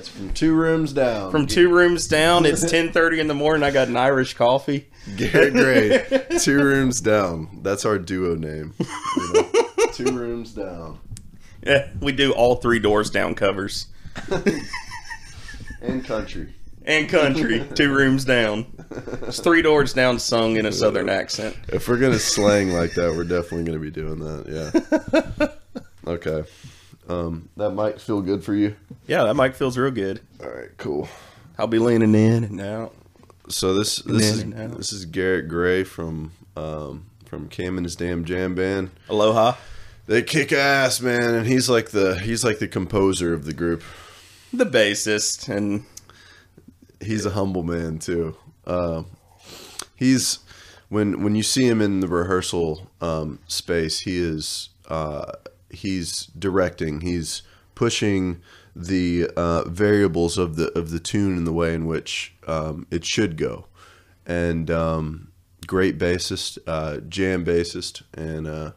It's from 2 rooms down. From 2 rooms down. It's 10:30 in the morning. I got an Irish coffee. Garrett Gray, 2 rooms down. That's our duo name. You know? 2 rooms down. Yeah, we do all 3 doors down covers. And country. And country, 2 rooms down. It's 3 doors down, sung in a southern accent. If we're gonna slang like that, we're definitely gonna be doing that. Yeah. Okay. That mic feel good for you? Yeah, that mic feels real good. All right, cool. I'll be leaning in and out. So this is Garrett Gray from Cam and his damn jam band. Aloha. They kick ass, man, and he's like the composer of the group. The bassist, and he's a humble man too. He's when you see him in the rehearsal space, he's directing, he's pushing the variables of the tune in the way in which it should go, and great bassist, jam bassist, and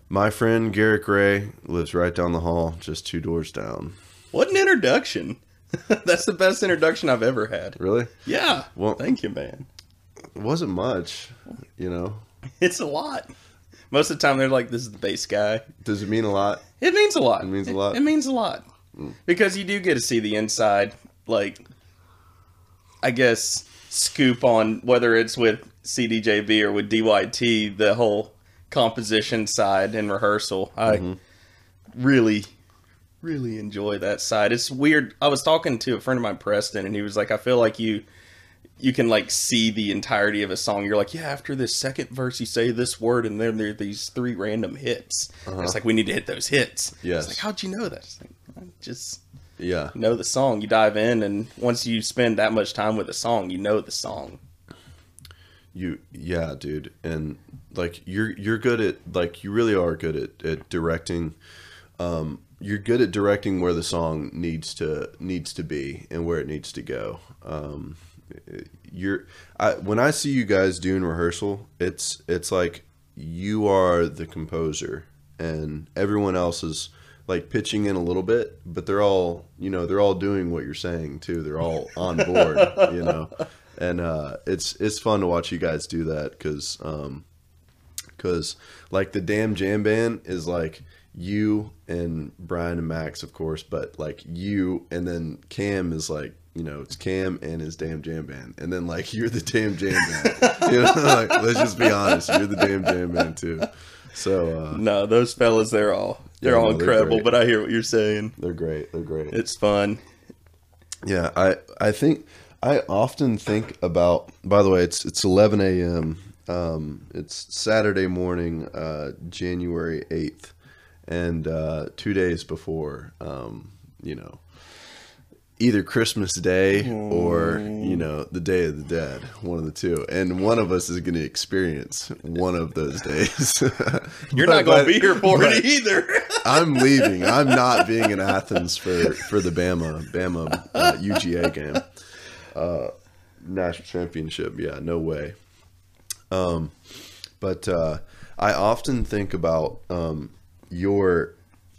my friend Garrett Gray lives right down the hall, just 2 doors down. What an introduction! That's the best introduction I've ever had. Really? Yeah. Well, thank you, man. It wasn't much, you know. It's a lot. Most of the time, they're like, "This is the bass guy." Does it mean a lot? It means a lot. It means a lot. It means a lot because you do get to see the inside, like, I guess, scoop on whether it's with CDJB or with DYT, the whole composition side and rehearsal. I really enjoy that side. It's weird. I was talking to a friend of mine, Preston, and he was like, I feel like you can like see the entirety of a song. You're like, yeah, after this second verse you say this word, and then there are these 3 random hits. It's like, we need to hit those hits. Yes. It's like, how'd you know that? It's like, I just know the song. You dive in, and once you spend that much time with a song, you know the song. Yeah, dude. And like you're good at, like, you really are good at directing. You're good at directing where the song needs to be and where it needs to go. When I see you guys doing rehearsal, it's like you are the composer and everyone else is like pitching in a little bit, but they're all doing what you're saying too. They're all on board, you know. And it's fun to watch you guys do that because like the damn jam band is like you and Brian and Max, of course, but like you and then Cam is like, you know, it's Cam and his damn jam band, and then like you're the damn jam band. You know, like, let's just be honest, you're the damn jam band too. So no, those fellas, they're all incredible. But I hear what you're saying. They're great. They're great. It's fun. Yeah, I think I often think about. By the way, it's 11 a.m. It's Saturday morning, January 8th. And 2 days before, you know, either Christmas Day or, you know, the Day of the Dead, one of the two. And one of us is going to experience one of those days. You're not going to be here for it either. I'm leaving. I'm not being in Athens for the Bama UGA game. National championship. Yeah, no way. But I often think about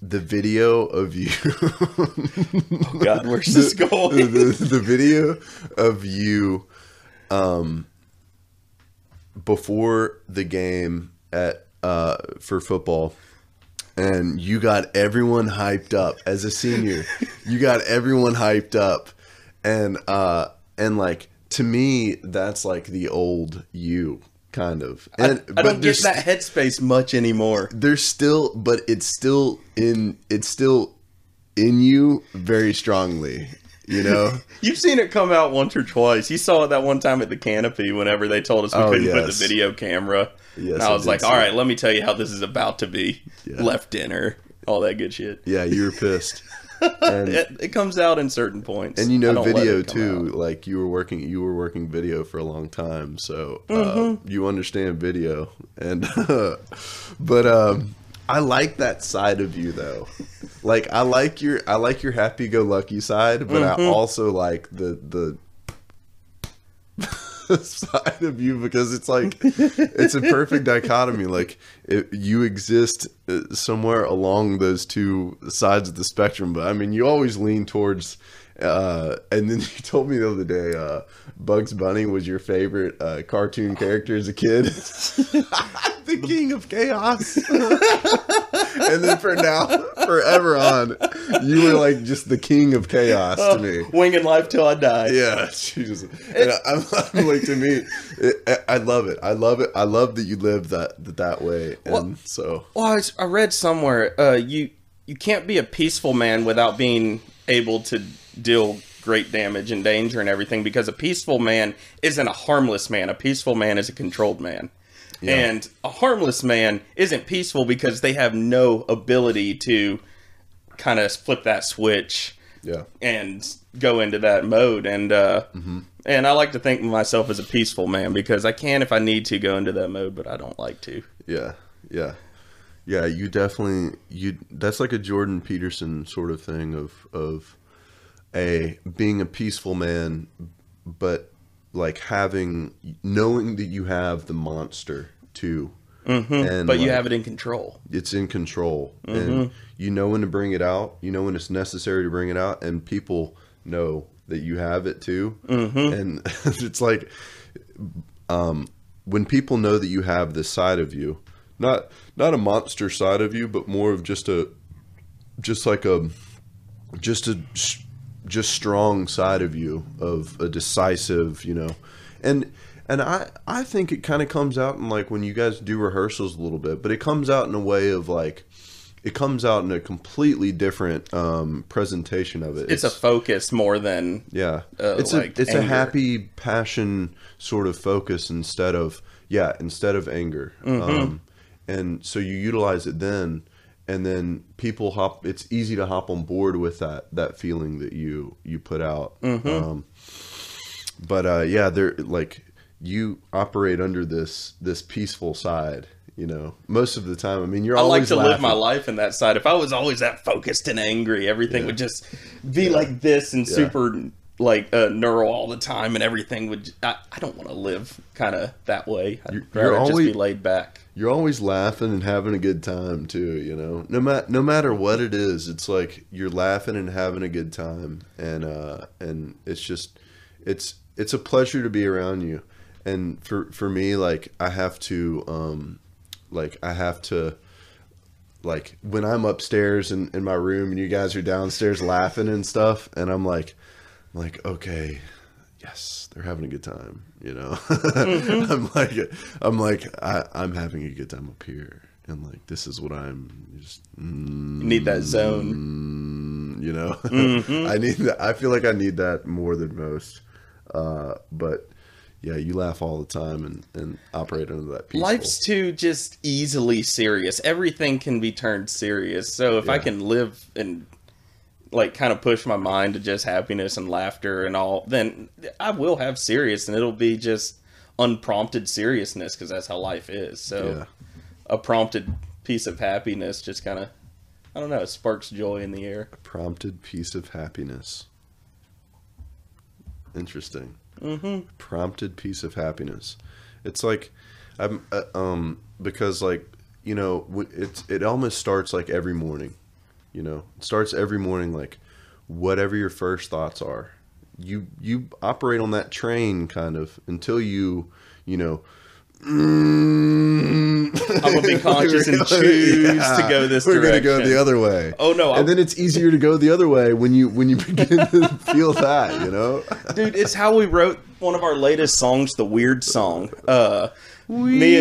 the video of you. Oh God, where's this going? The video of you before the game for football, and you got everyone hyped up as a senior. You got everyone hyped up, and like, to me, that's like the old you. Kind of. And I don't get that headspace much anymore. There's still, but it's still in you very strongly, you know? You've seen it come out once or twice. You saw it that one time at the Canopy whenever they told us we couldn't put the video camera. Yes, and I was like, all right, let me tell you how this is about to be. Yeah. Left dinner, all that good shit. Yeah, you were pissed. And it comes out in certain points, and you know, video too. Like you were working video for a long time, so you understand video. And but I like that side of you though. Like I like your happy-go-lucky side, but I also like the side of you, because it's like it's a perfect dichotomy. Like you exist somewhere along those two sides of the spectrum, but I mean, you always lean towards And then you told me the other day, Bugs Bunny was your favorite cartoon character as a kid. The king of chaos. And then forever on, you were like just the king of chaos to me. Winging life till I die. Yeah, I'm like, to me, I love it. I love it. I love that you live that way. And I read somewhere, you can't be a peaceful man without being able to deal great damage and danger and everything, because a peaceful man isn't a harmless man. A peaceful man is a controlled man. Yeah. And a harmless man isn't peaceful because they have no ability to kind of flip that switch and go into that mode. And and I like to think of myself as a peaceful man because I can, if I need to, go into that mode, but I don't like to. Yeah. You definitely that's like a Jordan Peterson sort of thing of being a peaceful man, but like knowing that you have the monster too, and but you have it in control. It's in control, and you know when to bring it out. You know when it's necessary to bring it out, and people know that you have it too. And it's like when people know that you have this side of you, not a monster side of you, but more of just strong side of you, of a decisive, and I think it kind of comes out in like when you guys do rehearsals a little bit, but it comes out in a way of like, it comes out in a completely different presentation of it. It's a focus more than it's a happy passion sort of focus instead of anger. And so you utilize it then. And then people it's easy to hop on board with that feeling that you put out. They're like, you operate under this peaceful side, most of the time. I mean, you're always I like to laughing. live my life in that side. If I was always that focused and angry, everything would just be like this and super like neural all the time, and everything would. I don't want to live kind of that way. I'd rather just be laid back. You're always laughing and having a good time too, No matter what it is, it's like you're laughing and having a good time, and it's just it's a pleasure to be around you. And for me, like I have to when I'm upstairs in my room and you guys are downstairs laughing and stuff, and I'm like, okay, yes, they're having a good time, I'm having a good time up here, and like this is what I'm just you need that zone, I need that. I feel like I need that more than most, but yeah, you laugh all the time and operate under that peaceful. Life's too just easily serious. Everything can be turned serious. So if I can live and like kind of push my mind to just happiness and laughter and all, then I will have serious, and it'll be just unprompted seriousness, because that's how life is. So a prompted piece of happiness just kind of, I don't know, sparks joy in the air. A prompted piece of happiness. Interesting. Prompted piece of happiness. It's like, because like, it almost starts like every morning, it starts every morning, like whatever your first thoughts are, you operate on that train kind of until I'm gonna be conscious and choose to go this direction. We're gonna go the other way. Oh no! And then it's easier to go the other way when you begin to feel that, Dude, it's how we wrote one of our latest songs, the Weird song. Weird.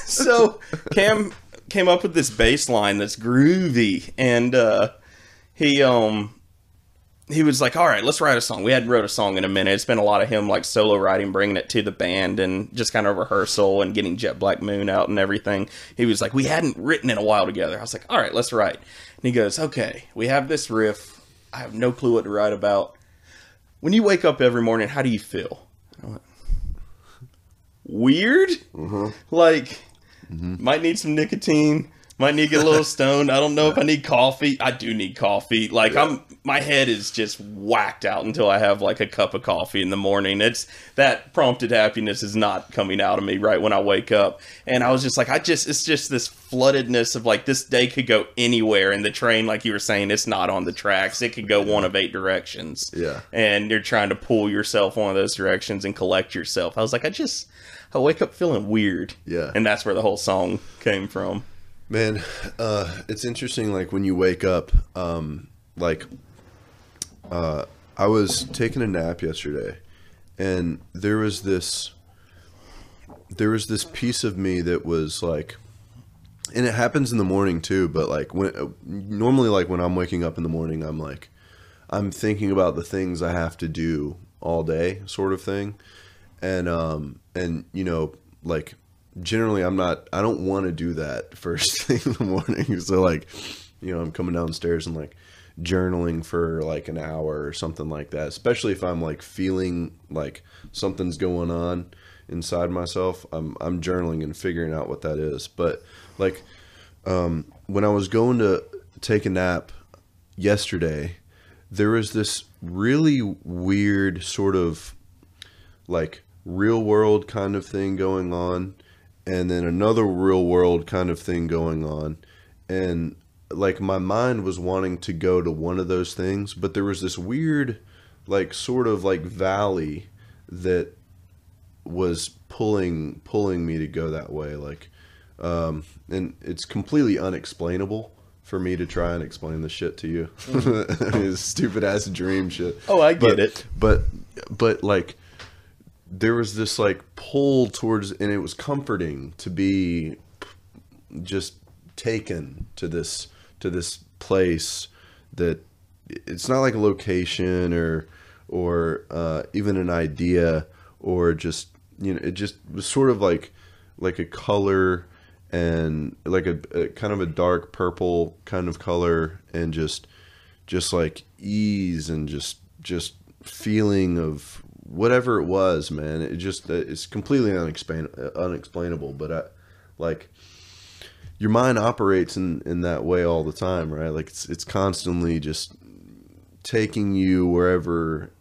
So Cam came up with this bass line that's groovy, and he was like, all right, let's write a song. We hadn't wrote a song in a minute. It's been a lot of him like solo writing, bringing it to the band, and just kind of rehearsal and getting Jet Black Moon out and everything. He was like, we hadn't written in a while together. I was like, all right, let's write. And he goes, okay, we have this riff. I have no clue what to write about. When you wake up every morning, how do you feel? I went, weird? Like, might need some nicotine, Might need to get a little stoned. I don't know if I need coffee. I do need coffee. Like my head is just whacked out until I have like a cup of coffee in the morning. It's that prompted happiness is not coming out of me right when I wake up. And I was just like, it's just this floodedness of like this day could go anywhere. And the train, like you were saying, it's not on the tracks. It could go one of 8 directions. Yeah. And you're trying to pull yourself one of those directions and collect yourself. I was like, I wake up feeling weird. Yeah. And that's where the whole song came from. Man, it's interesting, like, when you wake up, I was taking a nap yesterday, and there was this piece of me that was, like, and it happens in the morning, too, but, like, normally, like, when I'm waking up in the morning, I'm thinking about the things I have to do all day, sort of thing, and, you know, like, generally I don't want to do that first thing in the morning. So like, you know, I'm coming downstairs and like journaling for like an hour or something like that, especially if I'm like feeling like something's going on inside myself. I'm journaling and figuring out what that is. But like, when I was going to take a nap yesterday, there was this really weird sort of like real world kind of thing going on, and then another real world kind of thing going on. And like my mind was wanting to go to one of those things, but there was this weird like sort of like valley that was pulling me to go that way. Like, and it's completely unexplainable for me to try and explain the shit to you. It's stupid ass dream shit. Oh, I get it. But like, there was this like pull towards, and it was comforting to be just taken to this place that it's not like a location or even an idea, or just, you know, it just was sort of like a color, and like a kind of a dark purple kind of color, and just like ease, and just feeling of whatever it was, man. It just, it's completely unexplainable, but like, your mind operates in that way all the time, right? Like it's constantly just taking you wherever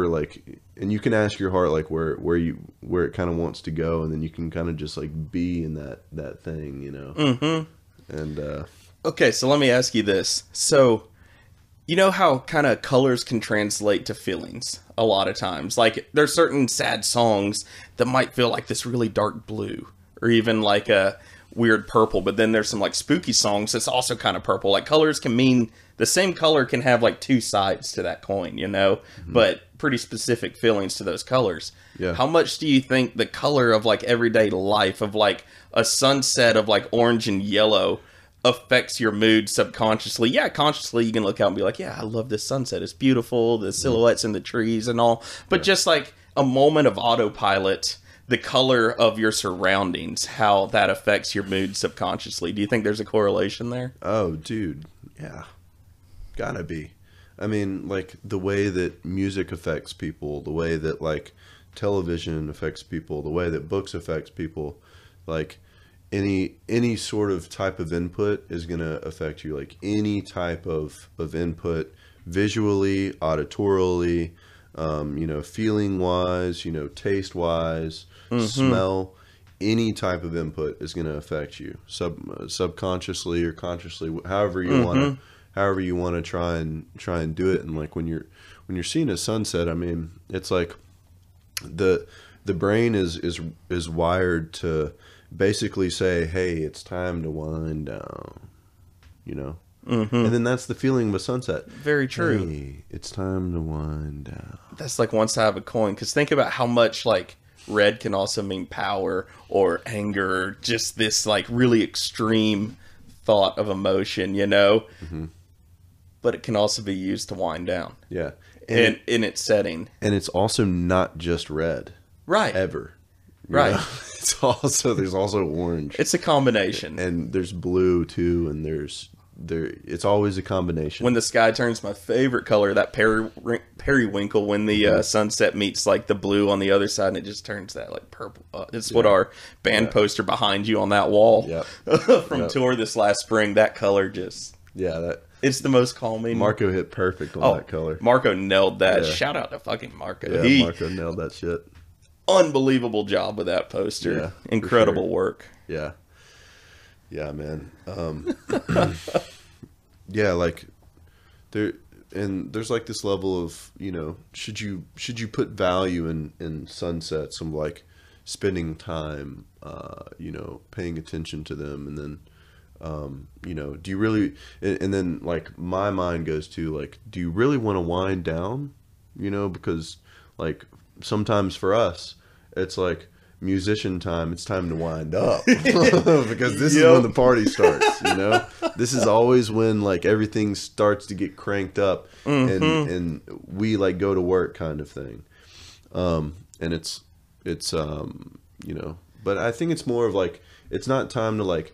like, and you can ask your heart like where it kind of wants to go, and then you can kind of just like be in that thing, you know. Mm-hmm. And okay, so let me ask you this. So you know how kind of colors can translate to feelings a lot of times. Like there's certain sad songs that might feel like this really dark blue, or even like a weird purple, but then there's some like spooky songs that's also kind of purple. Like colors can mean the same color can have like two sides to that coin, you know, but pretty specific feelings to those colors. Yeah. How much do you think the color of like everyday life, of like a sunset of like orange and yellow, affects your mood subconsciously? Yeah, consciously you can look out and be like, yeah, I love this sunset, it's beautiful, the silhouettes in the trees and all, but just like a moment of autopilot, the color of your surroundings, how that affects your mood subconsciously. Do you think there's a correlation there? Oh, dude, yeah, gotta be. I mean, like the way that music affects people, the way that like television affects people, the way that books affects people, like any sort of type of input is gonna affect you. Like any type of input, visually, auditorily, you know, feeling wise, you know, taste wise, smell, any type of input is going to affect you subconsciously or consciously, however you want to try and do it. And like when you're seeing a sunset, I mean, it's like the brain is wired to basically say, hey, it's time to wind down, you know. And then that's the feeling of a sunset. Very true. Hey, it's time to wind down. That's like one side of a coin. Because think about how much like red can also mean power or anger, or just this like really extreme thought of emotion, you know. But it can also be used to wind down. Yeah, and in its setting. And it's also not just red, right? Ever, right? Know? There's also orange. It's a combination, and there's blue too, and there's it's always a combination. When the sky turns my favorite color, that periwinkle, when the sunset meets like the blue on the other side, and it just turns that like purple. It's what our band poster behind you on that wall from tour this last spring. That color just it's the most calming. Marco hit perfect on that color. Marco nailed that. Shout out to fucking Marco. Yeah, Marco nailed that shit. Unbelievable job with that poster. Yeah, incredible work. Yeah. Yeah, man. Yeah, like there's like this level of, you know, should you put value in sunsets of like spending time, you know, paying attention to them, and then you know, do you really, and then like my mind goes to like, do you really want to wind down, you know, because like sometimes for us it's like musician time, it's time to wind up because this is when the party starts, you know. This is always when like everything starts to get cranked up, and we like go to work kind of thing, and it's you know, but I think it's more of like, it's not time to like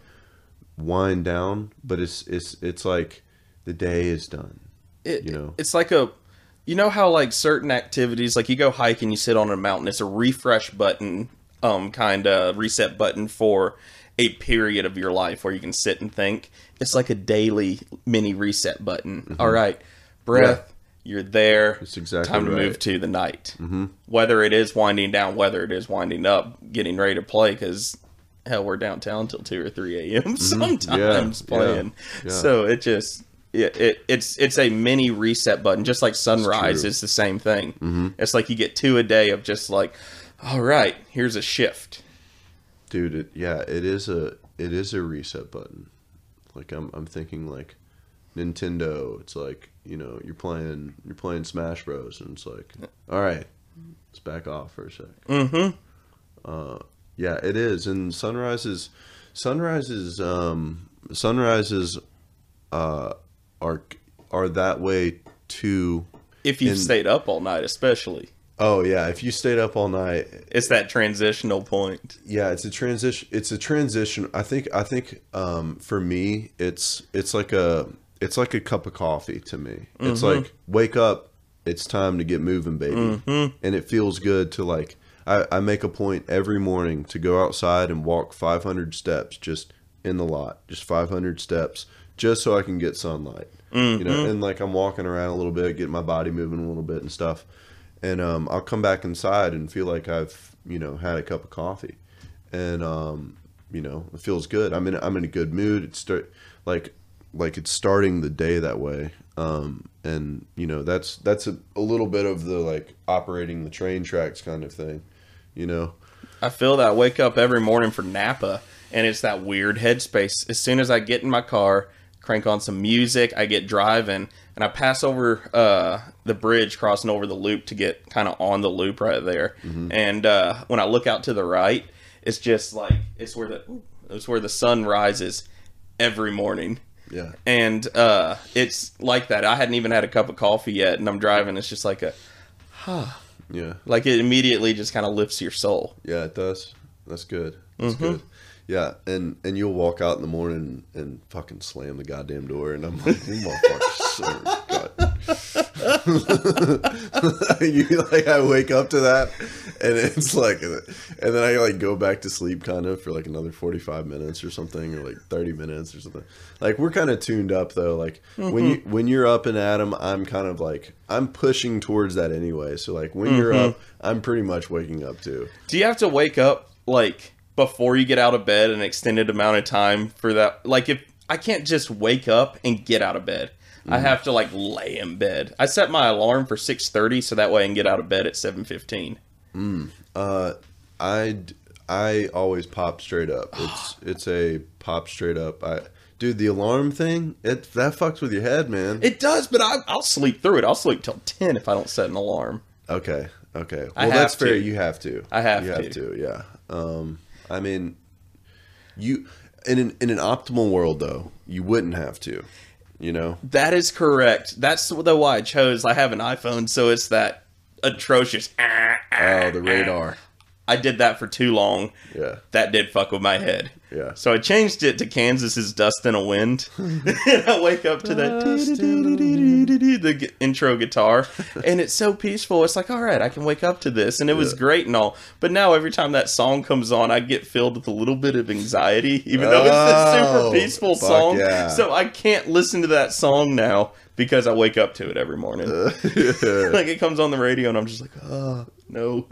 wind down, but it's like the day is done, you know. It's like you know how like certain activities, like you go hike and you sit on a mountain, it's a refresh button, kind of reset button for a period of your life where you can sit and think. It's like a daily mini reset button. All right, breath, you're there. It's exactly time to move to the night. Whether it is winding down, whether it is winding up, getting ready to play, because hell, we're downtown till 2 or 3 a.m. sometimes playing. So it just it's a mini reset button, just like sunrise is the same thing. It's like you get 2 a day of just like, all right, here's a shift. Dude, it is a reset button. Like I'm thinking like Nintendo. It's like, you know, you're playing Smash Bros, and it's like, all right, let's back off for a sec. Yeah, it is. And sunrises are that way too. If you've stayed up all night, especially. Oh yeah, if you stayed up all night, it's that transitional point. Yeah, it's a transition. I think for me, it's like a cup of coffee to me. It's like, wake up, it's time to get moving, baby. And it feels good to like, I make a point every morning to go outside and walk 500 steps just in the lot, just 500 steps, just so I can get sunlight. You know, and like I'm walking around a little bit, getting my body moving a little bit and stuff. And I'll come back inside and feel like I've, you know, had a cup of coffee, and you know, it feels good. I'm in a good mood. It's like it's starting the day that way. And you know, that's a little bit of the like operating the train tracks kind of thing, you know. I feel that. I wake up every morning for Napa, and it's that weird headspace. As soon as I get in my car, crank on some music, I get driving, and I pass over the bridge, crossing over the loop to get kind of on the loop right there. And when I look out to the right, it's just like it's where the sun rises every morning. Yeah. And it's like that. I hadn't even had a cup of coffee yet, and I'm driving. It's just like a, yeah. Like it immediately just kind of lifts your soul. Yeah, it does. That's good. That's good. Yeah, and you'll walk out in the morning and fucking slam the goddamn door, and I'm like, you motherfuckers, you like, I wake up to that, and it's like, and then I like go back to sleep kind of for like another 45 minutes or something, or like 30 minutes or something. Like, we're kind of tuned up though. Like when you're up and at 'em, I'm kind of like, I'm pushing towards that anyway. So like when you're up, I'm pretty much waking up too. Do you have to wake up like before you get out of bed an extended amount of time for that? Like, if I can't just wake up and get out of bed, I have to like lay in bed. I set my alarm for 6:30 so that way I can get out of bed at 7:15. I always pop straight up. It's a pop straight up. Dude, the alarm thing, that fucks with your head, man. It does, but I'll sleep through it. I'll sleep till 10 if I don't set an alarm. Okay. Well, that's fair. You have to. I have to. Yeah. I mean, you in an optimal world though, you wouldn't have to, you know. That is correct. That's the why I chose. I have an iPhone, so it's that atrocious. Oh, the radar. I did that for too long. Yeah. That did fuck with my head. Yeah. So I changed it to Kansas's Dust in a Wind. And I wake up to that the intro guitar. And it's so peaceful. It's like, all right, I can wake up to this. And it was great and all. But now every time that song comes on, I get filled with a little bit of anxiety. Even though it's a super peaceful song. Yeah. So I can't listen to that song now because I wake up to it every morning. Like it comes on the radio and I'm just like, oh, no.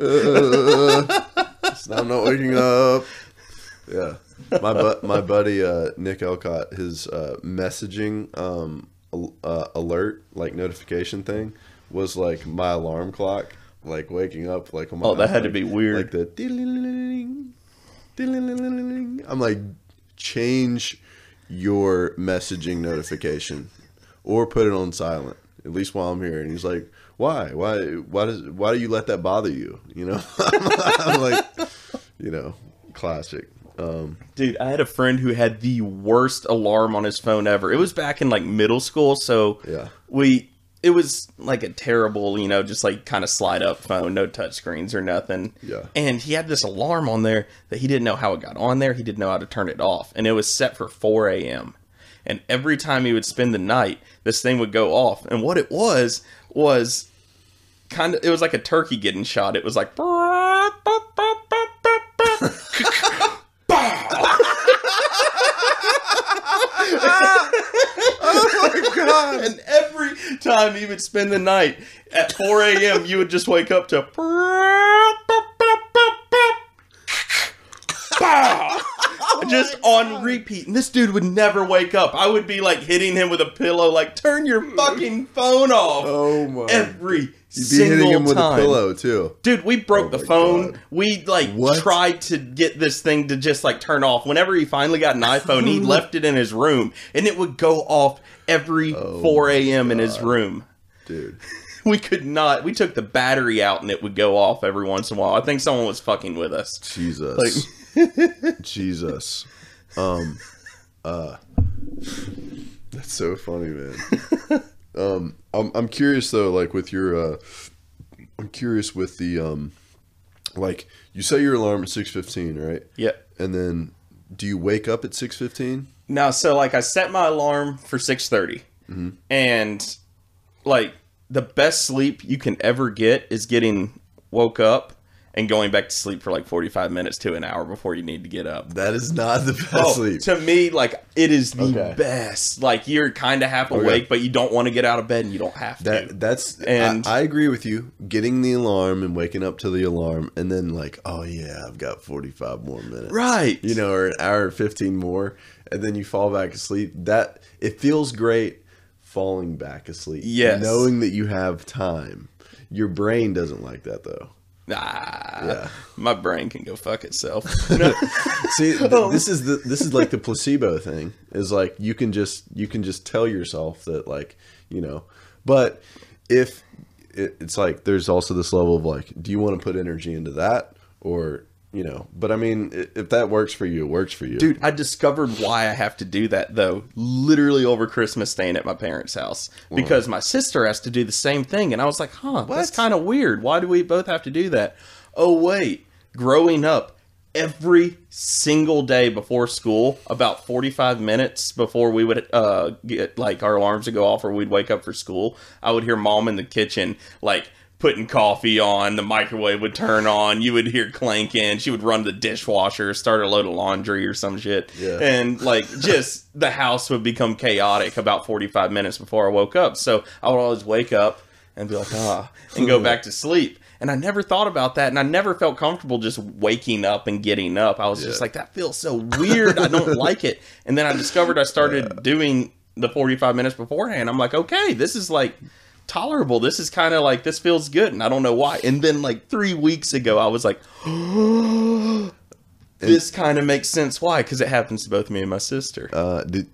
I'm not waking up. Yeah. My buddy Nick Elcott, his messaging alert, like notification thing, was like my alarm clock, like waking up like on my that had to be weird. Like the I'm like, change your messaging notification or put it on silent, at least while I'm here. And he's like, why do you let that bother you? You know? I'm like, you know, classic. Dude, I had a friend who had the worst alarm on his phone ever. It was back in like middle school, so yeah, it was like a terrible, you know, just like kind of slide up phone, no touch screens or nothing. Yeah. And he had this alarm on there that he didn't know how it got on there. He didn't know how to turn it off, and it was set for 4 a.m. And every time he would spend the night, this thing would go off. And what it was kind of, it was like a turkey getting shot. It was like oh my god! And every time he would spend the night at 4 a.m., you would just wake up to just on repeat. And this dude would never wake up. I would be like hitting him with a pillow, like, turn your fucking phone off. Oh my! Every You'd be hitting him with time. A pillow too. Dude, we broke the phone. God. We like what? Tried to get this thing to just like turn off. Whenever he finally got an iPhone, he left it in his room and it would go off every 4 a.m. in his room. Dude. We could not. We took the battery out and it would go off every once in a while. I think someone was fucking with us. Jesus. Jesus. That's so funny, man. I'm curious though, like with your, I'm curious with the, like you set your alarm at 6:15, right? Yeah. And then do you wake up at 6:15? No, so like I set my alarm for 6:30, and like the best sleep you can ever get is getting woke up and going back to sleep for like 45 minutes to an hour before you need to get up. That is not the best sleep. To me, like, it is the best. Like, you're kind of half awake, but you don't want to get out of bed and you don't have to. I agree with you. Getting the alarm and waking up to the alarm and then like, oh yeah, I've got 45 more minutes. Right. You know, or an hour and 15 more. And then you fall back asleep. It feels great falling back asleep. Yes. Knowing that you have time. Your brain doesn't like that though. Yeah. My brain can go fuck itself. See, this is like the placebo thing. Is like you can just tell yourself that, like, you know. But if it's like there's also this level of like, do you want to put energy into that, or, you know? But I mean, if that works for you, it works for you. Dude, I discovered why I have to do that, though, literally over Christmas staying at my parents' house. Because my sister has to do the same thing. And I was like, that's kind of weird. Why do we both have to do that? Oh, wait. Growing up, every single day before school, about 45 minutes before we would get, like, our alarms would go off or we'd wake up for school, I would hear Mom in the kitchen, like, putting coffee on, the microwave would turn on, you would hear clanking, she would run the dishwasher, start a load of laundry or some shit. Yeah. And like just the house would become chaotic about 45 minutes before I woke up. So I would always wake up and be like, and go back to sleep. And I never thought about that, and I never felt comfortable just waking up and getting up. I was just like, that feels so weird. I don't like it. And then I discovered I started doing the 45 minutes beforehand. I'm like, okay, this is like tolerable. This is kind of like, this feels good, and I don't know why. And then like 3 weeks ago, I was like, this kind of makes sense. Why? Because it happens to both me and my sister.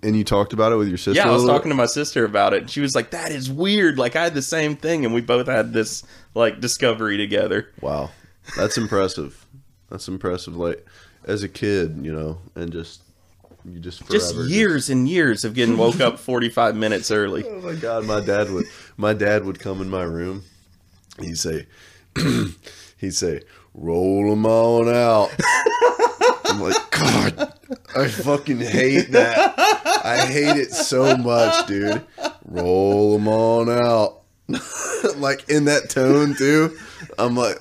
And you talked about it with your sister? Yeah, I was talking to my sister about it, and she was like, that is weird. Like, I had the same thing, and we both had this like discovery together. Wow, that's impressive. That's impressive. Like, as a kid, you know, and just years and years of getting woke up 45 minutes early. Oh my God, my dad would come in my room. He'd say, he'd say, roll them on out. I'm like, God, I fucking hate that. I hate it so much, dude. Roll them on out. Like in that tone too. I'm like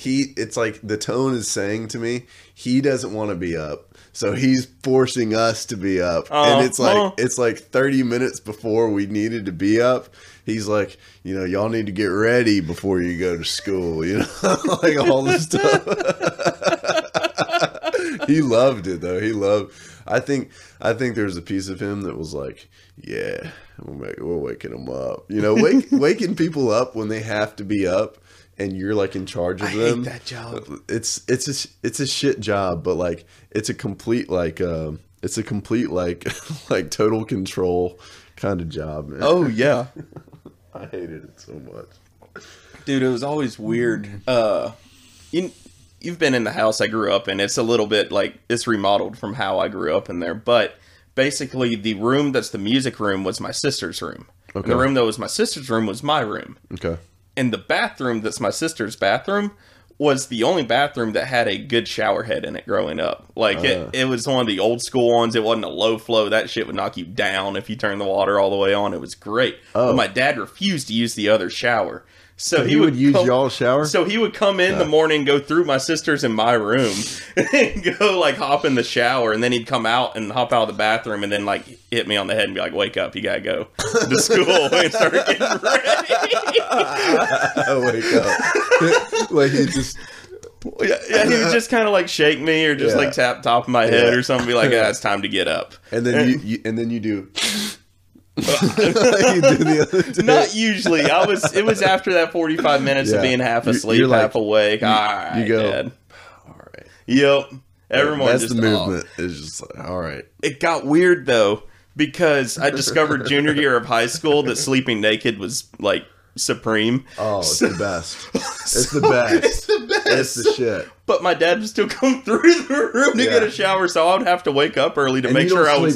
it's like the tone is saying to me, he doesn't want to be up. So he's forcing us to be up. And it's like 30 minutes before we needed to be up. He's like, y'all need to get ready before you go to school, like all this stuff. He loved it though. I think there's a piece of him that was like, yeah, we're waking them up. Waking people up when they have to be up and you're like in charge of them. I hate that job. It's a shit job, but like it's a complete like like total control kind of job, man. Oh yeah. I hated it so much. Dude, it was always weird. You've been in the house I grew up in. It's a little bit like it's remodeled from how I grew up in there, but basically the room that's the music room was my sister's room. Okay. And the room that was my sister's room was my room. Okay. And the bathroom that's my sister's bathroom was the only bathroom that had a good shower head in it growing up. Like it was one of the old school ones. It wasn't a low flow. That shit would knock you down if you turned the water all the way on. It was great. But my dad refused to use the other shower. So he would use y'all's shower? So he would come in the morning, go through my sister's and my room, and go like hop in the shower, and then he'd come out and hop out of the bathroom, and then like hit me on the head and be like, "Wake up, you gotta go to school and start getting ready." Wake up! Like he just. Yeah, he would just kind of like shake me or just like tap top of my head or something, be like, "Yeah, it's time to get up." And then you do. You did the other day. Not usually. It was after that 45 minutes of being half asleep, half awake. All right, you go. Dad. All right. Yep. Everyone that's just the movement. It's just like, all right. It got weird though because I discovered junior year of high school that sleeping naked was like supreme. Oh, it's the best. It's the best. It's the best. It's the shit. But my dad would still come through the room to get a shower, so I would have to wake up early to make sure I was.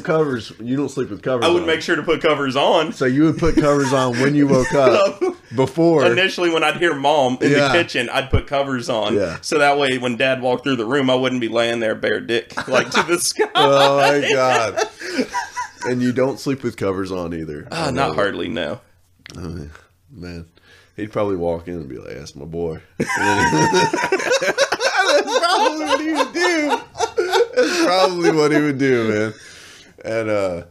You don't sleep with covers. I would make sure to put covers on. So you would put covers on when you woke up. Before initially, when I'd hear Mom in the kitchen, I'd put covers on. Yeah. So that way, when Dad walked through the room, I wouldn't be laying there bare dick like to the sky. Oh my God! And you don't sleep with covers on either. Not hardly. No. Oh, man. He'd probably walk in and be like, "That's my boy." That's probably what he would do. That's probably what he would do, man. And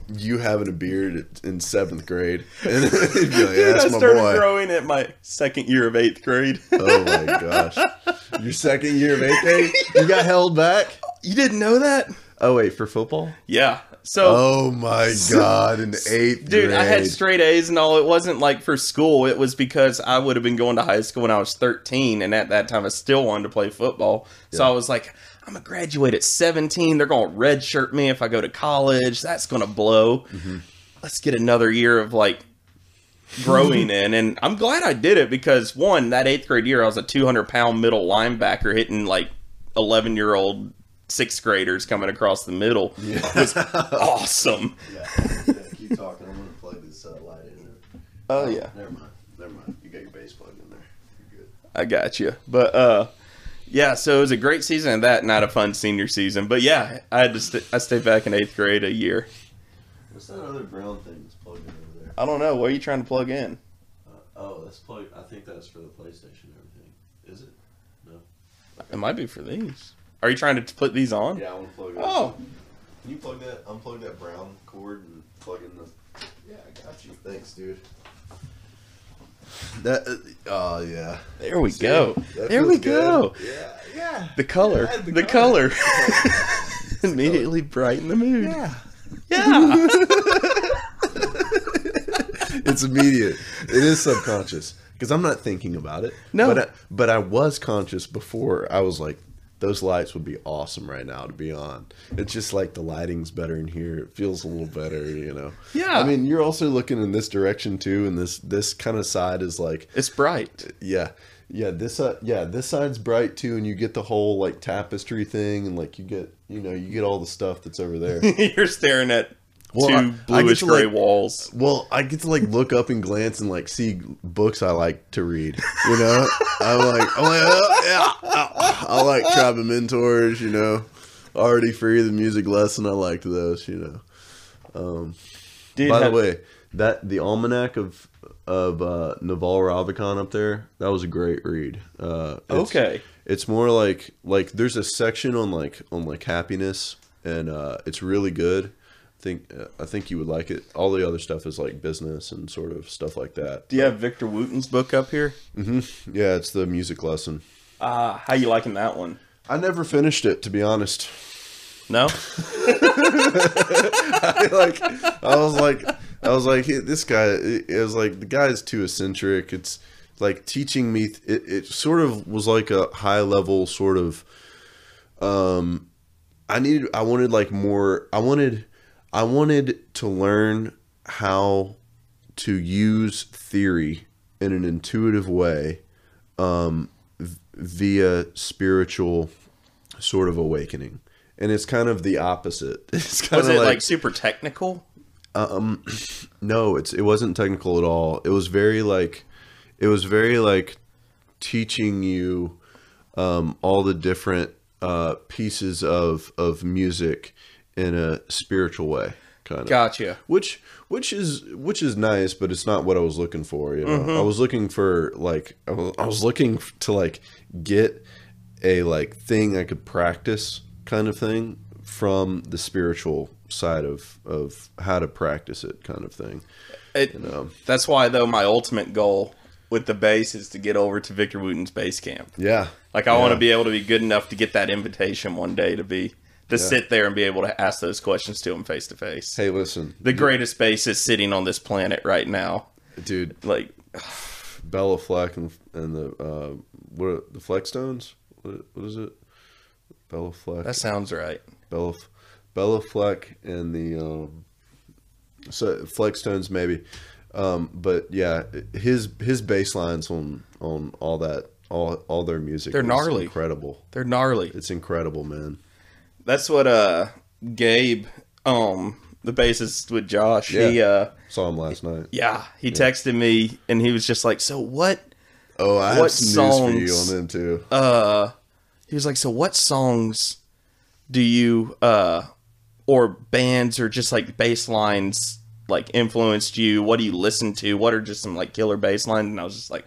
you having a beard in 7th grade, and he'd be like, "Yeah, that's my boy." I started growing at my 2nd year of 8th grade. Oh my gosh, your 2nd year of 8th grade, you got held back. You didn't know that? Oh wait, for football? Yeah. So, oh my God, in 8th grade. Dude, I had straight A's and all. It wasn't like for school. It was because I would have been going to high school when I was 13, and at that time I still wanted to play football. So I was like, I'm going to graduate at 17. They're going to redshirt me if I go to college. That's going to blow. Mm-hmm. Let's get another year of like growing in. And I'm glad I did it because, one, that 8th grade year, I was a 200-pound middle linebacker hitting like 11-year-old 6th graders coming across the middle. Yeah. It was awesome. Yeah, keep talking. I'm going to plug this light in there. Oh, yeah. Never mind. You got your bass plug in there. You're good. I got you. But, yeah, so it was a great season of that, not a fun senior season. But, yeah, I had to I stayed back in 8th grade a year. What's that other brown thing that's plugged in over there? I don't know. What are you trying to plug in? That's plugged. I think that's for the PlayStation and everything. Is it? No. Okay. It might be for these. Are you trying to put these on? Yeah, I want to plug it. Oh. Can you unplug that brown cord and plug in the... Yeah, I got you. Thanks, dude. Oh, yeah. There we go. There we go. Yeah. The color. Yeah, the color. Immediately brighten the mood. Yeah. Yeah. It's immediate. It is subconscious. Because I'm not thinking about it. No. But I was conscious before. I was like, those lights would be awesome right now to be on. It's just like the lighting's better in here. It feels a little better, Yeah. I mean, you're also looking in this direction too, and this kind of side is like... It's bright. Yeah. Yeah, this side's bright too, and you get the whole like tapestry thing, and like you get all the stuff that's over there. You're staring at two bluish gray walls. Well, I get to like look up and glance and like see books I like to read. You know, I'm like, oh, yeah, I like Tribe of Mentors. You know, Already Free, the music lesson. I liked those. You know. By the way, the almanac of Naval Ravikant up there, that was a great read. It's more like there's a section on like happiness, and it's really good. I think you would like it. All the other stuff is like business and sort of stuff like that. Do you have Victor Wooten's book up here? Mm-hmm. Yeah, it's the music lesson. How you liking that one? I never finished it, to be honest. No. I was like, hey, this guy. It was like the guy is too eccentric. It's like teaching me. It sort of was like a high level sort of. I wanted like more. I wanted to learn how to use theory in an intuitive way, via spiritual sort of awakening. And it's kind of the opposite. It's kind was of it like super technical? No, it wasn't technical at all. It was very like teaching you all the different pieces of music in a spiritual way, kind of. Gotcha. Which is nice, but it's not what I was looking for. You know, I was looking for like I was looking to like get a like thing I could practice, kind of thing, from the spiritual side of how to practice it, kind of thing. That's why though my ultimate goal with the bass is to get over to Victor Wooten's bass camp. Yeah, like I want to be able to be good enough to get that invitation one day to sit there and be able to ask those questions to him face to face. Hey, listen, the greatest bassist sitting on this planet right now, dude. Like Bella Fleck and the what are the Fleckstones? What is it? Bella Fleck. That sounds right. Bella Fleck and the so Fleckstones maybe, but yeah, his bass lines on all that all their music. They're gnarly. Incredible. They're gnarly. It's incredible, man. That's what Gabe, the bassist with Josh. Yeah. He saw him last night. Yeah, he texted me and he was just like, "So what?" Oh, I have some news for you on them too. He was like, "So what songs do you or bands or just like bass lines like influenced you? What do you listen to? What are just some like killer bass lines?" And I was just like,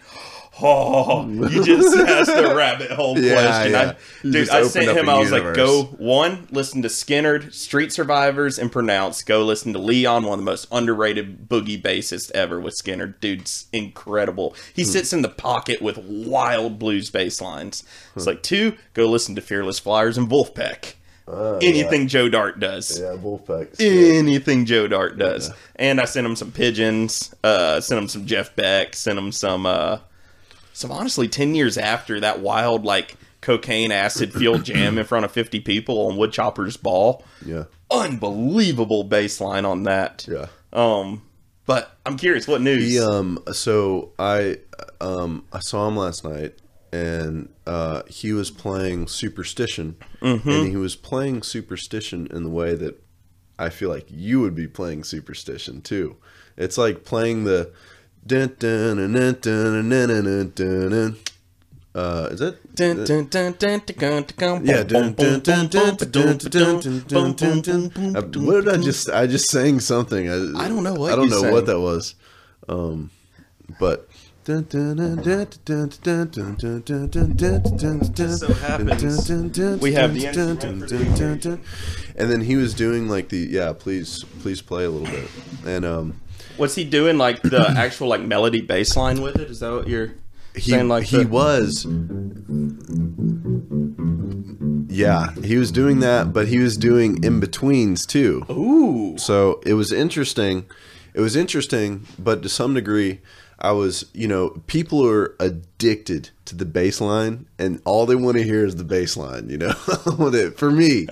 "Oh, you just asked a rabbit hole question." Yeah. I sent him, I was like, go listen to Skinner, Street Survivors, and Pronounce. Go listen to Leon, one of the most underrated boogie bassists ever with Skinner. Dude's incredible. He sits in the pocket with wild blues bass lines. It's like 2, go listen to Fearless Flyers and Wolfpack. Anything Joe Dart does. Yeah, Wolfpack. Anything Joe Dart does. Yeah. And I sent him some Pigeons, sent him some Jeff Beck, sent him some honestly 10 years after that wild like cocaine acid fueled jam in front of 50 people on Woodchopper's Ball. Yeah. Unbelievable bass line on that. Yeah. But I'm curious, what news? So I saw him last night, and he was playing Superstition, and he was playing Superstition in the way that I feel like you would be playing Superstition too. It's like playing the dun dun dun dun dun dun dun dun. Is that? Yeah. What did I just? I just sang something. I don't know what. I don't know what that was. But. Just so happens we have the instrument. And then he was doing like the please play a little bit. And was he doing like the actual like melody bass line with it? Is that what you're saying? Like he was. Yeah, he was doing that, but he was doing Inbetweens too. Ooh. So it was interesting. But to some degree, I was, people are addicted to the bass line, and all they want to hear is the bass line, for me,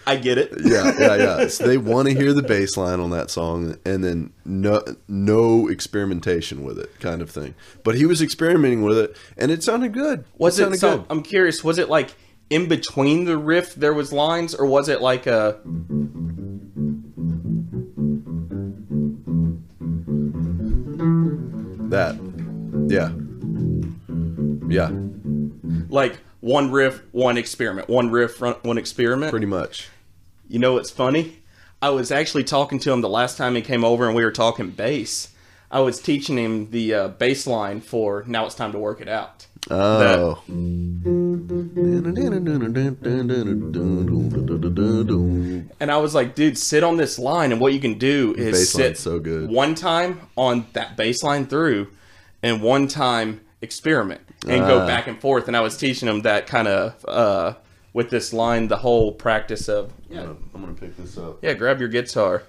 I get it. Yeah. So they want to hear the bass line on that song, and then no experimentation with it, kind of thing. But he was experimenting with it, and it sounded good. Good. I'm curious, was it like in between the riff there was lines, or was it like a... That. Yeah. Yeah. Like one riff, one experiment. One riff, one experiment. Pretty much. You know what's funny? I was actually talking to him the last time he came over and we were talking bass. I was teaching him the bass line for Now It's Time to Work It Out. Oh. And I was like, dude, sit on this line, and what you can do is sit so good. one time on that bass line through and one time experiment and go back and forth. And I was teaching him that kind of with this line, the whole practice of I'm gonna pick this up. yeah, grab your guitar.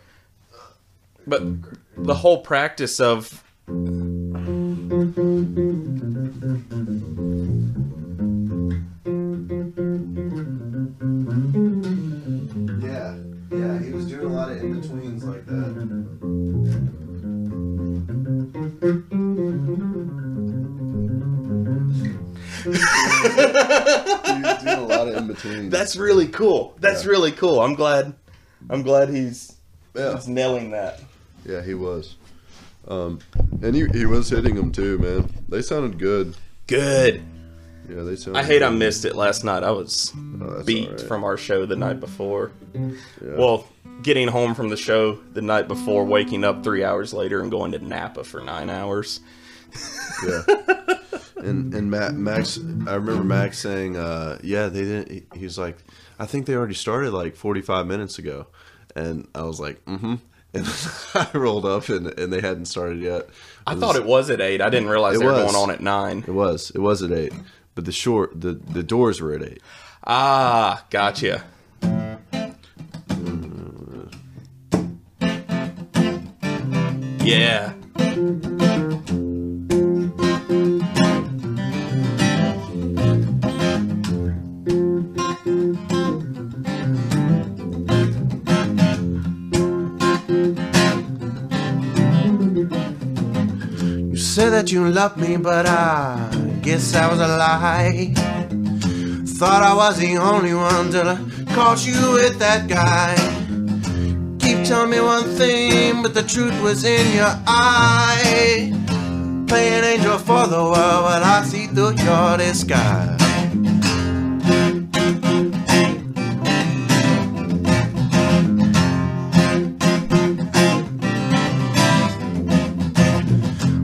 But the whole practice of Yeah, he was doing a lot of in-betweens like that. He was doing a lot of in-betweens. that's really cool. That's really cool. I'm glad he's nailing that. Yeah, he was. And he was hitting them too, man. They sounded good. Good. Yeah, they sounded I hate good. I missed it last night. I was beat all right. from our show the night before. Yeah. Well, getting home from the show the night before, waking up 3 hours later and going to Napa for 9 hours. Yeah. And Max, I remember Max saying, yeah, they didn't. He was like, I think they already started like 45 minutes ago. And I was like, mm-hmm. And I rolled up and they hadn't started yet. I thought it was at 8. I didn't realize they were going on at 9. It was at 8. But the doors were at 8. Ah, gotcha. Yeah. You said that you loved me, but I guess that was a lie. Thought I was the only one till I caught you with that guy. Keep telling me one thing, but the truth was in your eye. Playing angel for the world, but I see through your disguise.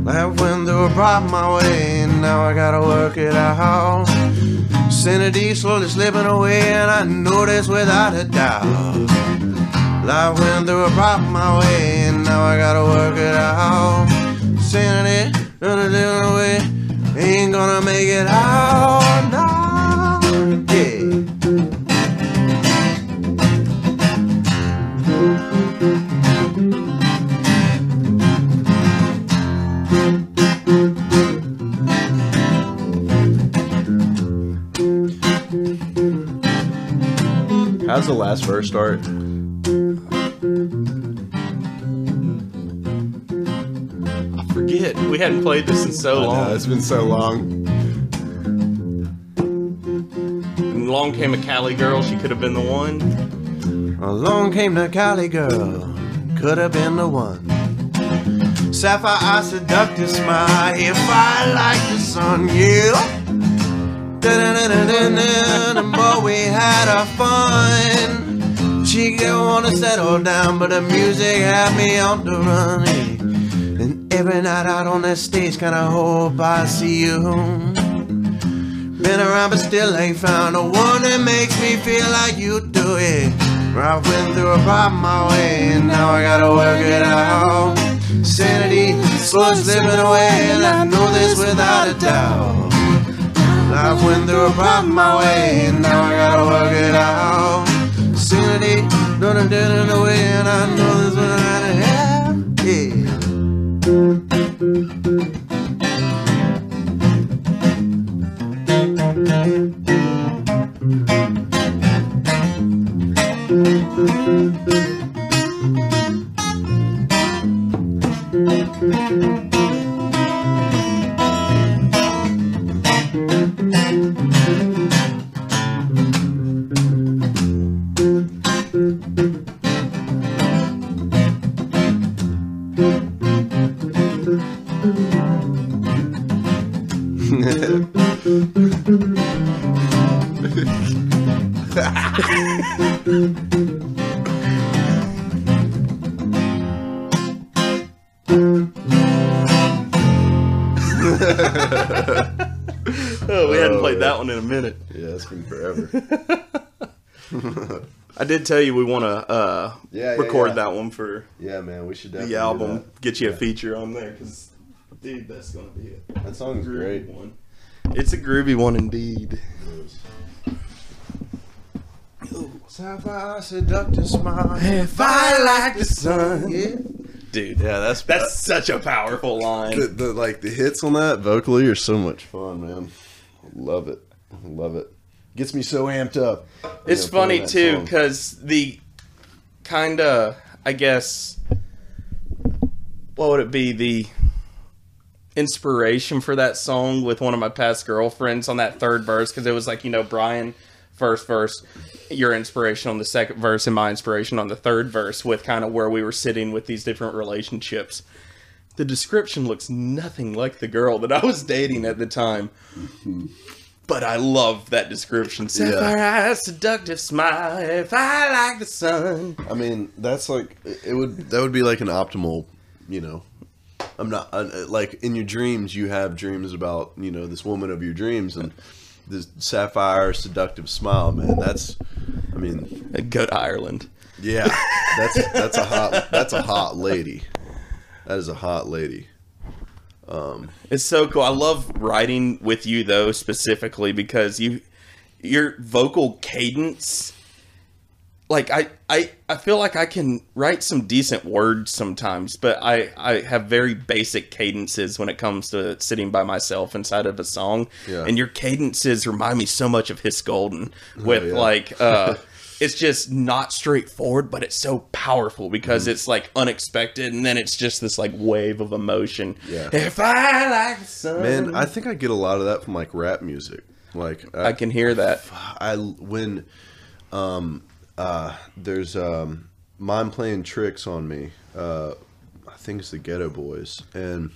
Life went through a problem my way, and now I gotta work it out. Sanity slowly slipping away, and I know this without a doubt. Life went through a problem my way, and now I gotta work it out. Sanity running away, ain't gonna make it out now. Yeah. How's the last verse start? I forget. We hadn't played this in so long. It's been so long. And along came a Cali girl. She could have been the one. Along came the Cali girl, could have been the one. Sapphire eyes, seductive smile, if I like the sun, yeah. And boy, we had our fun. She didn't want to settle down, but the music had me on the run. And every night out on that stage, kinda hope I see you. Been around but still ain't found the one that makes me feel like you do it. I went through a problem my way, and now I gotta work it out. Sanity slowly slipping away, and I know this without a doubt. Life went through a problem my way, and now I gotta work it out. Sanity, gonna do it away, and I know this without a doubt. Yeah. Oh, we hadn't played that one in a minute. Yeah, it's been forever. I did tell you we want to record that one for man, we should definitely the album. do that. Get you a feature on there because, dude, that's gonna be it. That song is great. One. It's a groovy one indeed. Sapphire seductive smile. If I like the sun, Yeah. dude, Yeah, that's such a powerful line. the hits on that vocally are so much fun, man. I love it. Gets me so amped up. It's funny too because the kind of, I guess, what would it be, the inspiration for that song with one of my past girlfriends on that third verse, because it was like, Brian first verse, your inspiration on the second verse, and my inspiration on the third verse, with kind of where we were sitting with these different relationships. The description looks nothing like the girl that I was dating at the time. But I love that description. Sapphire eyes, seductive smile, if I like the sun. I mean, that's like that would be like an optimal, I'm not like in your dreams you have dreams about, this woman of your dreams, and this sapphire seductive smile, man. Go to Ireland. Yeah. That's a hot lady. That is a hot lady. It's so cool. I love writing with you though, specifically because your vocal cadence, like I feel like I can write some decent words sometimes, but I have very basic cadences when it comes to sitting by myself inside of a song. Yeah. And your cadences remind me so much of Hiss Golden with it's just not straightforward, but it's so powerful because it's like unexpected, and then it's just this like wave of emotion. Yeah. If I like the sun. Man, I think I get a lot of that from like rap music. Like I can hear that. There's Mind Playing Tricks on Me. I think it's the Ghetto Boys, and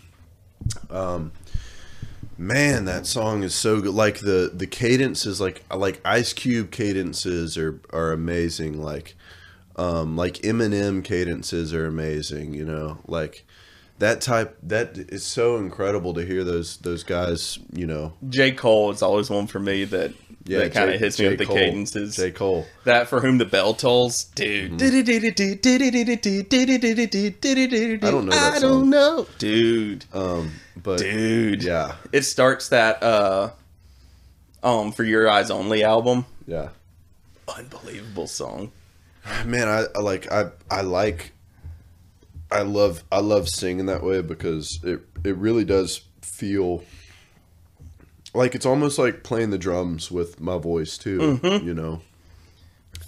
man, that song is so good. Like the cadences, like Ice Cube cadences are amazing. Like Eminem cadences are amazing. Like that is so incredible to hear those guys. J. Cole is always one for me that kind of hits me with the Cole. cadences. J. Cole. That For Whom the Bell Tolls, dude. I don't know that song. Dude. But Dude. yeah. It starts that For Your Eyes Only album. Yeah. Unbelievable song. Man, I love singing that way because it really does feel like it's almost like playing the drums with my voice too,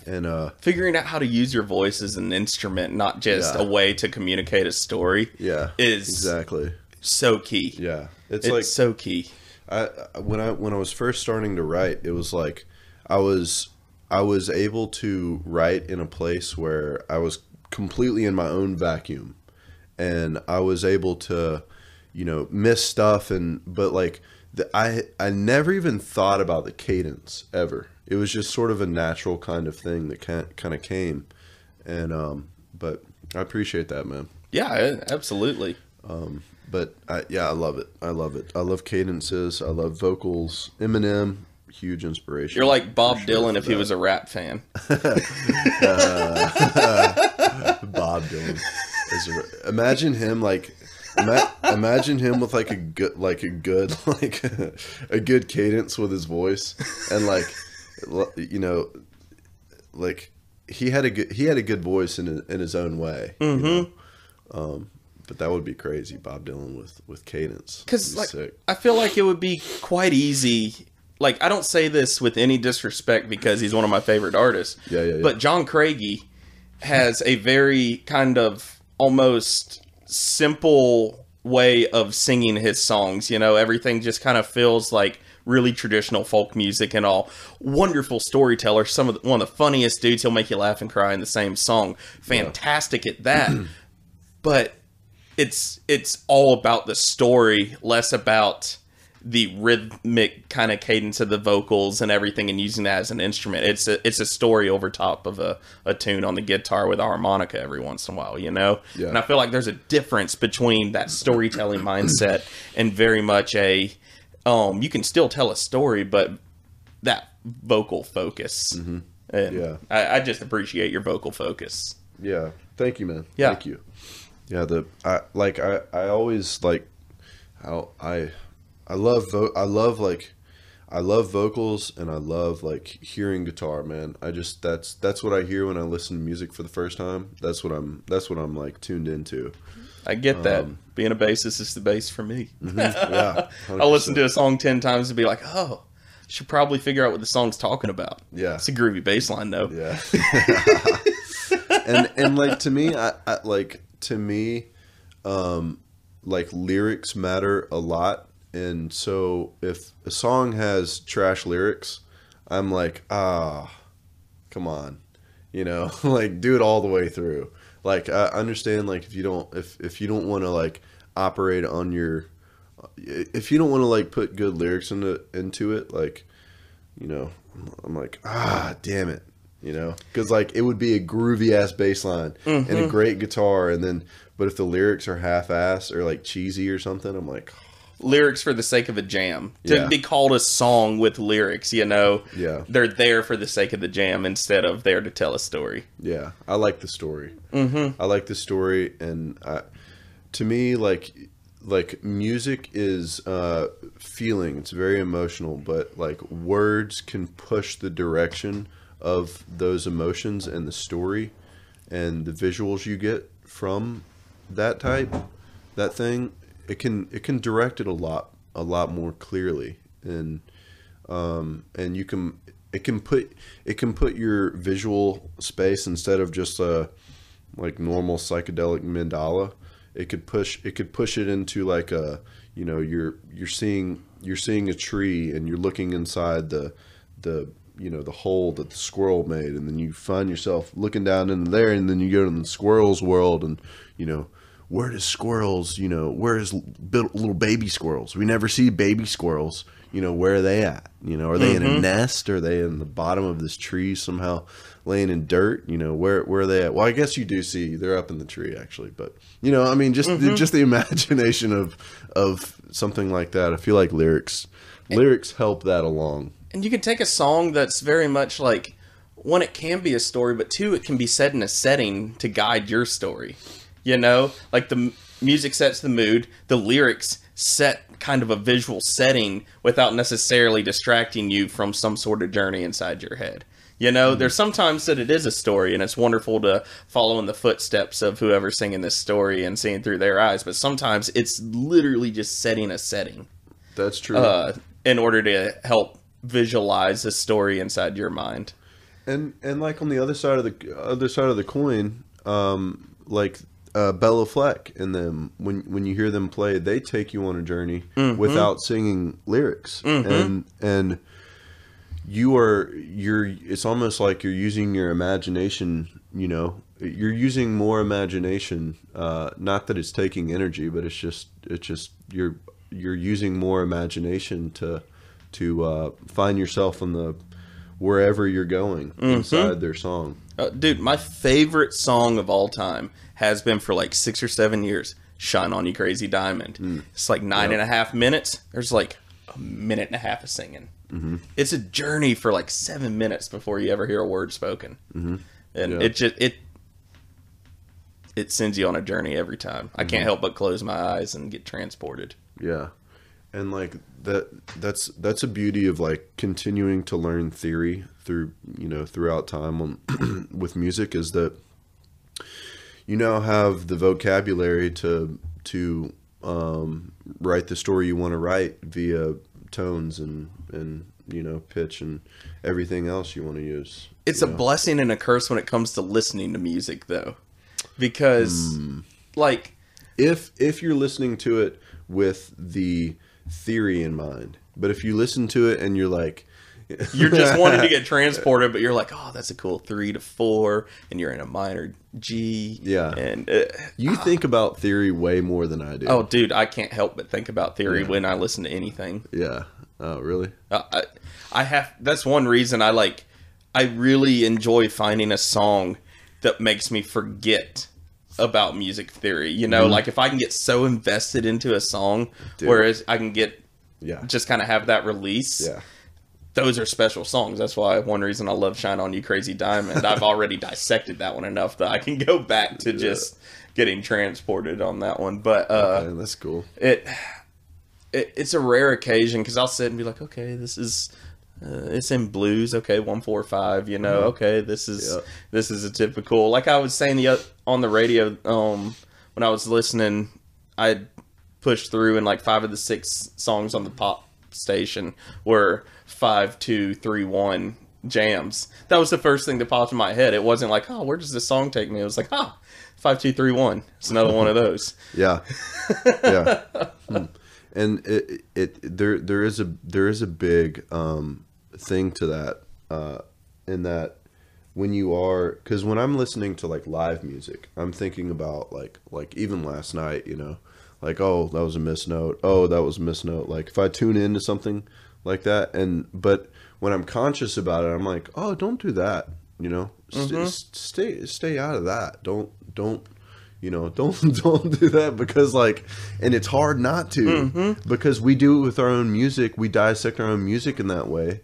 and figuring out how to use your voice as an instrument, not just a way to communicate a story. Yeah, is exactly so key. Yeah, it's like like so key. When I was first starting to write, it was like I was able to write in a place where I was completely in my own vacuum, and I was able to, miss stuff, but like I never even thought about the cadence ever. It was just sort of a natural kind of thing that kind of came, and but I appreciate that, man. Yeah, absolutely. But I love it. I love cadences. I love vocals. Eminem, huge inspiration. You're like Bob Dylan if he was a rap fan. Bob Dylan. Imagine him imagine him with a good cadence with his voice, and he had a good voice in his own way. But that would be crazy, Bob Dylan with cadence. Because I feel like it would be quite easy. Like, I don't say this with any disrespect because he's one of my favorite artists. Yeah. But John Craigie has a very kind of almost simple way of singing his songs. Everything just kind of feels like really traditional folk music and all. Wonderful storyteller. One of the funniest dudes. He'll make you laugh and cry in the same song. Fantastic at that. But it's all about the story, less about the rhythmic kind of cadence of the vocals and everything, and using that as an instrument. It's a story over top of a tune on the guitar with a harmonica every once in a while, you know? Yeah. And I feel like there's a difference between that storytelling mindset and very much a, you can still tell a story, but that vocal focus. Mm-hmm. And yeah. I just appreciate your vocal focus. Yeah. Thank you, man. Yeah. Thank you. Yeah. I always like how I love vocals, and I love like hearing guitar, man. That's what I hear when I listen to music for the first time. That's what I'm like tuned into. I get that. Being a bassist is the bass for me. Mm-hmm. Yeah. 100%. I'll listen to a song 10 times and be like, oh, should probably figure out what the song's talking about. Yeah. It's a groovy bass line though. Yeah. and like to me, like lyrics matter a lot. And so if a song has trash lyrics, I'm like, come on, you know, like do it all the way through. Like I understand, like if you don't want to like operate on your, if you don't want to like put good lyrics into it, like, you know, I'm like, damn it, you know, because like it would be a groovy ass bass line and a great guitar, and then but if the lyrics are half ass or like cheesy or something, I'm like. Lyrics for the sake of a jam. To be called a song with lyrics, you know, they're there for the sake of the jam instead of there to tell a story. Yeah, I like the story. Mm-hmm. I like the story, and to me, like music is feeling. It's very emotional, but like words can push the direction of those emotions and the story and the visuals you get from that thing. It can direct it a lot more clearly, and you can put your visual space instead of just a like normal psychedelic mandala. It could push it into like a, you know, you're seeing a tree and you're looking inside the you know, the hole that the squirrel made, and then you find yourself looking down into there, and then you go to the squirrel's world, and you know. Where does squirrels, you know, where is little baby squirrels? We never see baby squirrels. You know, where are they at? You know, are they in a nest? Are they in the bottom of this tree somehow laying in dirt? You know, where are they at? Well, I guess you do see they're up in the tree actually, but you know, I mean, just the imagination of something like that. I feel like lyrics help that along. And you can take a song that's very much like, one, it can be a story, but two, it can be set in a setting to guide your story. You know, like the music sets the mood, the lyrics set kind of a visual setting without necessarily distracting you from some sort of journey inside your head. You know, there's sometimes that it is a story, and it's wonderful to follow in the footsteps of whoever's singing this story and seeing through their eyes. But sometimes it's literally just setting a setting. That's true. In order to help visualize a story inside your mind. And like on the other side of the coin, like. Bella Fleck and them, when you hear them play, they take you on a journey without singing lyrics, and it's almost like you're using your imagination. You know, you're using more imagination. Not that it's taking energy, but it's just you're using more imagination to find yourself in the wherever you're going inside their song. Dude, my favorite song of all time has been for like 6 or 7 years, Shine On You Crazy Diamond. It's like 9.5 minutes. There's like a minute and a half of singing. It's a journey for like 7 minutes before you ever hear a word spoken. And it sends you on a journey every time. I can't help but close my eyes and get transported. Yeah. And like that's a beauty of like continuing to learn theory throughout time with music, is that you now have the vocabulary to write the story you want to write via tones and you know, pitch and everything else you want to use. It's a blessing and a curse when it comes to listening to music, though, because like if you're listening to it with the theory in mind, but if you listen to it and you're like, You're just wanting to get transported, but you're like, oh, that's a cool 3 to 4, and you're in a minor G. Yeah. And you think about theory way more than I do. oh, dude, I can't help but think about theory when I listen to anything. Yeah. Oh, really? That's one reason I really enjoy finding a song that makes me forget about music theory. You know, like if I can get so invested into a song, whereas I can get just kind of have that release. Yeah. Those are special songs. That's why one reason I love Shine On You Crazy Diamond. I've already dissected that one enough that I can go back to just getting transported on that one. But okay, that's cool. It's a rare occasion because I'll sit and be like, okay, this is it's in blues. Okay, 1-4-5. You know, okay, this is a typical. Like I was saying on the radio when I was listening, I pushed through and like 5 of the 6 songs on the pop station were 5-2-3-1 jams. That was the first thing that popped in my head. It wasn't like, oh, where does this song take me? It was like, 5-2-3-1. It's another one of those. Yeah. And there is a big thing to that in that when you are, because when I'm listening to like live music, I'm thinking about like even last night, you know, like, oh, that was a missed note. Oh, that was a missed note. Like if I tune into something like that, but when I'm conscious about it, I'm like, oh, don't do that. You know, stay out of that. Don't you know, don't do that, because like, and it's hard not to, because we do it with our own music. We dissect our own music in that way.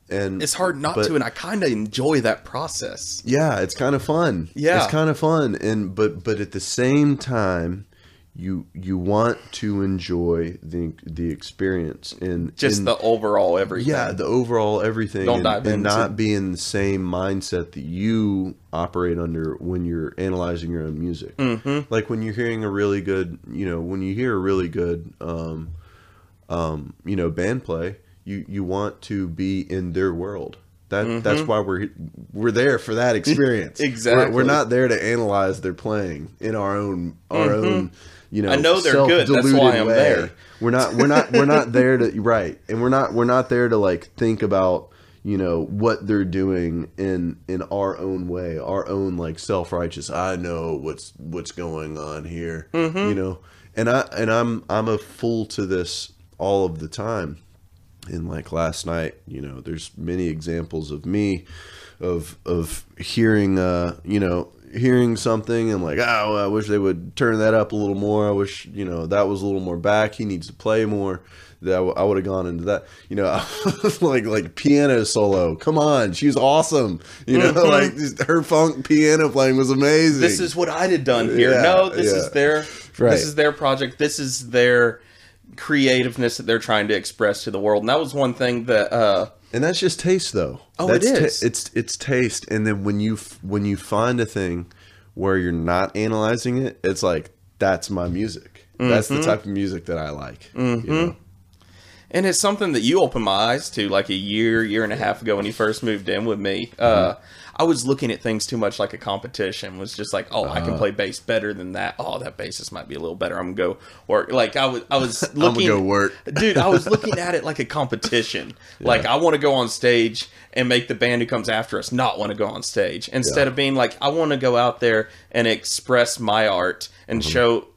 And it's hard not to, and I kind of enjoy that process. Yeah, it's kind of fun. Yeah, it's kind of fun, and but at the same time, you want to enjoy the experience and just the overall everything. Yeah, the overall everything, and not be in the same mindset that you operate under when you're analyzing your own music. Like when you're hearing a really good, you know, when you hear a really good, you know, band play. You want to be in their world. That's why we're there for that experience. Exactly. We're not there to analyze their playing in our own you know. I know they're good. That's why I'm there. We're not there to and we're not there to like think about, you know, what they're doing in our own way, our own like self-righteous. I know what's going on here, you know. And I'm a fool to this all of the time. And like last night, you know, there's many examples of me of hearing, you know, hearing something and like, oh, I wish they would turn that up a little more. I wish, you know, that was a little more back. He needs to play more. That I would have gone into that, you know, like piano solo. Come on, she's awesome. You know, like her funk piano playing was amazing. This is what I'd have done here. No, this is their this is their project. This is their creativeness that they're trying to express to the world. And that was one thing that and that's just taste, though. Oh, it is. It's taste. And then when you find a thing where you're not analyzing it, it's like, that's my music. That's the type of music that I like. You know? And it's something that you opened my eyes to like a year and a half ago when you first moved in with me. I was looking at things too much like a competition. Was just like, oh, I can play bass better than that. Oh, that bassist might be a little better. I'm gonna go work. Like I was looking. I'm gonna go work, dude. I was looking at it like a competition. Like I want to go on stage and make the band who comes after us not want to go on stage. Instead of being like, I want to go out there and express my art and show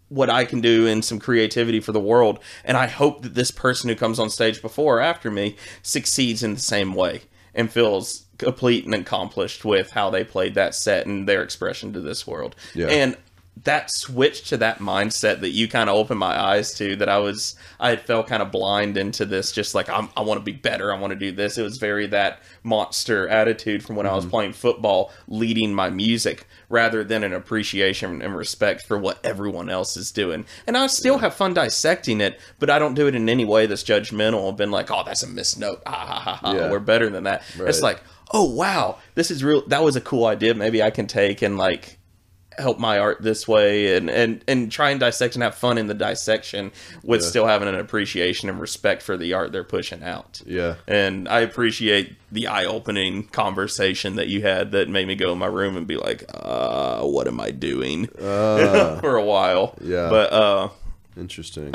what I can do in some creativity for the world. And I hope that this person who comes on stage before or after me succeeds in the same way and feels complete and accomplished with how they played that set and their expression to this world. And that switch to that mindset that you kind of opened my eyes to, that I had felt kind of blind into this, just like, I want to be better, I want to do this. It was very that monster attitude from when I was playing football, leading my music, rather than an appreciation and respect for what everyone else is doing. And I still have fun dissecting it, but I don't do it in any way that's judgmental and been like, oh, that's a missed note. We're better than that. It's like, oh, wow, this is real. That was a cool idea. Maybe I can take and like help my art this way and try and dissect and have fun in the dissection with still having an appreciation and respect for the art they're pushing out. And I appreciate the eye-opening conversation that you had that made me go in my room and be like, what am I doing? For a while. But interesting.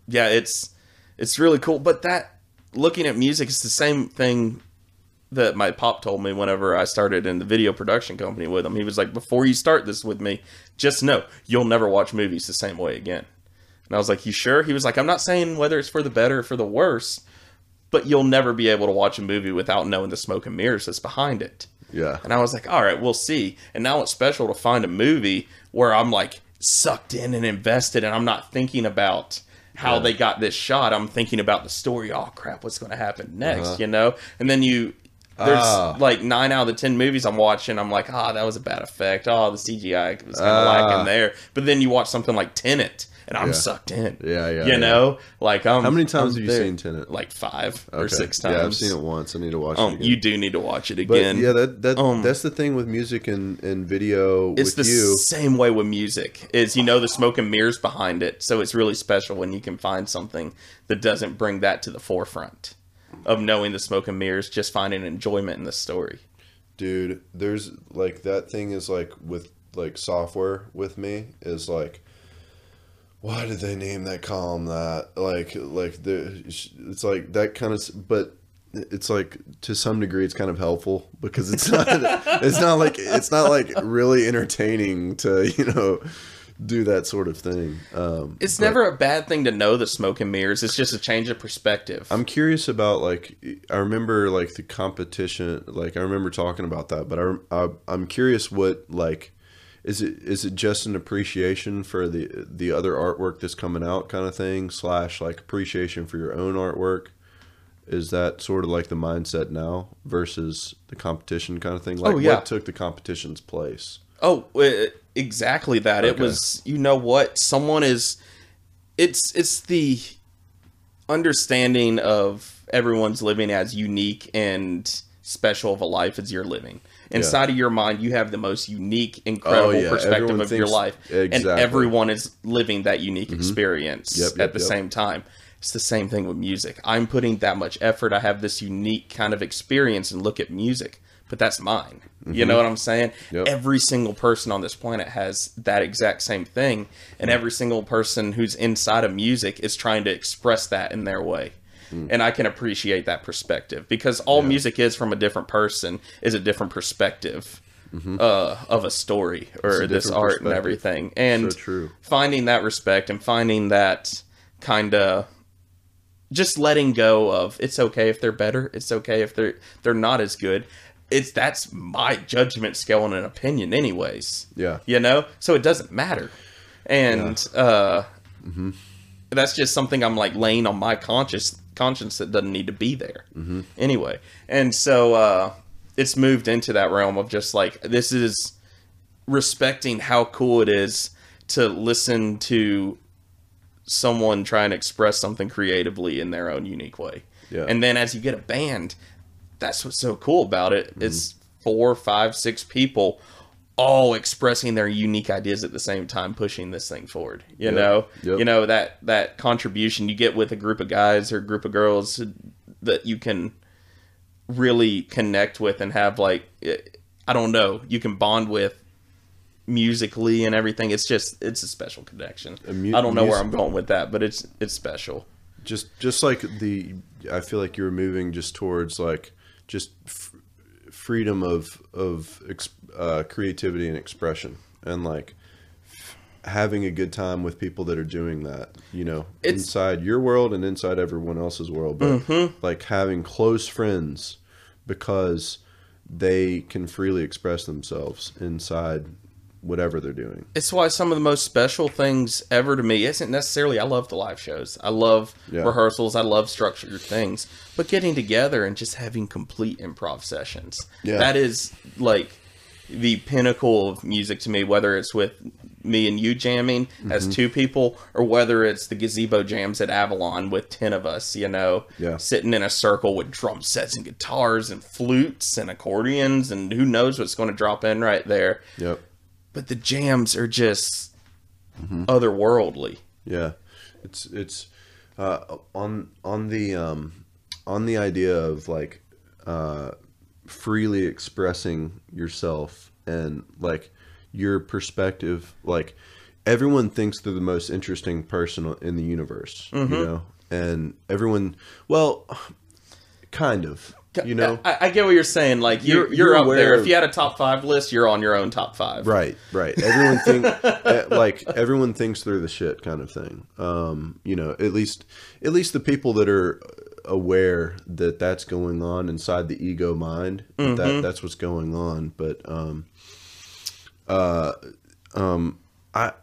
Yeah, it's really cool. But that, looking at music is the same thing that my pop told me whenever I started in the video production company with him. He was like, before you start this with me, just know you'll never watch movies the same way again. And I was like, you sure? He was like, I'm not saying whether it's for the better or for the worse, but you'll never be able to watch a movie without knowing the smoke and mirrors that's behind it. Yeah. And I was like, all right, we'll see. And now it's special to find a movie where I'm like sucked in and invested, and I'm not thinking about how they got this shot. I'm thinking about the story. Oh crap, what's going to happen next? You know? And then there's like 9 out of the 10 movies I'm watching, I'm like, that was a bad effect. Oh, the CGI was kind of lacking there. But then you watch something like Tenet, and I'm sucked in. You know? Like, how many times have you seen Tenet? Like 5 or 6 times. Yeah, I've seen it once. I need to watch it again. You do need to watch it again. But yeah, that's the thing with music and video. It's the same way with music. Is the smoke and mirrors behind it, so it's really special when you can find something that doesn't bring that to the forefront of knowing the smoke and mirrors, just finding enjoyment in the story. Dude, there's like that thing is like with like software with me is like, why did they name that column that? It's like that kind of, but it's like to some degree it's kind of helpful because it's not like really entertaining to do that sort of thing. It's never a bad thing to know the smoke and mirrors. It's just a change of perspective. I'm curious about I remember like the competition. Like I remember talking about that, but I'm curious what like. Is it just an appreciation for the other artwork that's coming out kind of thing / like appreciation for your own artwork? Is that sort of like the mindset now versus the competition kind of thing? Like what took the competition's place? Oh, exactly that. Okay. It was, someone is, it's the understanding of everyone's living as unique and special of a life as you're living. Inside of your mind, you have the most unique, incredible perspective everyone of your life. Exactly. And everyone is living that unique experience at the same time. It's the same thing with music. I'm putting that much effort. I have this unique kind of experience and look at music, but that's mine. You know what I'm saying? Yep. Every single person on this planet has that exact same thing, and every single person who's inside of music is trying to express that in their way. And I can appreciate that perspective because all music is from a different person is a different perspective of a story or this art and everything. And so true. Finding that respect and finding that kind of just letting go of it's okay if they're better. It's okay if they're not as good. That's my judgment scale and an opinion anyways. Yeah. So it doesn't matter. And that's just something I'm like laying on my conscience that doesn't need to be there anyway. And so it's moved into that realm of just like, this is respecting how cool it is to listen to someone try and express something creatively in their own unique way. Yeah. And then as you get a band, that's what's so cool about it. It's 4, 5, 6 people all expressing their unique ideas at the same time, pushing this thing forward. You know that contribution you get with a group of guys or a group of girls that you can really connect with and have you can bond with musically and everything. It's a special connection. I don't know where I'm going with that, but it's special. Just like I feel like you're moving just towards like just freedom of creativity and expression, and like having a good time with people that are doing that, inside your world and inside everyone else's world, but like having close friends because they can freely express themselves inside whatever they're doing. It's why some of the most special things ever to me isn't necessarily, I love the live shows. I love rehearsals. I love structured things. But getting together and just having complete improv sessions. Yeah. That is like the pinnacle of music to me, whether it's with me and you jamming as 2 people or whether it's the gazebo jams at Avalon with 10 of us, sitting in a circle with drum sets and guitars and flutes and accordions and who knows what's going to drop in right there. Yep. But the jams are just otherworldly. Yeah, it's on the idea of like freely expressing yourself and like your perspective. Like everyone thinks they're the most interesting person in the universe, and everyone. Well, kind of. You know, I get what you're saying. Like you're up there. If you had a top 5 list, you're on your own top 5. Right. Everyone thinks they're the shit, kind of thing. You know, at least the people that are aware that that's going on inside the ego mind. That's what's going on. But I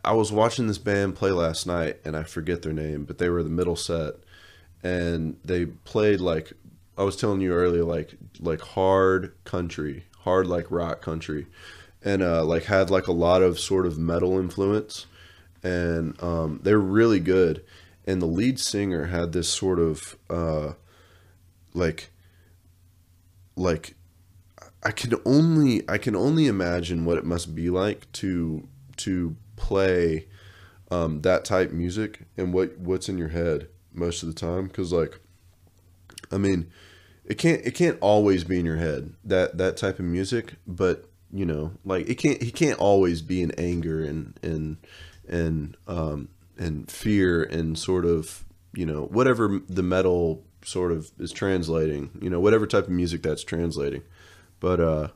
was watching this band play last night, and I forget their name, but they were the middle set, and they played like. I was telling you earlier, like hard country, hard like rock country, and like had like a lot of sort of metal influence, and they're really good. And the lead singer had this sort of like I can only imagine what it must be like to play that type music and what's in your head most of the time, because like. I mean, it can't always be in your head, that type of music, but you know, like he can't always be in anger and fear and sort of, you know, whatever the metal sort of is translating, you know, whatever type of music that's translating. But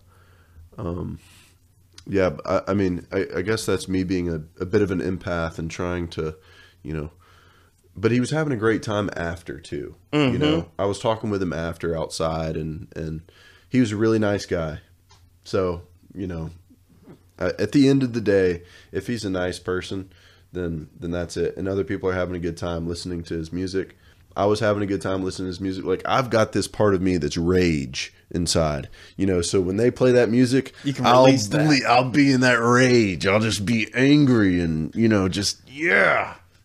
yeah, I mean, I guess that's me being a bit of an empath and trying to, you know. But he was having a great time after too. You know, I was talking with him after outside, and he was a really nice guy. So, you know, at the end of the day, if he's a nice person, then that's it. And other people are having a good time listening to his music. I was having a good time listening to his music. Like, I've got this part of me that's rage inside, you know. So when they play that music, you can release I'll be in that rage. I'll just be angry and, you know, just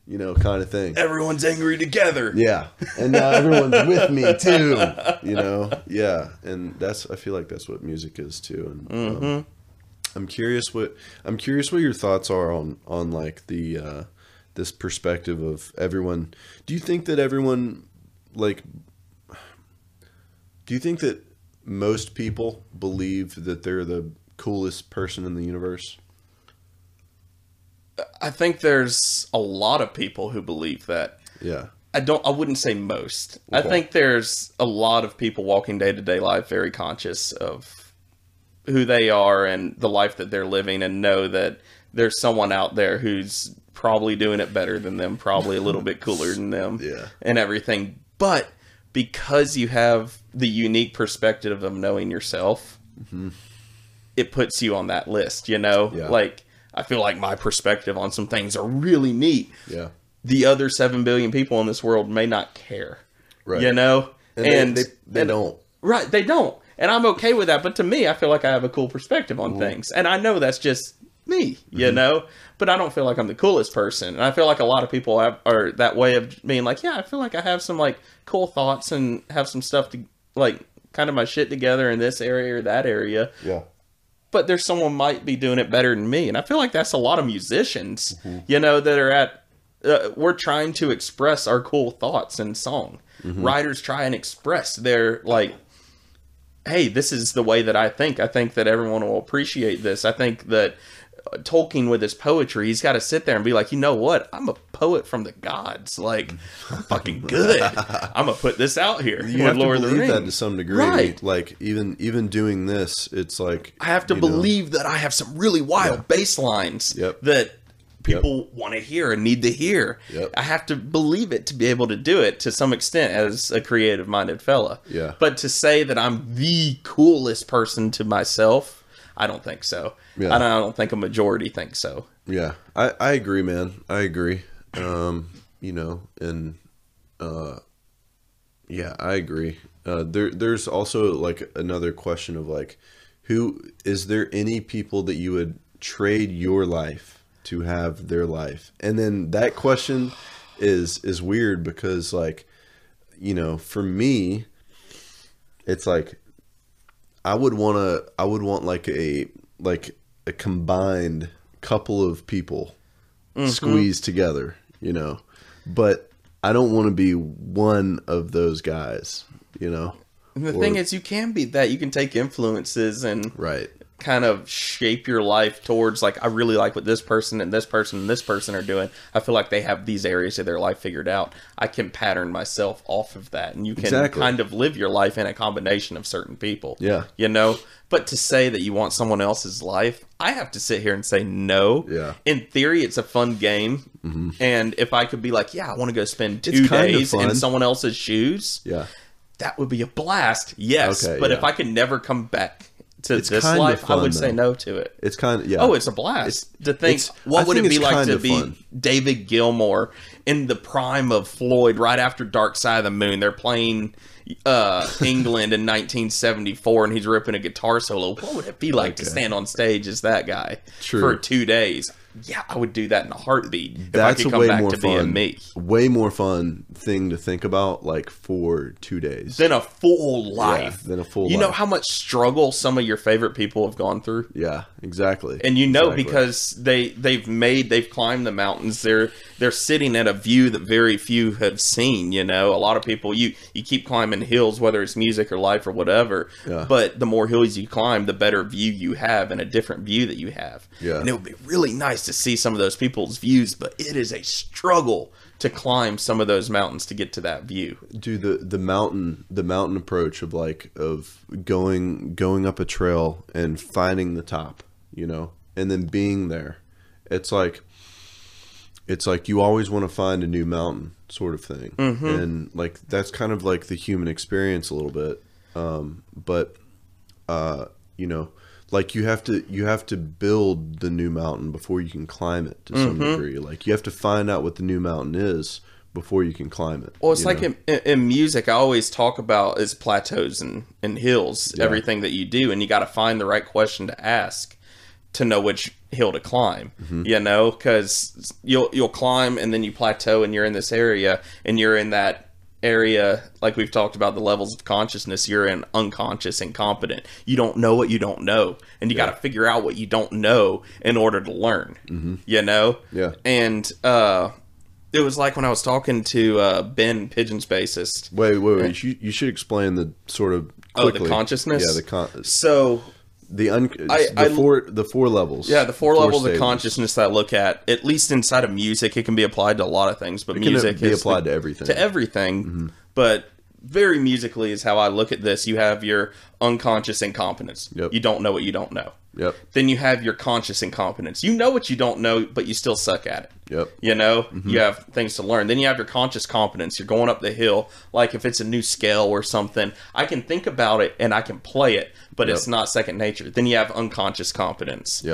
you know, kind of thing. Everyone's angry together. Yeah. And now everyone's with me too, you know? Yeah. And I feel like that's what music is too. And I'm curious what your thoughts are on like the, this perspective of everyone. Do you think that everyone, like, do you think that most people believe that they're the coolest person in the universe? I think there's a lot of people who believe that. Yeah. I wouldn't say most. Okay. I think there's a lot of people walking day-to-day life very conscious of who they are and the life that they're living, and know that there's someone out there who's probably doing it better than them, probably a little bit cooler than them, and everything. But because you have the unique perspective of knowing yourself, it puts you on that list, you know? Yeah. Like, I feel like my perspective on some things are really neat. Yeah. The other 7 billion people in this world may not care. Right. You know? And they don't. Right, they don't. And I'm okay with that. But to me, I feel like I have a cool perspective on things. And I know that's just me, you know? But I don't feel like I'm the coolest person. And I feel like a lot of people are that way of being like, yeah, I feel like I have some like cool thoughts and have some stuff to like kind of my shit together in this area or that area. Yeah. But there's someone might be doing it better than me. And I feel like that's a lot of musicians, you know, that are at, we're trying to express our cool thoughts in song. Writers try and express their, like, hey, this is the way that I think. I think that everyone will appreciate this. I think that Tolkien with his poetry, he's got to sit there and be like, you know what? I'm a poet from the gods. Like, I'm fucking good. I'm going to put this out here. You have to believe that to some degree. Right. Like, even doing this, it's like... I have to believe that I have some really wild bass lines that people want to hear and need to hear. I have to believe it to be able to do it to some extent as a creative-minded fella. But to say that I'm the coolest person to myself... I don't think so. I don't think a majority thinks so. Yeah, I agree, man. I agree. You know, and yeah, I agree. There's also like another question of like, is there any people that you would trade your life to have their life? And then that question is weird because like, you know, for me, it's like, I would want like a combined couple of people squeezed together, you know, but I don't want to be one of those guys, you know? And the thing is, you can be that. You can take influences and right. kind of shape your life towards, like, I really like what this person and this person and this person are doing. I feel like they have these areas of their life figured out. I can pattern myself off of that. And you can kind of live your life in a combination of certain people. Yeah. You know? But to say that you want someone else's life, I have to sit here and say no. Yeah. In theory, it's a fun game. Mm-hmm. And if I could be like, yeah, I want to go spend 2 it's days in someone else's shoes. Yeah. That would be a blast. Yes. Okay, but if I could never come back to this life, fun, I would say no to it. It's kind of, Oh, it's a blast to think. What would it be like to be David Gilmour in the prime of Floyd, right after Dark Side of the Moon? They're playing England in 1974, and he's ripping a guitar solo. What would it be like to stand on stage as that guy for 2 days? Yeah, I would do that in a heartbeat if I could come back to being me. Way more fun thing to think about, like, for 2 days than a full life. Yeah, than a full. You know how much struggle some of your favorite people have gone through. Yeah, exactly. And you know, because they've climbed the mountains. They're sitting at a view that very few have seen. You know, a lot of people you keep climbing hills, whether it's music or life or whatever. Yeah. But the more hills you climb, the better view you have and a different view that you have. Yeah. And it would be really nice to see some of those people's views, but it is a struggle to climb some of those mountains to get to that view. Dude, the mountain approach of going up a trail and finding the top, you know, and then being there. It's like you always want to find a new mountain sort of thing. Mm-hmm. And like that's kind of like the human experience a little bit. But you know, like you have to build the new mountain before you can climb it to some degree. Like you have to find out what the new mountain is before you can climb it. Well, it's like in music, I always talk about is plateaus and hills, everything that you do, and you got to find the right question to ask to know which hill to climb. You know, because you'll climb and then you plateau and you're in this area and you're in that area, like we've talked about the levels of consciousness, you're in unconscious, incompetent. You don't know what you don't know, and you got to figure out what you don't know in order to learn. You know, and it was like when I was talking to Ben, Pigeon's bassist. Wait! You should explain the sort of quickly. The consciousness. Yeah, so. The four levels. Yeah, the four levels of consciousness that I look at least inside of music, it can be applied to a lot of things, but music can be applied to everything. To everything, but very musically is how I look at this. You have your unconscious incompetence. You don't know what you don't know. Then you have your conscious incompetence. You know what you don't know, but you still suck at it. You know, you have things to learn. Then you have your conscious competence. You're going up the hill. Like if it's a new scale or something, I can think about it and I can play it, but it's not second nature. Then you have unconscious competence.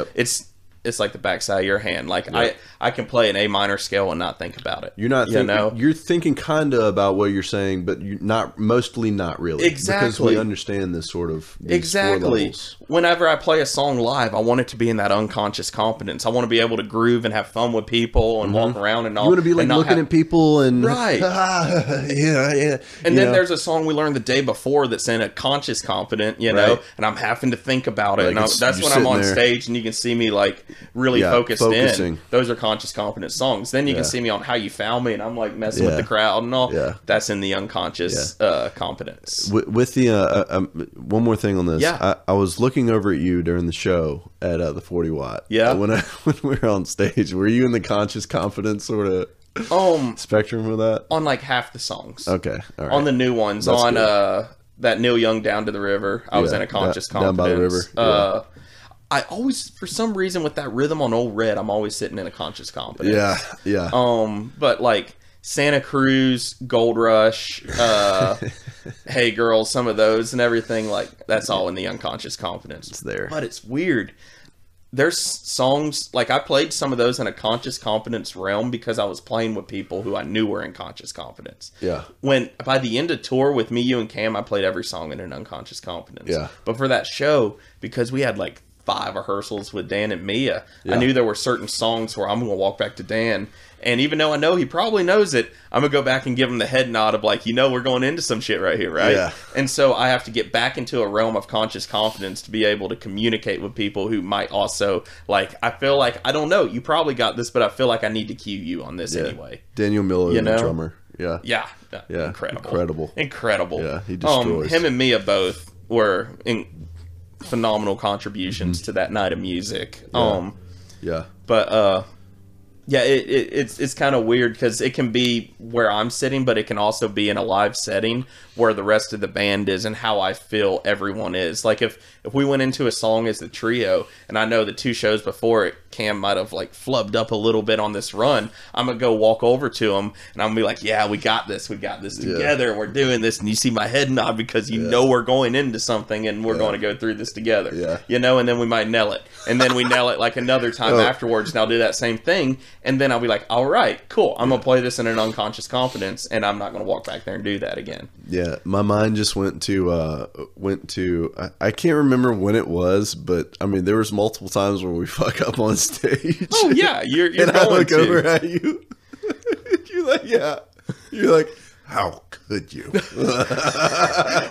It's like the backside of your hand. Like I can play an A minor scale and not think about it. You're not thinking, you're thinking kind of about what you're saying, but you're mostly not really. Exactly. Because we understand this sort of exactly. Whenever I play a song live, I want it to be in that unconscious competence. I want to be able to groove and have fun with people and walk around and all. You want to be like looking at people and right. yeah. And then there's a song we learned the day before that's in a conscious competent, you know, and I'm having to think about it. Like and that's when I'm on stage and you can see me like really focusing in. Those are conscious competent songs. Then you can see me on How You Found Me and I'm like messing with the crowd and all. That's in the unconscious competence. With the one more thing on this. I was looking over at you during the show at the 40 watt. When we were on stage, were you in the conscious competence sort of spectrum of that? On like half the songs. Okay. All right. On the new ones. That's on that Neil Young Down to the River. I was in a conscious competence. Down by the river. I always, for some reason, with that rhythm on Old Red, I'm always sitting in a conscious competence. But like Santa Cruz, Gold Rush, Hey Girl, some of those and everything, like that's all in the unconscious competence. It's there. But it's weird. There's songs, like I played some of those in a conscious competence realm because I was playing with people who I knew were in conscious competence. When, by the end of tour with me, you and Cam, I played every song in an unconscious competence. But for that show, because we had like 5 rehearsals with Dan and Mia, I knew there were certain songs where I'm going to walk back to Dan, and even though I know he probably knows it, I'm going to go back and give him the head nod of like, you know, we're going into some shit right here, right? And so I have to get back into a realm of conscious confidence to be able to communicate with people who might also, like, I feel like, I don't know, you probably got this, but I feel like I need to cue you on this anyway. Daniel Miller, the drummer. Yeah. Yeah. Yeah. Incredible. Yeah, he destroys. Him and Mia both were phenomenal contributions to that night of music. Yeah. But yeah, it's kind of weird because it can be where I'm sitting, but it can also be in a live setting where the rest of the band is and how I feel everyone is. Like if we went into a song as the trio, and I know the 2 shows before it, Cam might have like flubbed up a little bit on this run, I'm gonna go walk over to him and I'm gonna be like, yeah, we got this together, and we're doing this, and you see my head nod because you know we're going into something and we're going to go through this together. And then we might nail it, and then we nail it like another time afterwards, and I'll do that same thing, and then I'll be like, all right, cool, I'm gonna play this in an unconscious confidence, and I'm not gonna walk back there and do that again. Yeah, my mind just went to I can't remember when it was, but I mean there was multiple times where we fuck up on stage. Oh yeah, you're and going I look to. over at you. You're like, how could you?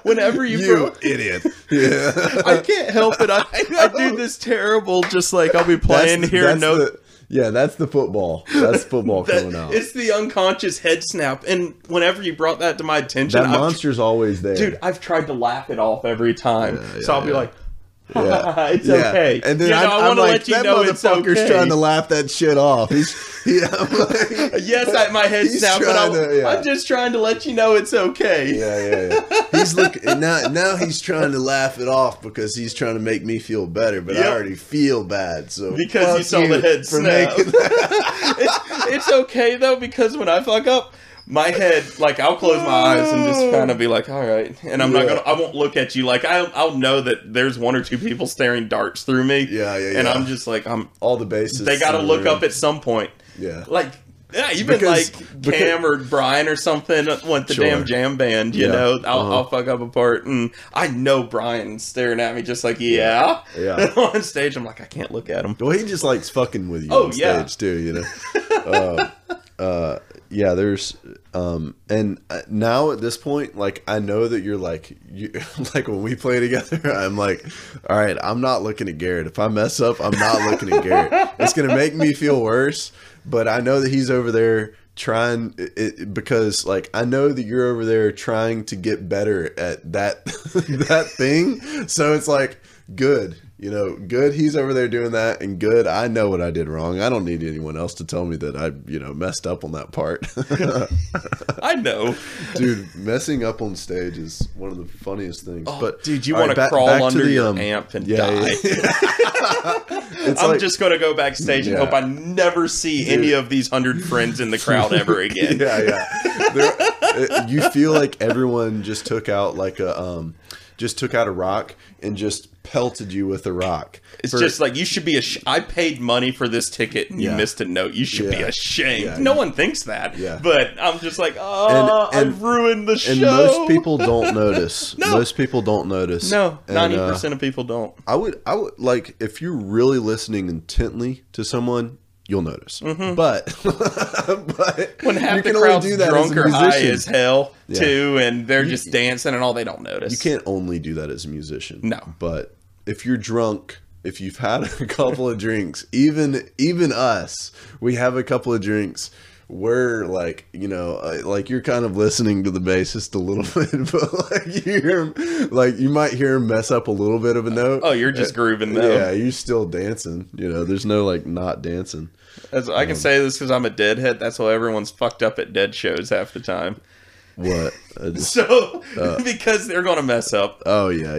Whenever you idiot. Yeah. I can't help it. I do this terrible. Just like I'll be playing that's the football. That's football coming out. It's the unconscious head snap. And whenever you brought that to my attention, that monster's always there. Dude, I've tried to laugh it off every time. So I'll be like, it's yeah. okay. And then I want to let you know it's okay. That motherfucker's trying to laugh that shit off. Yes, my head's snapping. I'm just trying to let you know it's okay. Yeah. He's looking now. He's trying to laugh it off because he's trying to make me feel better, but I already feel bad. So because you saw the head snap. It's okay though, because when I fuck up, my head, like, I'll close my eyes and just kind of be like, all right. And I won't look at you. Like, I'll know that there's 1 or 2 people staring darts through me. Yeah. And I'm just like, all the bases. They got to look up at some point. Yeah. Like, even Cam or Brian or something went the damn jam band, you know. I'll fuck up a part. And I know Brian's staring at me just like, yeah. And on stage, I'm like, I can't look at him. Well, he just likes fucking with you on stage, too, you know. Yeah, there's and now at this point, like, I know that you're like like when we play together, I'm like, all right, I'm not looking at Garrett. If I mess up, I'm not looking at Garrett. It's gonna make me feel worse, but I know that he's over there trying because like I know that you're over there trying to get better at that that thing. So it's like good. You know, good he's over there doing that, and good I know what I did wrong. I don't need anyone else to tell me that I, messed up on that part. I know. Dude, messing up on stage is one of the funniest things. Oh, but dude, you want to crawl under your amp and die. I'm just going to go backstage and hope I never see any of these 100 friends in the crowd ever again. You feel like everyone just took out like a rock and just pelted you with a rock. It's just like, you should be I paid money for this ticket and you missed a note. You should be ashamed. Yeah. No one thinks that. Yeah. But I'm just like, I've ruined the show. And most people don't notice. No. Most people don't notice. No, 90% of people don't. I would like, if you're really listening intently to someone, you'll notice. Mm-hmm. But when half the crowd's drunk or high as hell too, and they're just dancing and all, they don't notice. You can't only do that as a musician. No. But if you're drunk, if you've had a couple of drinks, even us, we have a couple of drinks, we're like, like you're kind of listening to the bassist a little bit, but like you hear him, like you might hear him mess up a little bit of a note. Oh, you're just grooving though. Yeah, you're still dancing. There's no like not dancing. I can say this because I'm a Deadhead. That's why everyone's fucked up at Dead shows half the time. What? Because they're going to mess up. Oh yeah.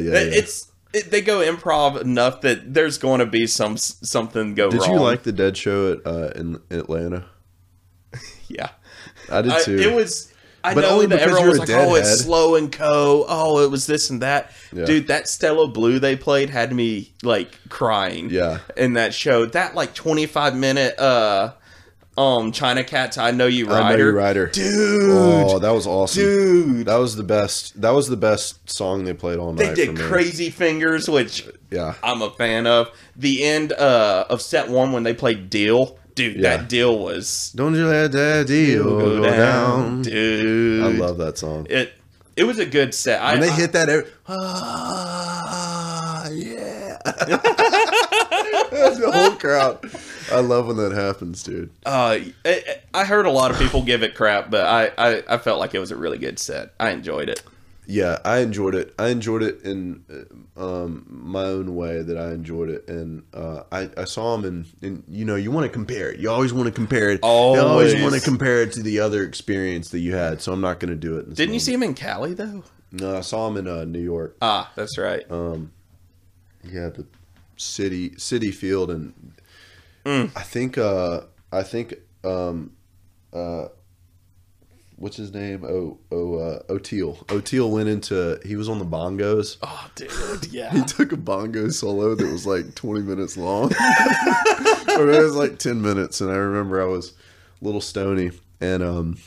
They go improv enough that there's going to be something go wrong. Did you like the Dead show in Atlanta? Yeah, I did too. It was. I know that everyone was like, "Oh, it's slow and co. Oh, it was this and that." Yeah. Dude, that Stella Blue they played had me like crying. Yeah. In that show, that like 25-minute China Cat's I Know You Rider. Dude. Oh, that was awesome. Dude. That was the best. That was the best song they played all night. They did Crazy Fingers, which I'm a fan of. The end of set 1 when they played Deal. Dude, that deal was... Don't you let that deal go down. Dude. I love that song. It was a good set. When they hit that... The whole crowd. I love when that happens, dude. I heard a lot of people give it crap, but I felt like it was a really good set. I enjoyed it. Yeah, I enjoyed it. I enjoyed it in my own way that I enjoyed it. And I saw him in, you know, you want to compare it. You always want to compare it. Always. You always want to compare it to the other experience that you had. So I'm not going to do it. Didn't you see him in Cali, though? No, I saw him in New York. Ah, that's right. Yeah, the city field. And I think what's his name? O'Teal. O'Teal went into, he was on the bongos. Oh, dude, yeah. He took a bongo solo that was like 20 minutes long. Or it was like 10 minutes. And I remember I was a little stony and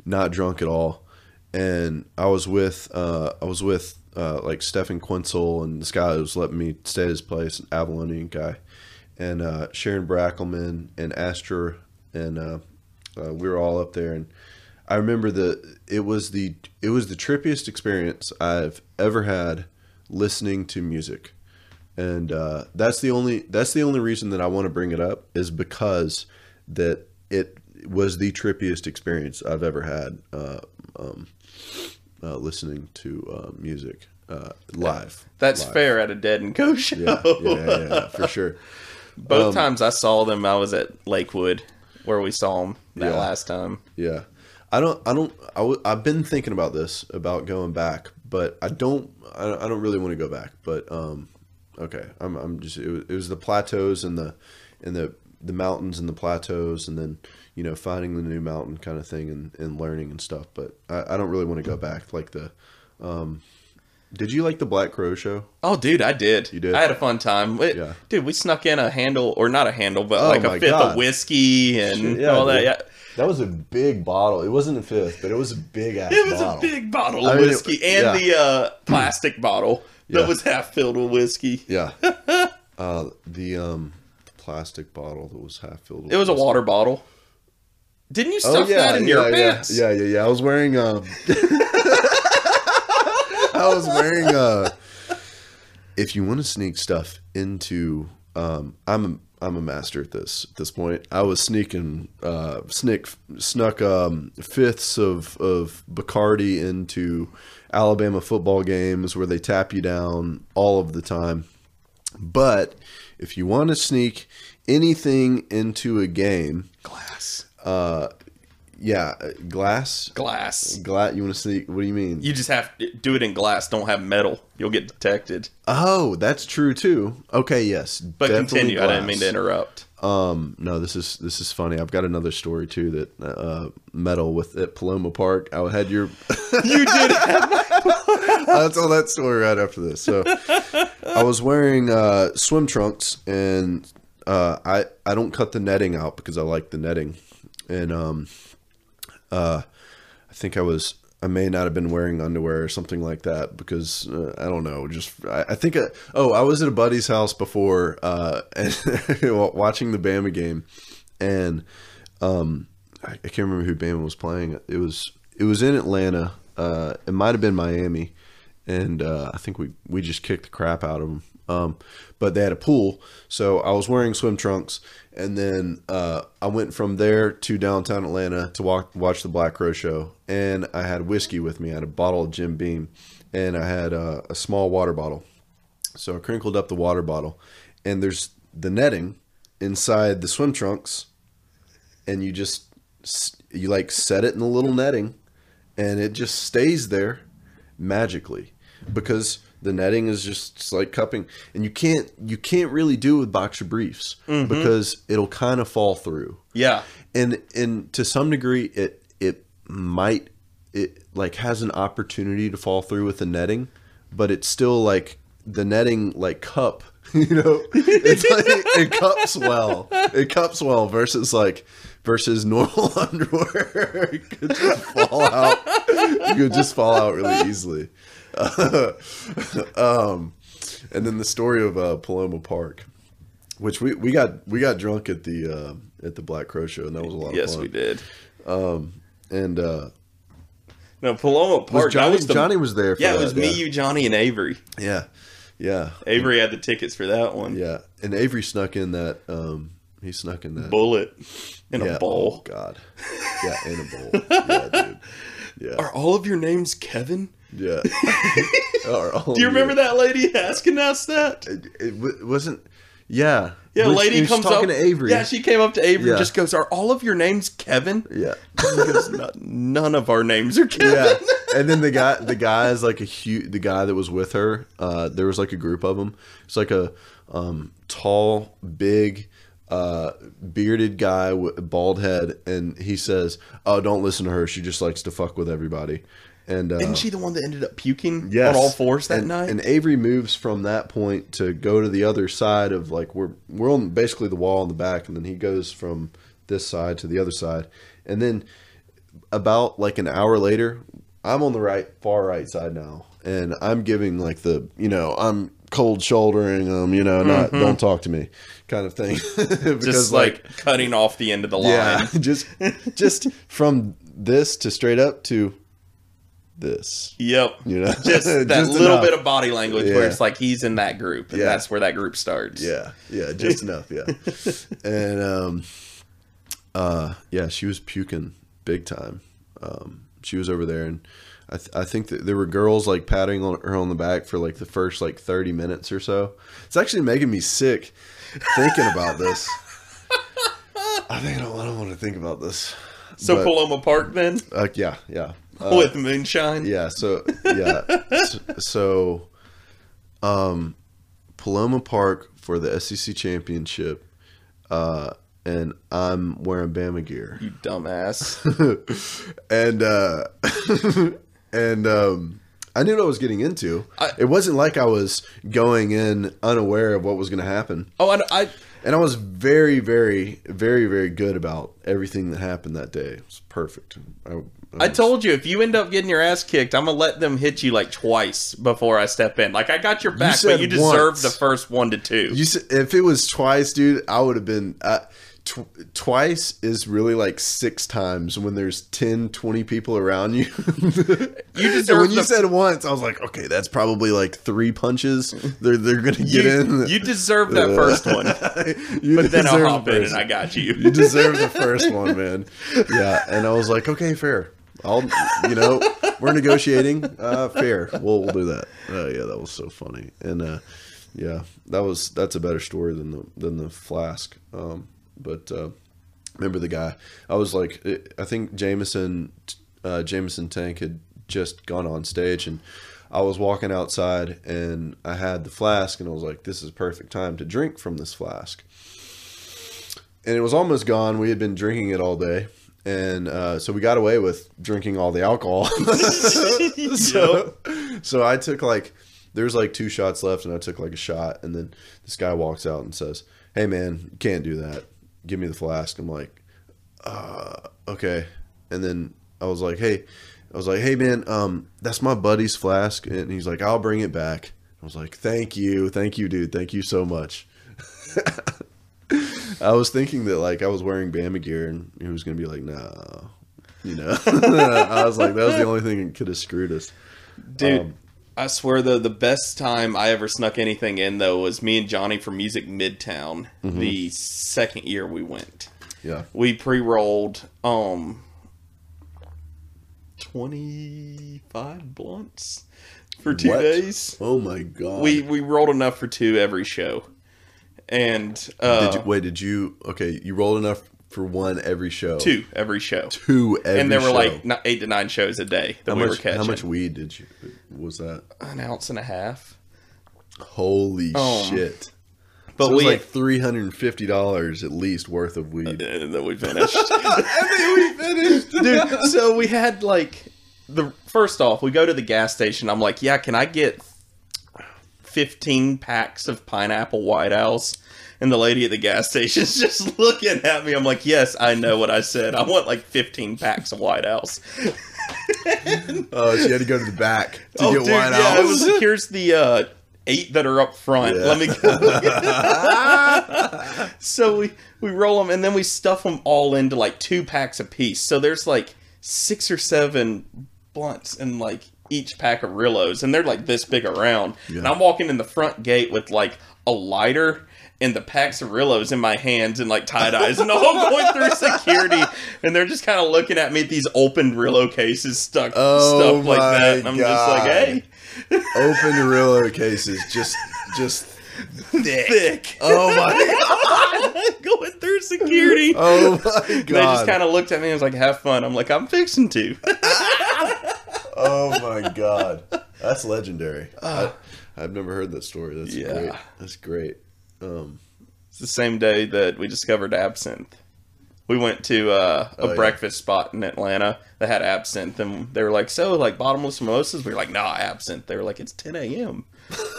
not drunk at all. And I was with like Stephen Quinzel and this guy who was letting me stay at his place, an Avalonian guy. And Sharon Brackelman and Astra and we were all up there, and I remember it was the trippiest experience I've ever had listening to music, and that's the only reason that I want to bring it up is because that it was the trippiest experience I've ever had listening to music live. That's live. fair at a Dead and Co show. Yeah, for sure. Both times I saw them, I was at Lakewood where we saw them that last time. Yeah. I've been thinking about this, about going back, but I don't really want to go back, but, okay. I'm just, it was the plateaus and the mountains and the plateaus and then, you know, finding the new mountain kind of thing and learning and stuff. But I don't really want to go back. Like did you like the Black Crow show? Oh, dude, I did. You did? I had a fun time. Dude, we snuck in a handle, or not a handle, but like a fifth of whiskey and all that. Yeah. That was a big bottle. It wasn't a fifth, but it was a big ass It was bottle. a big bottle of whiskey and the plastic bottle that was half filled with whiskey. Yeah. The plastic bottle that was half filled with It was whiskey. A water bottle. Didn't you stuff that in your pants? Yeah. I was wearing if you want to sneak stuff into I'm a master at this point. I was snuck fifths of Bacardi into Alabama football games where they tap you down all of the time. But if you want to sneak anything into a game, Glass. Glass. You want to sneak? What do you mean? You just have to do it in glass. Don't have metal. You'll get detected. Oh, that's true too. Okay, yes. But continue. Glass. I didn't mean to interrupt. No, this is funny. I've got another story too that metal at Paloma Park. I had your. You did have my. I'll tell that story right after this. So, I was wearing swim trunks, and I don't cut the netting out because I like the netting, and I think I may not have been wearing underwear or something like that because I don't know. I think I was at a buddy's house before and watching the Bama game, and I can't remember who Bama was playing. It was in Atlanta. It might have been Miami, and I think we just kicked the crap out of them. But they had a pool, so I was wearing swim trunks, and then I went from there to downtown Atlanta to watch the Black Crow show, and I had whiskey with me. I had a bottle of Jim Beam, and I had a small water bottle. So I crinkled up the water bottle, and there's the netting inside the swim trunks, and you like set it in the little netting, and it just stays there magically because the netting is just like cupping, and you can't really do it with boxer briefs because it'll kind of fall through. Yeah, and to some degree, it like has an opportunity to fall through with the netting, but it's still like the netting like cup. You know, it's like it cups well. It cups well versus normal underwear. It could just fall out. You could just fall out really easily. And then the story of Paloma Park, which we got drunk at the Black Crow show, and that was a lot of fun. Yes, we did. No, Paloma Park. Johnny was there. For it was me, you, Johnny, and Avery. Yeah. Yeah. Avery had the tickets for that one. Yeah. And Avery snuck in that. He snuck in that bullet in a bowl. Oh God. Yeah, in a bowl. Yeah, dude. Yeah. Are all of your names Kevin? Yeah. Do you remember that lady asking us that? It wasn't. Yeah. Yeah, a lady comes talking up to Avery. Yeah, she came up to Avery and Yeah. just goes, "Are all of your names Kevin?" Yeah. He goes, "None of our names are Kevin." Yeah. And then the guy is like the guy that was with her. There was like a group of them. It's like a tall, big, bearded guy with a bald head, and he says, "Oh, don't listen to her. She just likes to fuck with everybody." And isn't she the one that ended up puking yes. on all fours that night? And Avery moves from that point to go to the other side of like we're on basically the wall in the back, and then he goes from this side to the other side, and then about like an hour later, I'm on the far right side now, and I'm giving like I'm cold shouldering them, not don't talk to me kind of thing, because just like cutting off the end of the line. Yeah, just from this to straight up to this. Yep. Just that just little enough. bit of body language Yeah. where it's like he's in that group, and that's where that group starts. Yeah, just enough, yeah. And yeah, she was puking big time. She was over there, and I think that there were girls like patting her on the back for like the first like 30 minutes or so. It's actually making me sick thinking about this. I don't want to think about this. So Paloma Park then? Yeah. With moonshine? Yeah, so Paloma Park for the SEC championship, and I'm wearing Bama gear. You dumbass. and I knew what I was getting into. It wasn't like I was going in unaware of what was going to happen. Oh, And I was very, very, very, very good about everything that happened that day. It was perfect. I told you, if you end up getting your ass kicked, I'm going to let them hit you like twice before I step in. Like, I got your back, but you deserve the first 1 to 2. You said, if it was twice, dude, I would have been... twice is really like 6 times when there's 10, 20 people around you. You deserve when you said once, I was like, okay, that's probably like 3 punches. They're going to get in. You deserve that first one. But then I'll hop in and I got you. You deserve the first one, man. Yeah. And I was like, okay, fair. We're negotiating. Fair. We'll do that. Yeah, that was so funny. And yeah, that's a better story than the flask. But remember the guy? I was like, I think Jameson Tank had just gone on stage, and I was walking outside, and I had the flask, and I was like, this is perfect time to drink from this flask. And it was almost gone. We had been drinking it all day, and so we got away with drinking all the alcohol. So I took there's 2 shots left, and I took a shot, and then this guy walks out and says, "Hey man, you can't do that. Give me the flask." I'm like, okay. And then I was like, hey man, that's my buddy's flask. And he's like, I'll bring it back. I was like, thank you, dude. Thank you so much. I was thinking that I was wearing Bama gear, and he was going to be like, no, I was like, that was the only thing that could have screwed us. Dude, I swear, though, the best time I ever snuck anything in, though, was me and Johnny from Music Midtown, the second year we went. Yeah. We pre-rolled 25 blunts for 2 days. Oh, my God. We rolled enough for 2 every show. And you rolled enough for 1 every show? 2 every show. 2 every show. And there were 8 to 9 shows a day that we were catching. How much weed was that? 1.5 ounces. Holy shit. But so it was like $350 at least worth of weed. And then we finished. Dude, so we had first off, we go to the gas station. I'm like, yeah, can I get 15 packs of pineapple White Owls? And the lady at the gas station is just looking at me. I'm like, yes, I know what I said. I want 15 packs of White Owls. Oh, she had to go to the back to get White Owls. Yeah, here's the 8 that are up front. Yeah. Let me go. So we roll them, and then we stuff them all into 2 packs a piece. So there's 6 or 7 blunts, and each pack of Rillos, and they're like this big around. Yeah. And I'm walking in the front gate with like a lighter and the packs of Rillos in my hands and like tie-dyes, and all going through security, and they're just kind of looking at me with these opened Rillo cases stuff like that, and I'm just like, hey. Open Rillo cases, just thick. Oh my god. Going through security. Oh my god. They just kind of looked at me and was like, have fun. I'm like, I'm fixing to. Oh my god. That's legendary. I've never heard that story. That's great. That's great. It's the same day that we discovered absinthe. We went to a breakfast spot in Atlanta that had absinthe, and they were like, so, like, bottomless mimosas? We were like, nah, absinthe. They were like, it's 10 a.m.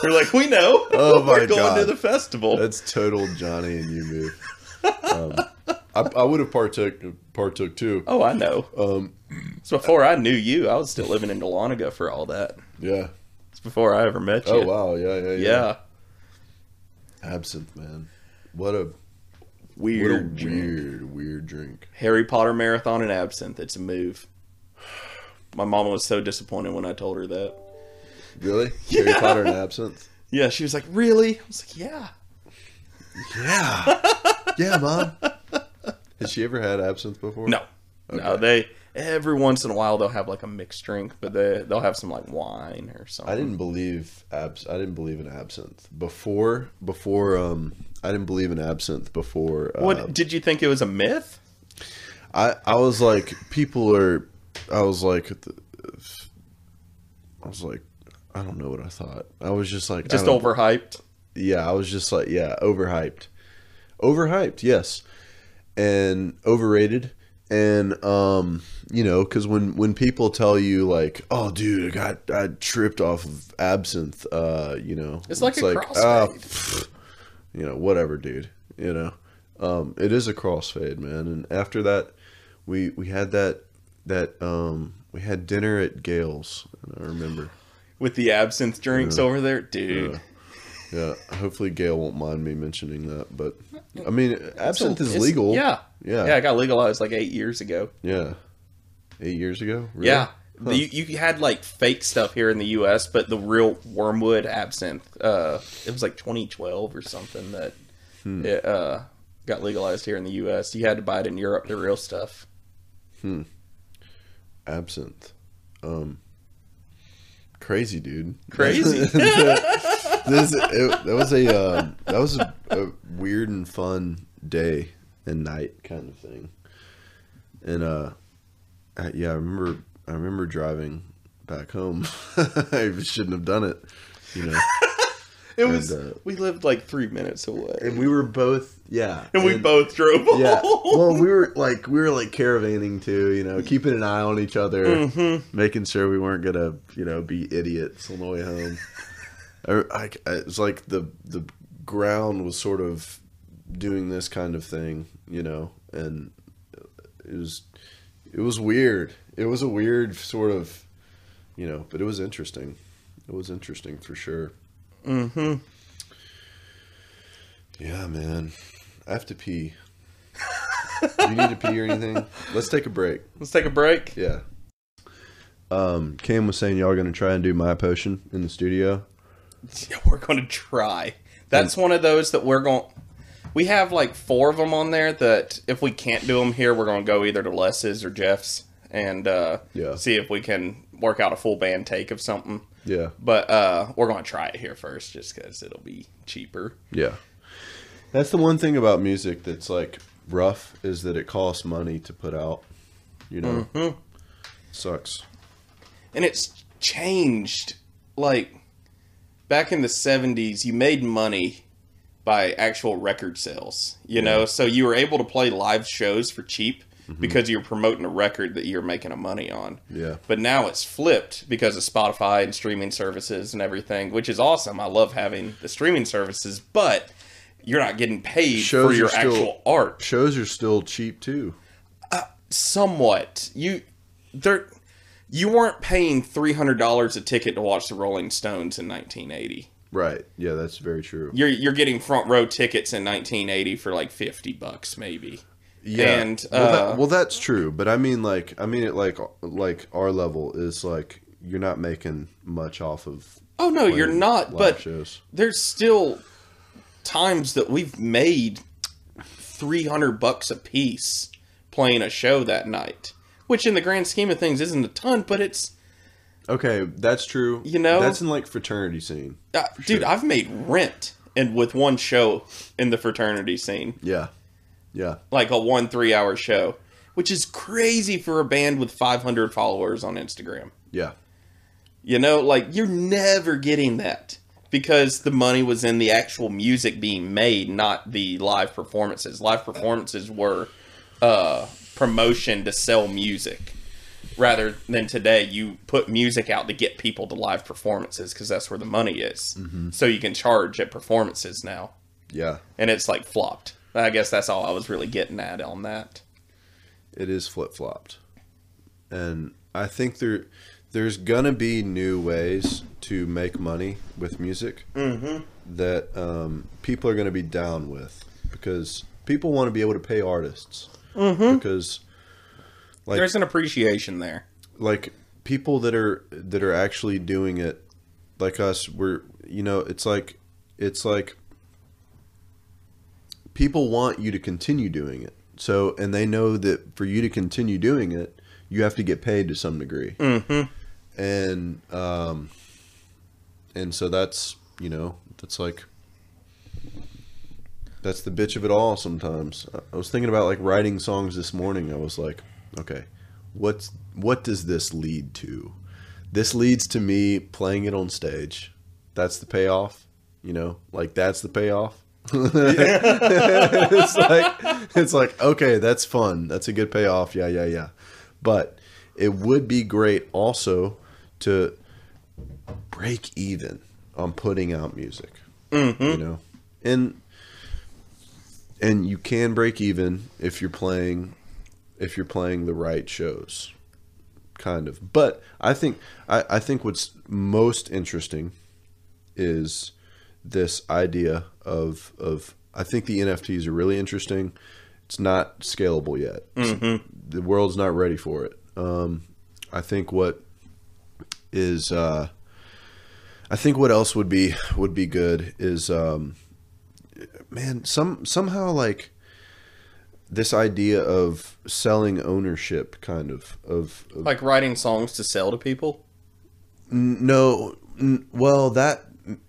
We're like, we know. Oh, my We're going to the festival. That's total Johnny and you move. I would have partook too. Oh, I know. It's before I knew you. I was still living in Dahlonega for all that. Yeah. It's before I ever met you. Oh, wow. Yeah. Absinthe, man. What a weird drink. Harry Potter marathon and absinthe. It's a move. My mama was so disappointed when I told her that. Really? Yeah. Harry Potter and absinthe? Yeah, she was like, really? I was like, yeah. Yeah. Yeah, Mom. Has she ever had absinthe before? No. Okay. No, every once in a while they'll have like a mixed drink, but they'll have some like wine or something. I didn't believe in absinthe before. I didn't believe in absinthe before. What did you think it was a myth? I was like, I was like, I don't know what I thought. I was just like, just overhyped. Yeah, I was just like, overhyped. Overhyped, yes, and overrated. And because when people tell you like, oh dude, I tripped off of absinthe, it's like a crossfade. Whatever, dude. It is a crossfade, man. And after that, we had we had dinner at Gail's, I remember, with the absinthe drinks over there, dude. Yeah, hopefully Gail won't mind me mentioning that, but I mean, absinthe is legal. Yeah. It got legalized like 8 years ago. Yeah, 8 years ago. Really? Yeah, huh. You had like fake stuff here in the U.S., but the real Wormwood absinthe, it was like 2012 or something that it got legalized here in the U.S. You had to buy it in Europe, the real stuff. Absinthe, crazy, dude. Crazy. That was a weird and fun day and night kind of thing. And I remember driving back home. I shouldn't have done it, we lived like 3 minutes away, and we were both and we both drove home. Yeah, well, we were like caravanning too, keeping an eye on each other, making sure we weren't gonna be idiots on the way home. It's like the ground was sort of doing this kind of thing, and it was weird. It was a weird sort of, but it was interesting. It was interesting for sure. Mm-hmm. Yeah, man. I have to pee. Do you need to pee or anything? Let's take a break. Yeah. Cam was saying y'all going to try and do my potion in the studio. Yeah, we're going to try. That's one of those that we have like 4 of them on there that if we can't do them here, we're going to go either to Les's or Jeff's and see if we can work out a full band take of something. Yeah. But we're going to try it here first just because it'll be cheaper. Yeah. That's the one thing about music that's like rough is that it costs money to put out. Mm-hmm. Sucks. And it's changed. Like, back in the 70s, you made money by actual record sales, so you were able to play live shows for cheap because you're promoting a record that you're making a money on. Yeah. But now it's flipped because of Spotify and streaming services and everything, which is awesome. I love having the streaming services, but you're not getting paid for your actual art. Shows are still cheap too. Somewhat. You weren't paying $300 a ticket to watch the Rolling Stones in 1980. Right. Yeah, that's very true. You're getting front row tickets in 1980 for like $50 maybe. Yeah. And that's true. But I mean at like our level is like, you're not making much off of. Oh no, you're not. Live But shows. there's still times that we've made $300 a piece playing a show that night, which in the grand scheme of things isn't a ton, but it's Okay, that's true. You know? That's in like fraternity scene. dude, I've made rent with one show in the fraternity scene. Yeah. Yeah. Like a 3-hour show, which is crazy for a band with 500 followers on Instagram. Yeah. You know, like you're never getting that because the money was in the actual music being made, not the live performances. Live performances were promotion to sell music. Rather than today, you put music out to get people to live performances because that's where the money is. Mm-hmm. So you can charge at performances now. Yeah. And it's like flopped. I guess that's all I was really getting at on that. It is flip-flopped. And I think there's going to be new ways to make money with music that people are going to be down with because people want to be able to pay artists. Because like, there's an appreciation there. Like people that are actually doing it like us, it's like people want you to continue doing it. So, and they know that for you to continue doing it, you have to get paid to some degree. Mm-hmm. And so that's that's the bitch of it all sometimes. I was thinking about like writing songs this morning. I was like, okay, what does this lead to? This leads to me playing it on stage. That's the payoff, like that's the payoff. it's like, okay, that's fun. That's a good payoff. Yeah. But it would be great also to break even on putting out music, and you can break even if you're playing the right shows, kind of. But I think what's most interesting is this idea of I think the NFTs are really interesting. It's not scalable yet. The world's not ready for it. I think what else would be good is somehow like this idea of selling ownership, kind of like writing songs to sell to people. Well,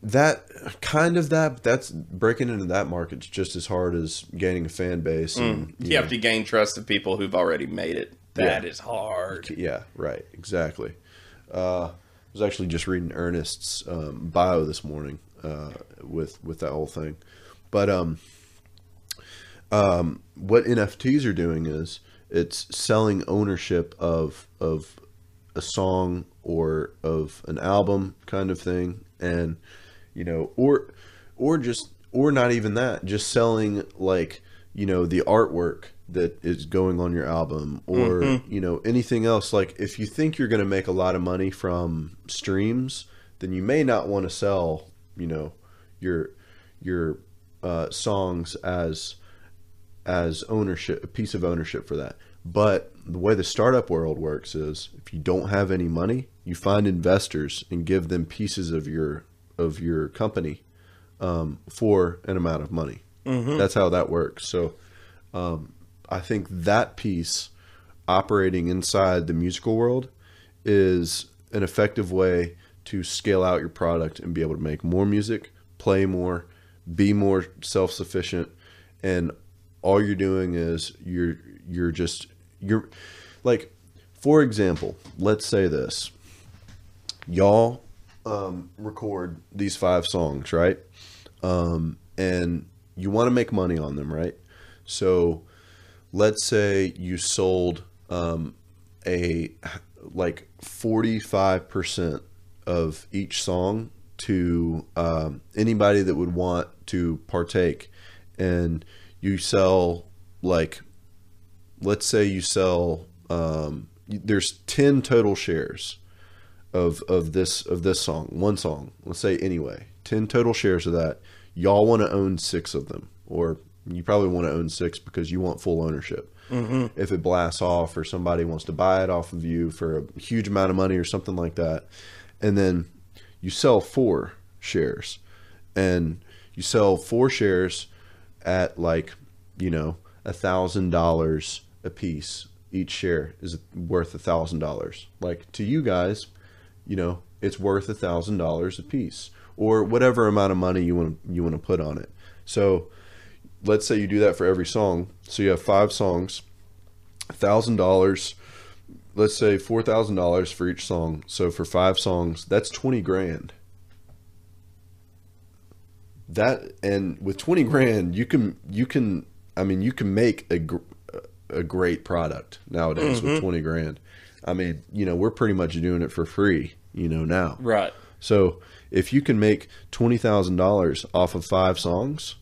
that's breaking into that market's just as hard as gaining a fan base. And, you have to gain trust of people who've already made it. That is hard. Yeah, right. Exactly. I was actually just reading Ernest's bio this morning with that whole thing. But what NFTs are doing is it's selling ownership of a song or of an album kind of thing, and or not even that, just selling like the artwork that is going on your album, or anything else. Like if you think you're going to make a lot of money from streams, then you may not want to sell your songs as ownership, a piece of ownership for that. But the way the startup world works is if you don't have any money, you find investors and give them pieces of your company for an amount of money. That's how that works. So I think that piece operating inside the musical world is an effective way to scale out your product and be able to make more music, play more, be more self-sufficient. And all you're doing is you're like, for example, let's say this, y'all record these 5 songs, right? And you want to make money on them, right? So let's say you sold a like 45% of each song to anybody that would want to partake, and you sell, like, let's say you sell there's 10 total shares of this song, one song, let's say, anyway, 10 total shares of that. Y'all want to own 6 of them, or you probably want to own 6 because you want full ownership. if it blasts off or somebody wants to buy it off of you for a huge amount of money or something like that. And then you sell 4 shares, and you sell 4 shares at like, you know, $1,000 a piece. Each share is worth $1,000. Like, to you guys, you know, it's worth $1,000 a piece, or whatever amount of money you want to put on it. So let's say you do that for every song. So you have 5 songs, $1,000. Let's say $4,000 for each song. So for 5 songs, that's 20 grand. That, and with 20 grand, you can make a great product nowadays with 20 grand. I mean, you know, we're pretty much doing it for free, you know, now. Right. So if you can make $20,000 off of 5 songs,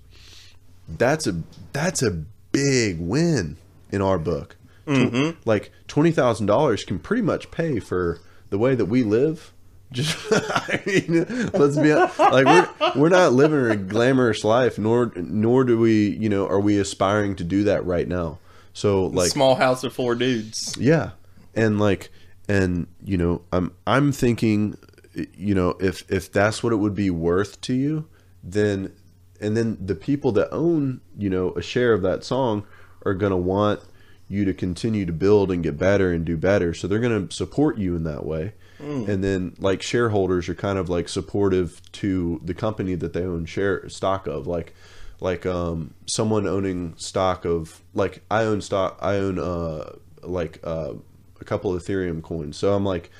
that's a big win in our book. Like $20,000 can pretty much pay for the way that we live. Just, I mean, let's be honest, like we're not living a glamorous life, nor do we, you know, are we aspiring to do that right now. So like small house of 4 dudes. Yeah. And like, and you know, I'm thinking, you know, if that's what it would be worth to you, then, and then the people that own, you know, a share of that song are going to want you to continue to build and get better and do better. So they're going to support you in that way. And then like shareholders are kind of like supportive to the company that they own stock of, like someone owning stock of, like I own a couple of Ethereum coins. So I'm like,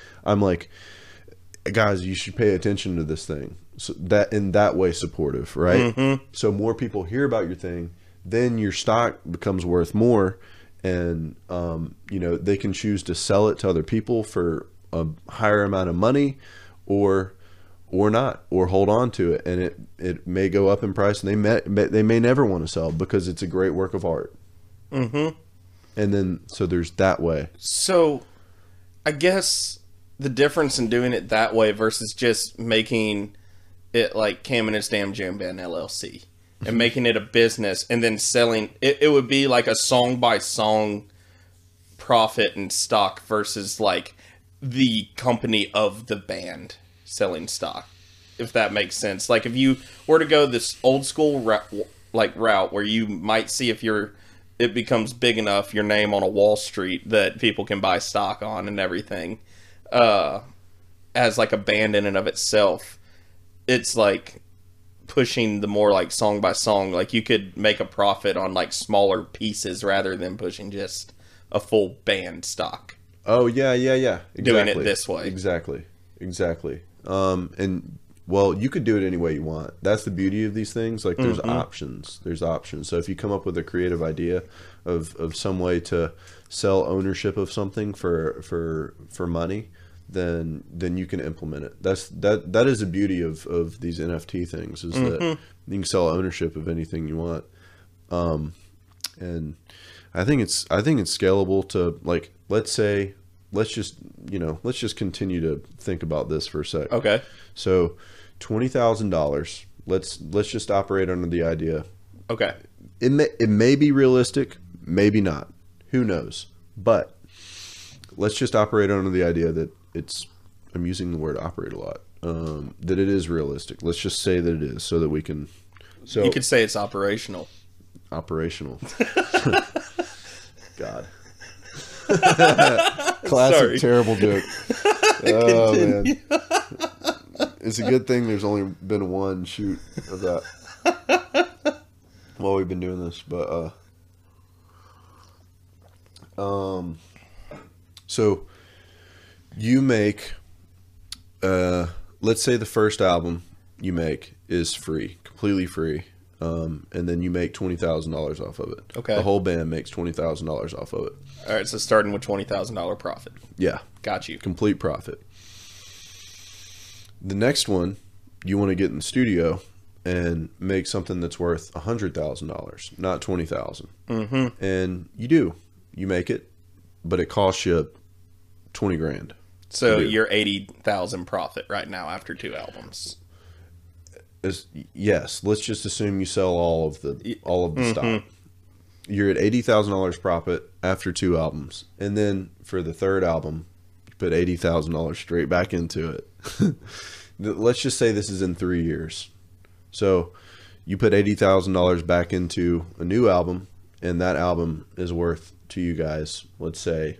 guys, you should pay attention to this thing. So that in that way supportive, right? So more people hear about your thing, then your stock becomes worth more, and you know, they can choose to sell it to other people for a higher amount of money, or not, or hold on to it, and it may go up in price, and they may never want to sell because it's a great work of art. And then so there's that way. So I guess the difference in doing it that way versus just making it like Cam and his Damn Jam Band LLC and making it a business and then selling it would be like a song by song profit and stock versus like the company of the band selling stock, if that makes sense. Like if you were to go this old school route where you might see if it becomes big enough, your name on a Wall Street that people can buy stock on and everything, as like a band in and of itself, it's like pushing the more like song by song. Like you could make a profit on like smaller pieces rather than pushing just a full band stock. Oh yeah. Exactly. Doing it this way. Exactly. And well, you could do it any way you want. That's the beauty of these things. Like there's options. So if you come up with a creative idea of some way to sell ownership of something for money, then you can implement it. That is the beauty of these NFT things, is that you can sell ownership of anything you want. And I think it's scalable to, like, let's just continue to think about this for a sec. Okay. So $20,000. Let's just operate under the idea. Okay. It may be realistic, maybe not. Who knows? But let's just operate under the idea that I'm using the word operate a lot. That it is realistic. Let's just say that it is, so that we can. So you could say it's operational. Operational. God. Classic. Sorry. Terrible joke. Oh man. It's a good thing there's only been one shoot of that while we've been doing this, but so you make let's say the first album you make is free, completely free, and then you make $20,000 off of it. Okay. The whole band makes $20,000 off of it. All right, so starting with $20,000 profit. Yeah. Got you. Complete profit. The next one, you want to get in the studio and make something that's worth $100,000, not $20,000. And you do. You make it, but it costs you 20 grand. So you're 80,000 profit right now after 2 albums. Yes. Let's just assume you sell all of the stock. you're at $80,000 profit after 2 albums, and then for the third album, you put $80,000 straight back into it. Let's just say this is in 3 years. So you put $80,000 back into a new album, and that album is worth to you guys, let's say,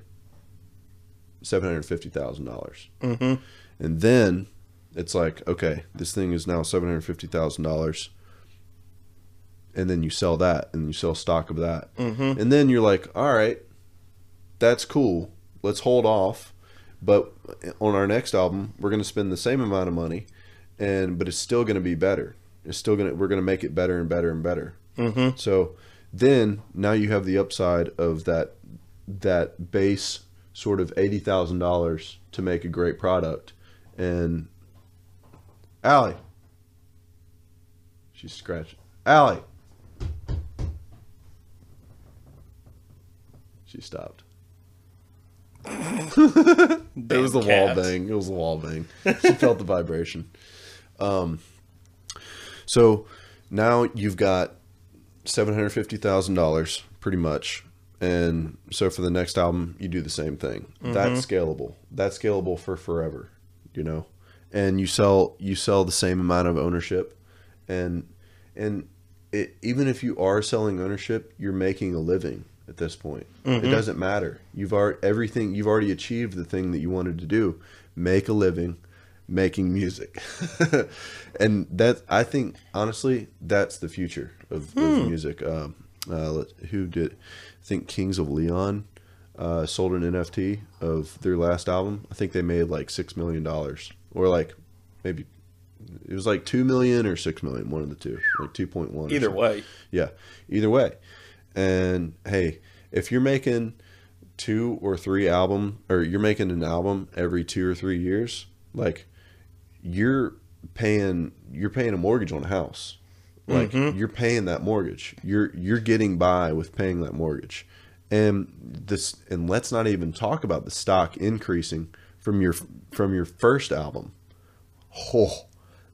$750,000. Mm-hmm. And then it's like, okay, this thing is now $750,000. And then you sell that, and you sell stock of that. Mm-hmm. And then you're like, all right, that's cool. Let's hold off. But on our next album, we're going to spend the same amount of money, but it's still going to be better. We're going to make it better and better and better. Mm-hmm. So then now you have the upside of that base sort of $80,000 to make a great product. And Allie, she's scratching. Allie, she stopped. It was the wall bang. It was the wall bang. She felt the vibration. So now you've got $750,000 pretty much. And so for the next album, you do the same thing. Mm-hmm. That's scalable. That's scalable for forever, you know. And you sell the same amount of ownership, and even if you are selling ownership, you're making a living at this point. Mm-hmm. It doesn't matter. You've already achieved the thing that you wanted to do. Make a living making music. And that, I think, honestly, that's the future of music. Who did? I think Kings of Leon sold an NFT of their last album. I think they made like $6 million, or like maybe it was like 2 million or 6 million, one of the two, like 2.1. Either way. Yeah, either way. And hey, if you're making 2 or 3 album, or you're making an album every 2 or 3 years, like you're paying a mortgage on a house. Like you're paying that mortgage. You're getting by with paying that mortgage. And let's not even talk about the stock increasing from your first album. Oh,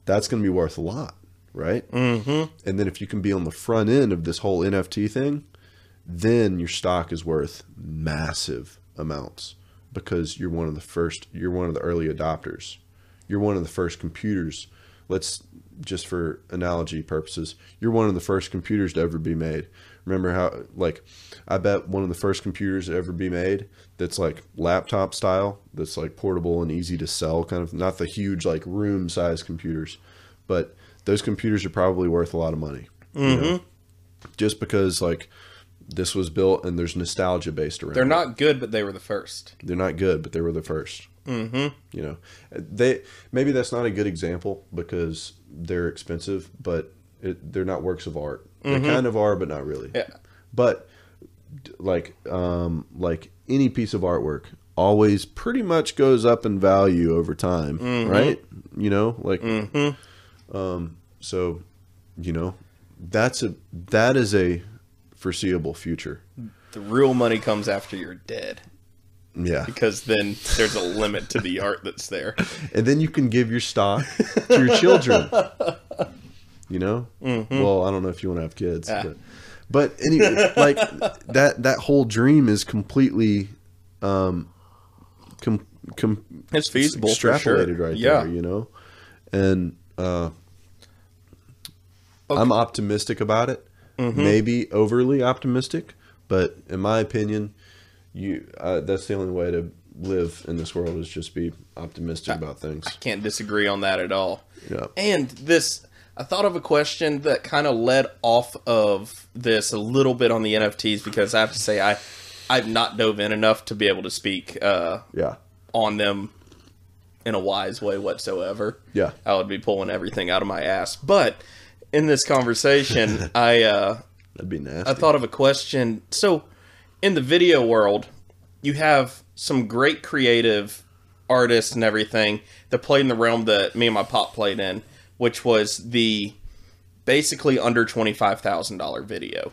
that's going to be worth a lot, right? Mm-hmm. And then if you can be on the front end of this whole NFT thing, then your stock is worth massive amounts, because you're one of the early adopters. You're one of the first computers. Just for analogy purposes, you're one of the first computers to ever be made. Remember how, like, I bet one of the first computers to ever be made that's like laptop style, that's like portable and easy to sell, kind of, not the huge like room size computers, but those computers are probably worth a lot of money. You know? Just because like this was built and there's nostalgia based around it. They're not good, but they were the first. They're not good, but they were the first. Mm-hmm. You know, maybe that's not a good example because they're expensive, but they're not works of art. They kind of are, but not really. Yeah. But like any piece of artwork always pretty much goes up in value over time, right? You know, like so, you know, that is a foreseeable future. The real money comes after you're dead. Yeah. Because then there's a limit to the art that's there. And then you can give your stock to your children. You know? Well, I don't know if you want to have kids. But anyway, like that whole dream is completely it's feasible, extrapolated for sure. right there, you know? And I'm optimistic about it. Maybe overly optimistic, but in my opinion, that's the only way to live in this world, is just be optimistic about things. I can't disagree on that at all. Yeah. And I thought of a question that kind of led off of this a little bit on the NFTs, because I have to say I've not dove in enough to be able to speak on them in a wise way whatsoever. Yeah. I would be pulling everything out of my ass. But in this conversation, that'd be nasty. I thought of a question. So in the video world, you have some great creative artists and everything that played in the realm that me and my pop played in, which was the basically under $25,000 video,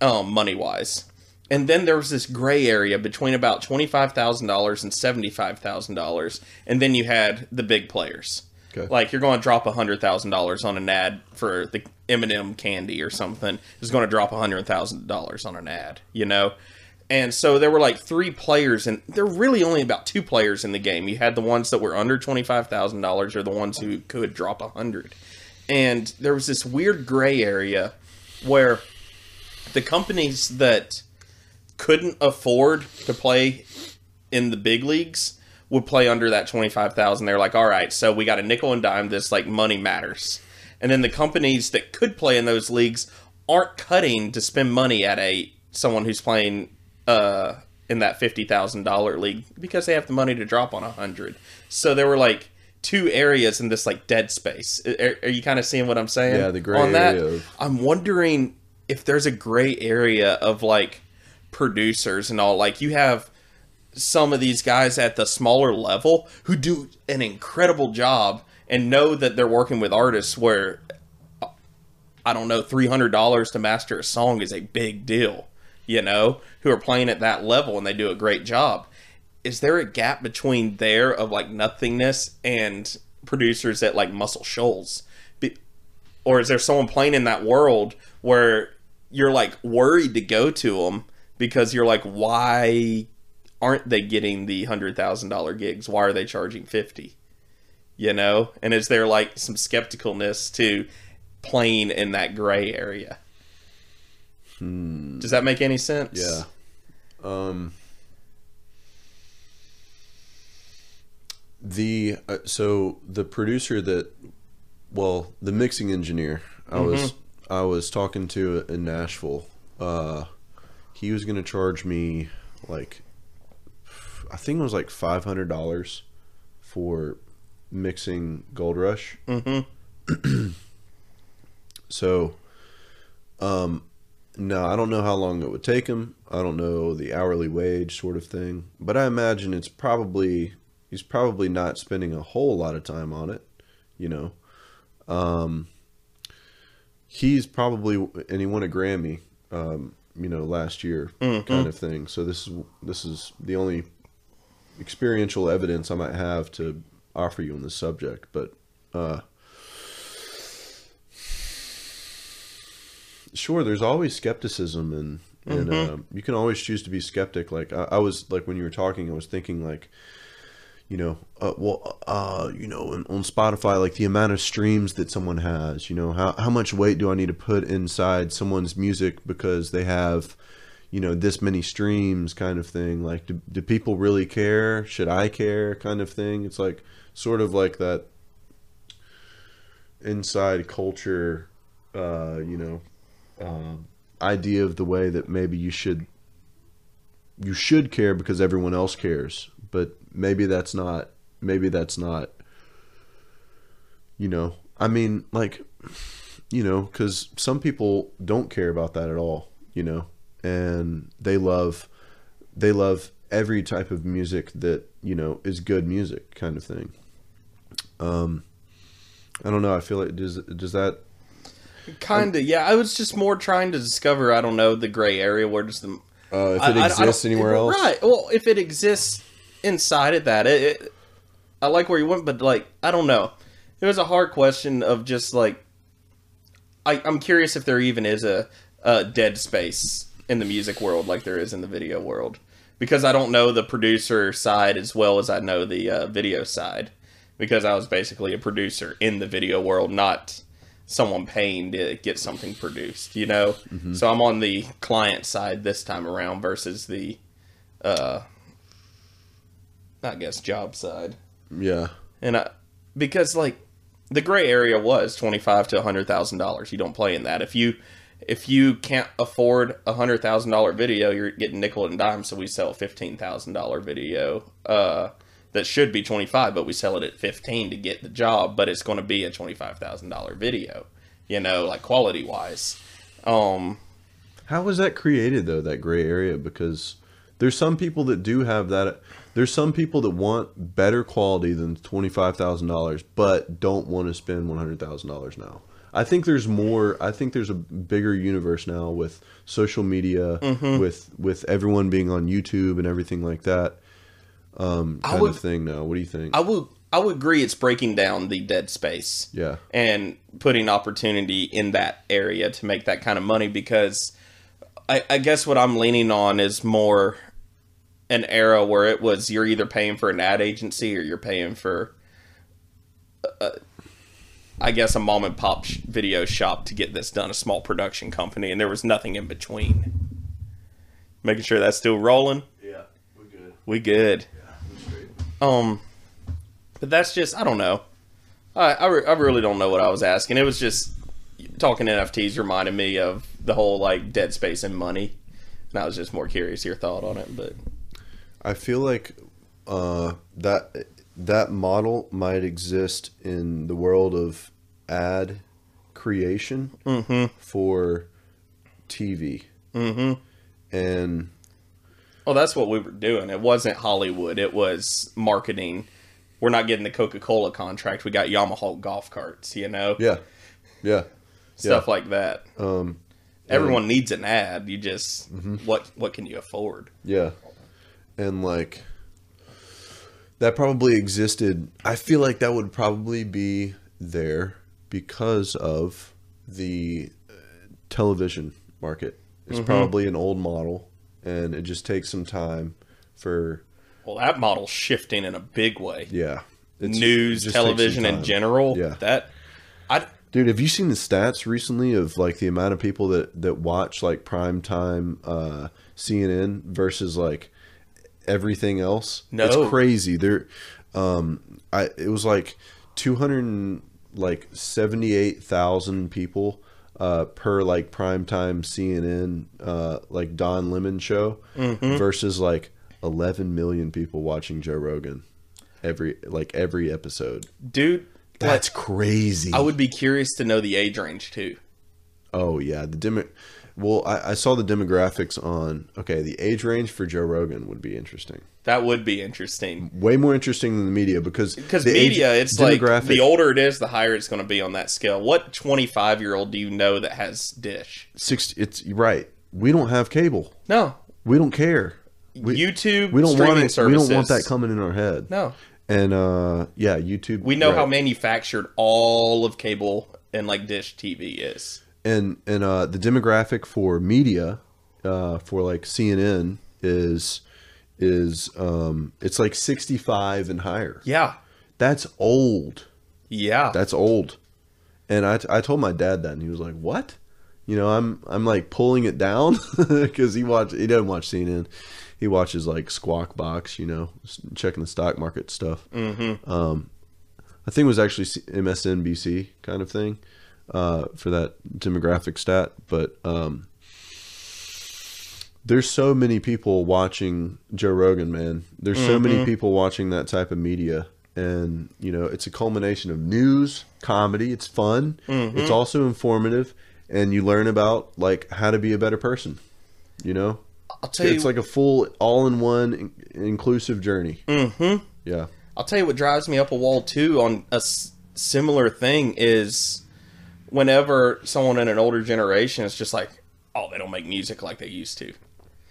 money-wise. And then there was this gray area between about $25,000 and $75,000. And then you had the big players. Okay. Like, you're going to drop $100,000 on an ad for the M&M candy or something. Is going to drop $100,000 on an ad, you know? And so there were like 3 players, and there were really only about 2 players in the game. You had the ones that were under $25,000 or the ones who could drop 100. And there was this weird gray area where the companies that couldn't afford to play in the big leagues would play under that 25,000. They're like, all right, so we got a nickel and dime this, like, money matters. And then the companies that could play in those leagues aren't cutting to spend money at someone who's playing in that $50,000 league because they have the money to drop on 100. So there were like 2 areas in this like dead space. Are you kind of seeing what I'm saying? Yeah, the gray on area. That? I'm wondering if there's a gray area of like producers and all. Like, you have some of these guys at the smaller level who do an incredible job and know that they're working with artists where, I don't know, $300 to master a song is a big deal, you know, who are playing at that level and they do a great job. Is there a gap between there of like nothingness and producers at like Muscle Shoals? Or is there someone playing in that world where you're like worried to go to them because you're like, why aren't they getting the $100,000 gigs? Why are they charging 50? You know? And is there like some skepticalness to playing in that gray area? Does that make any sense? Yeah. So the producer that, well, the mixing engineer I was talking to in Nashville, he was going to charge me like, I think it was like $500 for mixing Gold Rush. So, no, I don't know how long it would take him. I don't know the hourly wage sort of thing, but I imagine he's probably not spending a whole lot of time on it, you know. He's probably, and he won a Grammy, you know, last year, kind of thing. So this is the only experiential evidence I might have to offer you on this subject, but sure, there's always skepticism, and you can always choose to be skeptic. Like I was, like, when you were talking, I was thinking, like, you know, you know, on Spotify, like the amount of streams that someone has, you know, how much weight do I need to put inside someone's music because they have, you know, this many streams, kind of thing. Like, do people really care? Should I care, kind of thing? It's like sort of like that inside culture, you know, idea of the way that maybe you should care because everyone else cares, but maybe that's not, you know, I mean, like, you know, because some people don't care about that at all, you know, and they love every type of music that, you know, is good music, kind of thing. I don't know, I feel like, does that kind of, yeah. I was just more trying to discover, I don't know, the gray area where does the if it exists anywhere else, right? Well, if it exists inside of that, I like where you went, but like, I don't know. It was a hard question of just like, I'm curious if there even is a dead space in the music world like there is in the video world, because I don't know the producer side as well as I know the video side, because I was basically a producer in the video world, not someone paying to get something produced, you know? So I'm on the client side this time around versus the, I guess, job side. Yeah. And because, like, the gray area was $25,000 to $100,000. You don't play in that. If you can't afford a $100,000 video, you're getting nickel and dime, so we sell a $15,000 video that should be 25, but we sell it at 15 to get the job, but it's going to be a $25,000 video, you know, like quality wise. How was that created though, that gray area? Because there's some people that do have that. There's some people that want better quality than $25,000, but don't want to spend $100,000 now. I think there's more. I think there's a bigger universe now with social media, with everyone being on YouTube and everything like that. Kind of thing now. What do you think? I would agree it's breaking down the dead space. Yeah. And putting opportunity in that area to make that kind of money, because I guess what I'm leaning on is more an era where it was you're either paying for an ad agency or you're paying for, I guess, a mom and pop video shop to get this done, a small production company, and there was nothing in between. Making sure that's still rolling. Yeah, we're good. We good. Yeah, we're straight. But that's just, I don't know. I really don't know what I was asking. It was just, talking NFTs reminded me of the whole, like, dead space and money. And I was just more curious your thought on it. But I feel like that model might exist in the world of ad creation for TV. Mm-hmm. And... well, that's what we were doing. It wasn't Hollywood. It was marketing. We're not getting the Coca-Cola contract. We got Yamaha golf carts, you know? Yeah. Yeah. Stuff like that. Everyone needs an ad. You just, what can you afford? Yeah. And, like, that probably existed. I feel like that would probably be there because of the television market. It's probably an old model, and it just takes some time for... well, that model's shifting in a big way. Yeah. News, television in general. Yeah. Dude, have you seen the stats recently of, like, the amount of people that watch, like, primetime CNN versus, like, everything else? No. It's crazy. It was, like, 278,000 people per, like, primetime CNN, like, Don Lemon show versus, like, 11 million people watching Joe Rogan every episode. Dude, that's crazy. I would be curious to know the age range too. Oh yeah, well, I saw the demographics on. Okay, the age range for Joe Rogan would be interesting. That would be interesting. Way more interesting than the media because media, it's like the older it is, the higher it's going to be on that scale. What 25-year-old do you know that has Dish? 60. It's right. We don't have cable. No, we don't care. YouTube. We don't streaming want it. services. We don't want that coming in our head. No. And yeah, YouTube. We know how manufactured all of cable and like Dish TV is. And the demographic for media, for like CNN is it's like 65 and higher. Yeah, that's old. Yeah, that's old. And I told my dad that, and he was like, "What?" You know, I'm like pulling it down because he doesn't watch CNN. He watches like Squawk Box, you know, checking the stock market stuff. Mm-hmm. I think it was actually MSNBC kind of thing for that demographic stat. But there's so many people watching Joe Rogan, man. There's so many people watching that type of media. And, you know, it's a culmination of news, comedy. It's fun. It's also informative. And you learn about, like, how to be a better person, you know? I'll tell you, it's like a full, all-in-one, inclusive journey. Mm-hmm. Yeah. I'll tell you what drives me up a wall, too, on a similar thing is whenever someone in an older generation is just like, oh, they don't make music like they used to.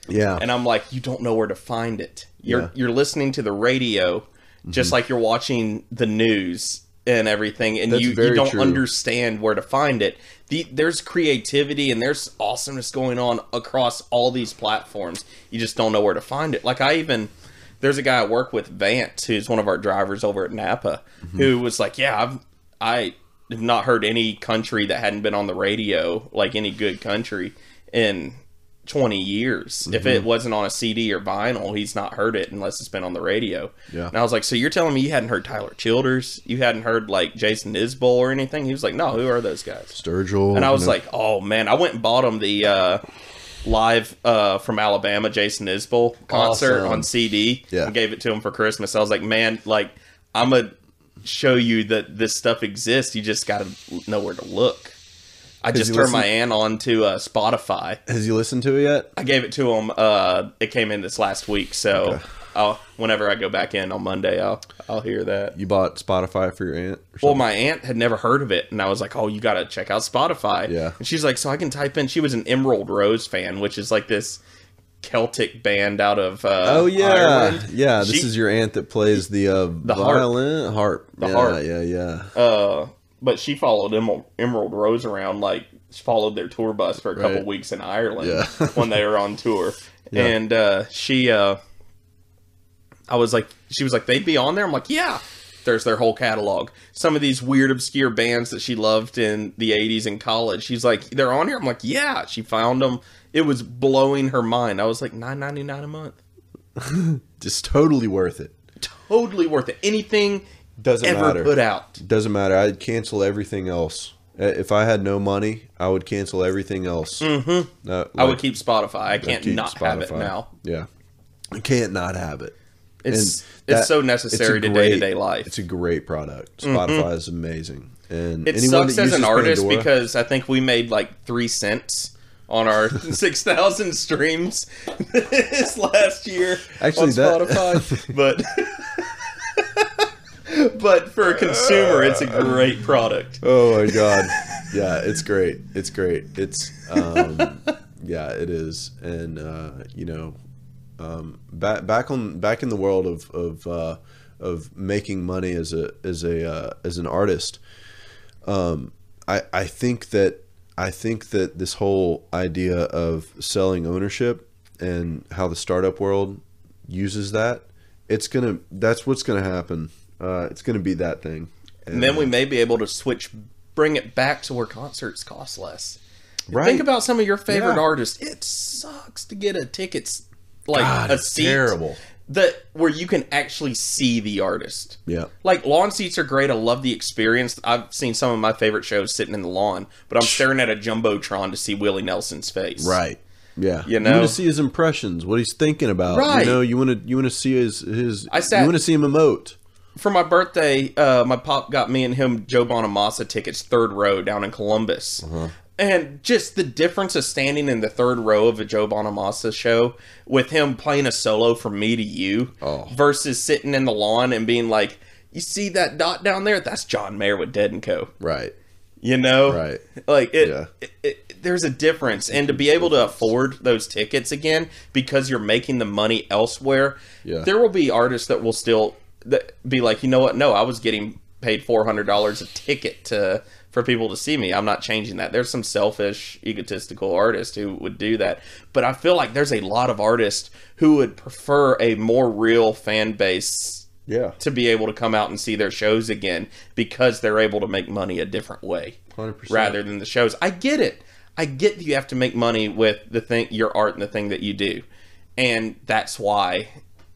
Yeah. And I'm like, you don't know where to find it. You're listening to the radio just like you're watching the news and everything, and you don't understand where to find it. There's creativity and there's awesomeness going on across all these platforms. You just don't know where to find it. Like there's a guy I work with, Vance, who's one of our drivers over at Napa, who was like, yeah, I have not heard any country that hadn't been on the radio, like any good country, in 20 years. If it wasn't on a CD or vinyl, he's not heard it unless it's been on the radio. Yeah. And I was like, so you're telling me you hadn't heard Tyler Childers? You hadn't heard like Jason Isbell or anything? He was like, no, who are those guys? Sturgill. And I was like, oh man, I went and bought him the live from Alabama Jason Isbell concert on CD and gave it to him for Christmas. I was like, man, like I'm gonna show you that this stuff exists. You just gotta know where to look. I just turned my aunt on to Spotify. Has he listened to it yet? I gave it to him. It came in this last week, so whenever I go back in on Monday, I'll hear that. You bought Spotify for your aunt? Well, my aunt had never heard of it, and I was like, "Oh, you got to check out Spotify." Yeah. And she's like, "So I can type in." She was an Emerald Rose fan, which is like this Celtic band out of Oh yeah, Ireland. yeah. This is your aunt that plays the violin harp. The yeah, harp. Yeah. But she followed Emerald Rose around, like she followed their tour bus for a couple weeks in Ireland when they were on tour. Yeah. And she was like, they'd be on there. I'm like, yeah. There's their whole catalog. Some of these weird, obscure bands that she loved in the 80s in college. She's like, they're on here? I'm like, yeah. She found them. It was blowing her mind. I was like, $9.99 a month. Just totally worth it. Totally worth it. Anything doesn't ever matter. Put out. Doesn't matter. I'd cancel everything else. If I had no money, I would cancel everything else. Mm-hmm. I would keep Spotify. I can't not have it now. Yeah. I can't not have it. It's so necessary to day-to-day life. It's a great product. Spotify is amazing. And it sucks as an artist because I think we made like 3 cents on our 6,000 streams this last year on Spotify. But for a consumer, it's a great product. Oh my God. Yeah, it's great. It's great. It's, yeah, it is. And, back in the world of making money as an artist, I think that this whole idea of selling ownership and how the startup world uses that's what's gonna happen. It's gonna be that thing, and then we may be able to bring it back to where concerts cost less. Right. Think about some of your favorite artists. It sucks to get a ticket. Like a seat terrible. Where you can actually see the artist. Yeah. Like lawn seats are great. I love the experience. I've seen some of my favorite shows sitting in the lawn, but I'm staring at a jumbotron to see Willie Nelson's face. Right. Yeah. You know, you want to see his impressions, what he's thinking about. Right. You want to see his you want to see him emote. For my birthday, my pop got me and him Joe Bonamassa tickets, 3rd row down in Columbus. And just the difference of standing in the 3rd row of a Joe Bonamassa show with him playing a solo from Me to You versus sitting in the lawn and being like, you see that dot down there? That's John Mayer with Dead & Co. Right. You know? Right. Like, there's a difference. And to be able to afford those tickets again because you're making the money elsewhere, there will be artists that will still be like, you know what? No, I was getting paid $400 a ticket for people to see me. I'm not changing that. There's some selfish, egotistical artists who would do that. But I feel like there's a lot of artists who would prefer a more real fan base to be able to come out and see their shows again because they're able to make money a different way 100%. Rather than the shows. I get it. I get that you have to make money with your art and the thing that you do. And that's why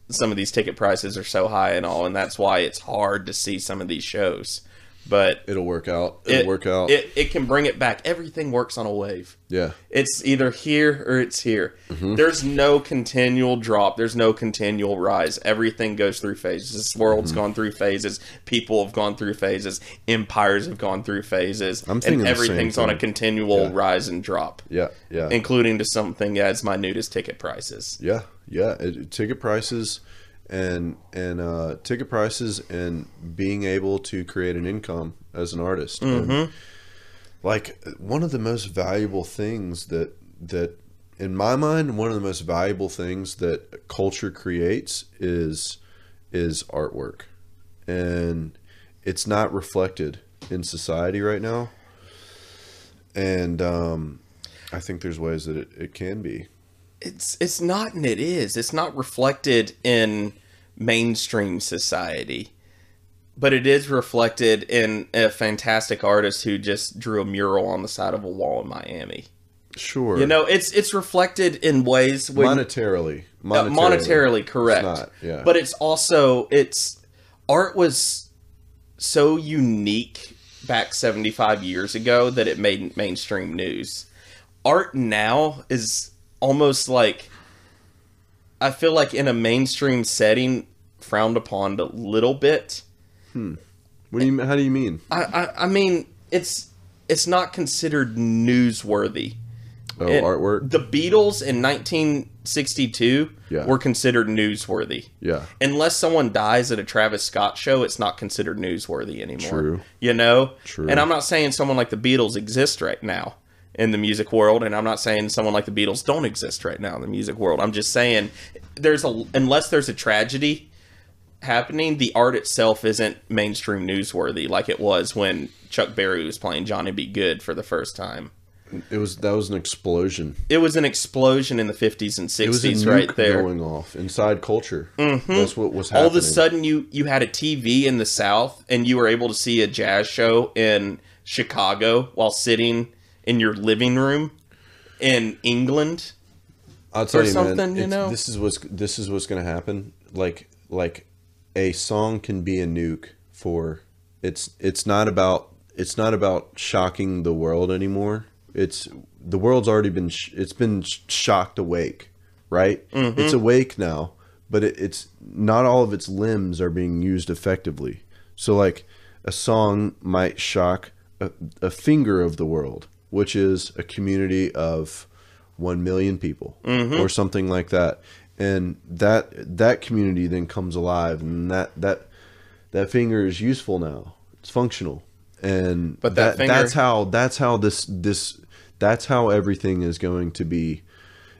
some of these ticket prices are so high and all. And that's why it's hard to see some of these shows. But it'll work out. It'll work out. It can bring it back. Everything works on a wave. Yeah. It's either here or it's here. Mm-hmm. There's no continual drop. There's no continual rise. Everything goes through phases. This world's gone through phases. People have gone through phases. Empires have gone through phases. I'm thinking and everything's on a continual rise and drop. Yeah, yeah. Including to something as minute as ticket prices. Yeah, yeah. Ticket prices... And ticket prices and being able to create an income as an artist. Mm-hmm. And like one of the most valuable things that in my mind, one of the most valuable things that culture creates is artwork, and it's not reflected in society right now. And I think there's ways that it can be. It's not, and it is. It's not reflected in mainstream society, but it is reflected in a fantastic artist who just drew a mural on the side of a wall in Miami. Sure, you know, it's reflected in ways when, monetarily, correct. It's not, yeah. But it's also art was so unique back 75 years ago that it made mainstream news. Art now is almost like, I feel like in a mainstream setting, frowned upon a little bit. What do you? How do you mean? I mean, it's not considered newsworthy. Oh, artwork. The Beatles in 1962 were considered newsworthy. Yeah. Unless someone dies at a Travis Scott show, it's not considered newsworthy anymore. True. You know? True. And I'm not saying someone like the Beatles exists right now. in the music world, and I'm not saying someone like the Beatles don't exist right now in the music world. I'm just saying unless there's a tragedy happening, the art itself isn't mainstream newsworthy like it was when Chuck Berry was playing Johnny Be Good for the first time. That was an explosion. It was an explosion in the 50s and 60s, it was a nuke right there. Going off inside culture. Mm-hmm. That's what was happening. All of a sudden, you had a TV in the South, and you were able to see a jazz show in Chicago while sitting in your living room in England. I'll tell or you, something, man. you know? This is what's going to happen. Like a song can be a nuke for. It's not about shocking the world anymore. The world's already been shocked awake, right? Mm-hmm. It's awake now, but it's not all of its limbs are being used effectively. So like a song might shock a finger of the world, which is a community of 1 million people or something like that. And that community then comes alive, and that finger is useful now. It's functional. And but that's how everything is going to be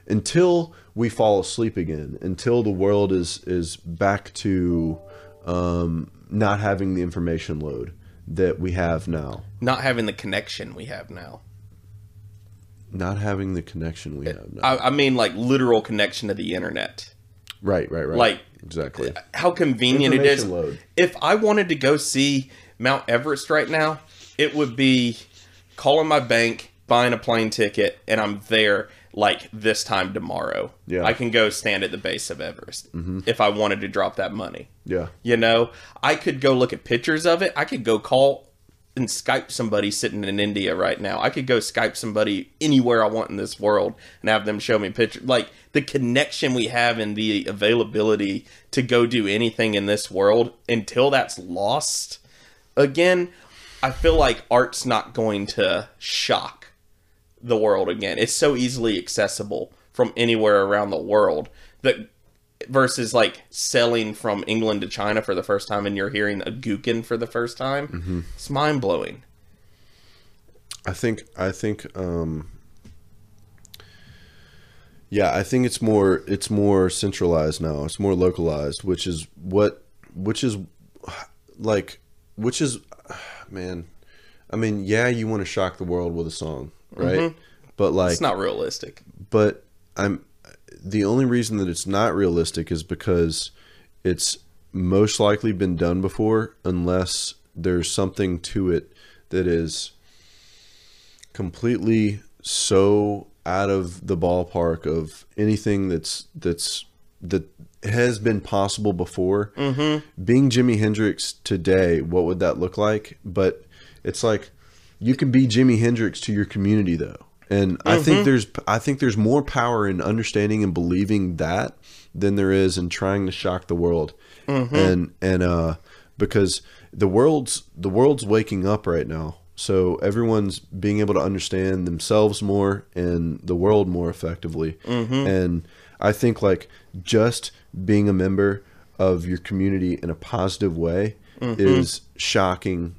until we fall asleep again, until the world is back to not having the information load that we have now. Not having the connection we have now. Not having the connection we have now. I mean, like, literal connection to the internet. Right. Like, exactly. How convenient it is. Load. If I wanted to go see Mount Everest right now, it would be calling my bank, buying a plane ticket, and I'm there like this time tomorrow. Yeah. I can go stand at the base of Everest if I wanted to drop that money. Yeah. You know, I could go look at pictures of it. I could go call and Skype somebody sitting in India right now. I could go Skype somebody anywhere I want in this world and have them show me pictures. Like, the connection we have and the availability to go do anything in this world, until that's lost again, I feel like art's not going to shock the world again. It's so easily accessible from anywhere around the world that versus like selling from England to China for the first time and you're hearing a Gookin for the first time. It's mind blowing. I think yeah, I think it's more centralized now. It's more localized, which is man, I mean, yeah, you want to shock the world with a song, right? But like, it's not realistic. But the only reason that it's not realistic is because it's most likely been done before, unless there's something to it that is completely so out of the ballpark of anything that has been possible before. Being Jimi Hendrix today, what would that look like? But it's like, you can be Jimi Hendrix to your community though. And I think there's more power in understanding and believing that than there is in trying to shock the world. And because the world's waking up right now. So everyone's being able to understand themselves more and the world more effectively. And I think like just being a member of your community in a positive way is shocking.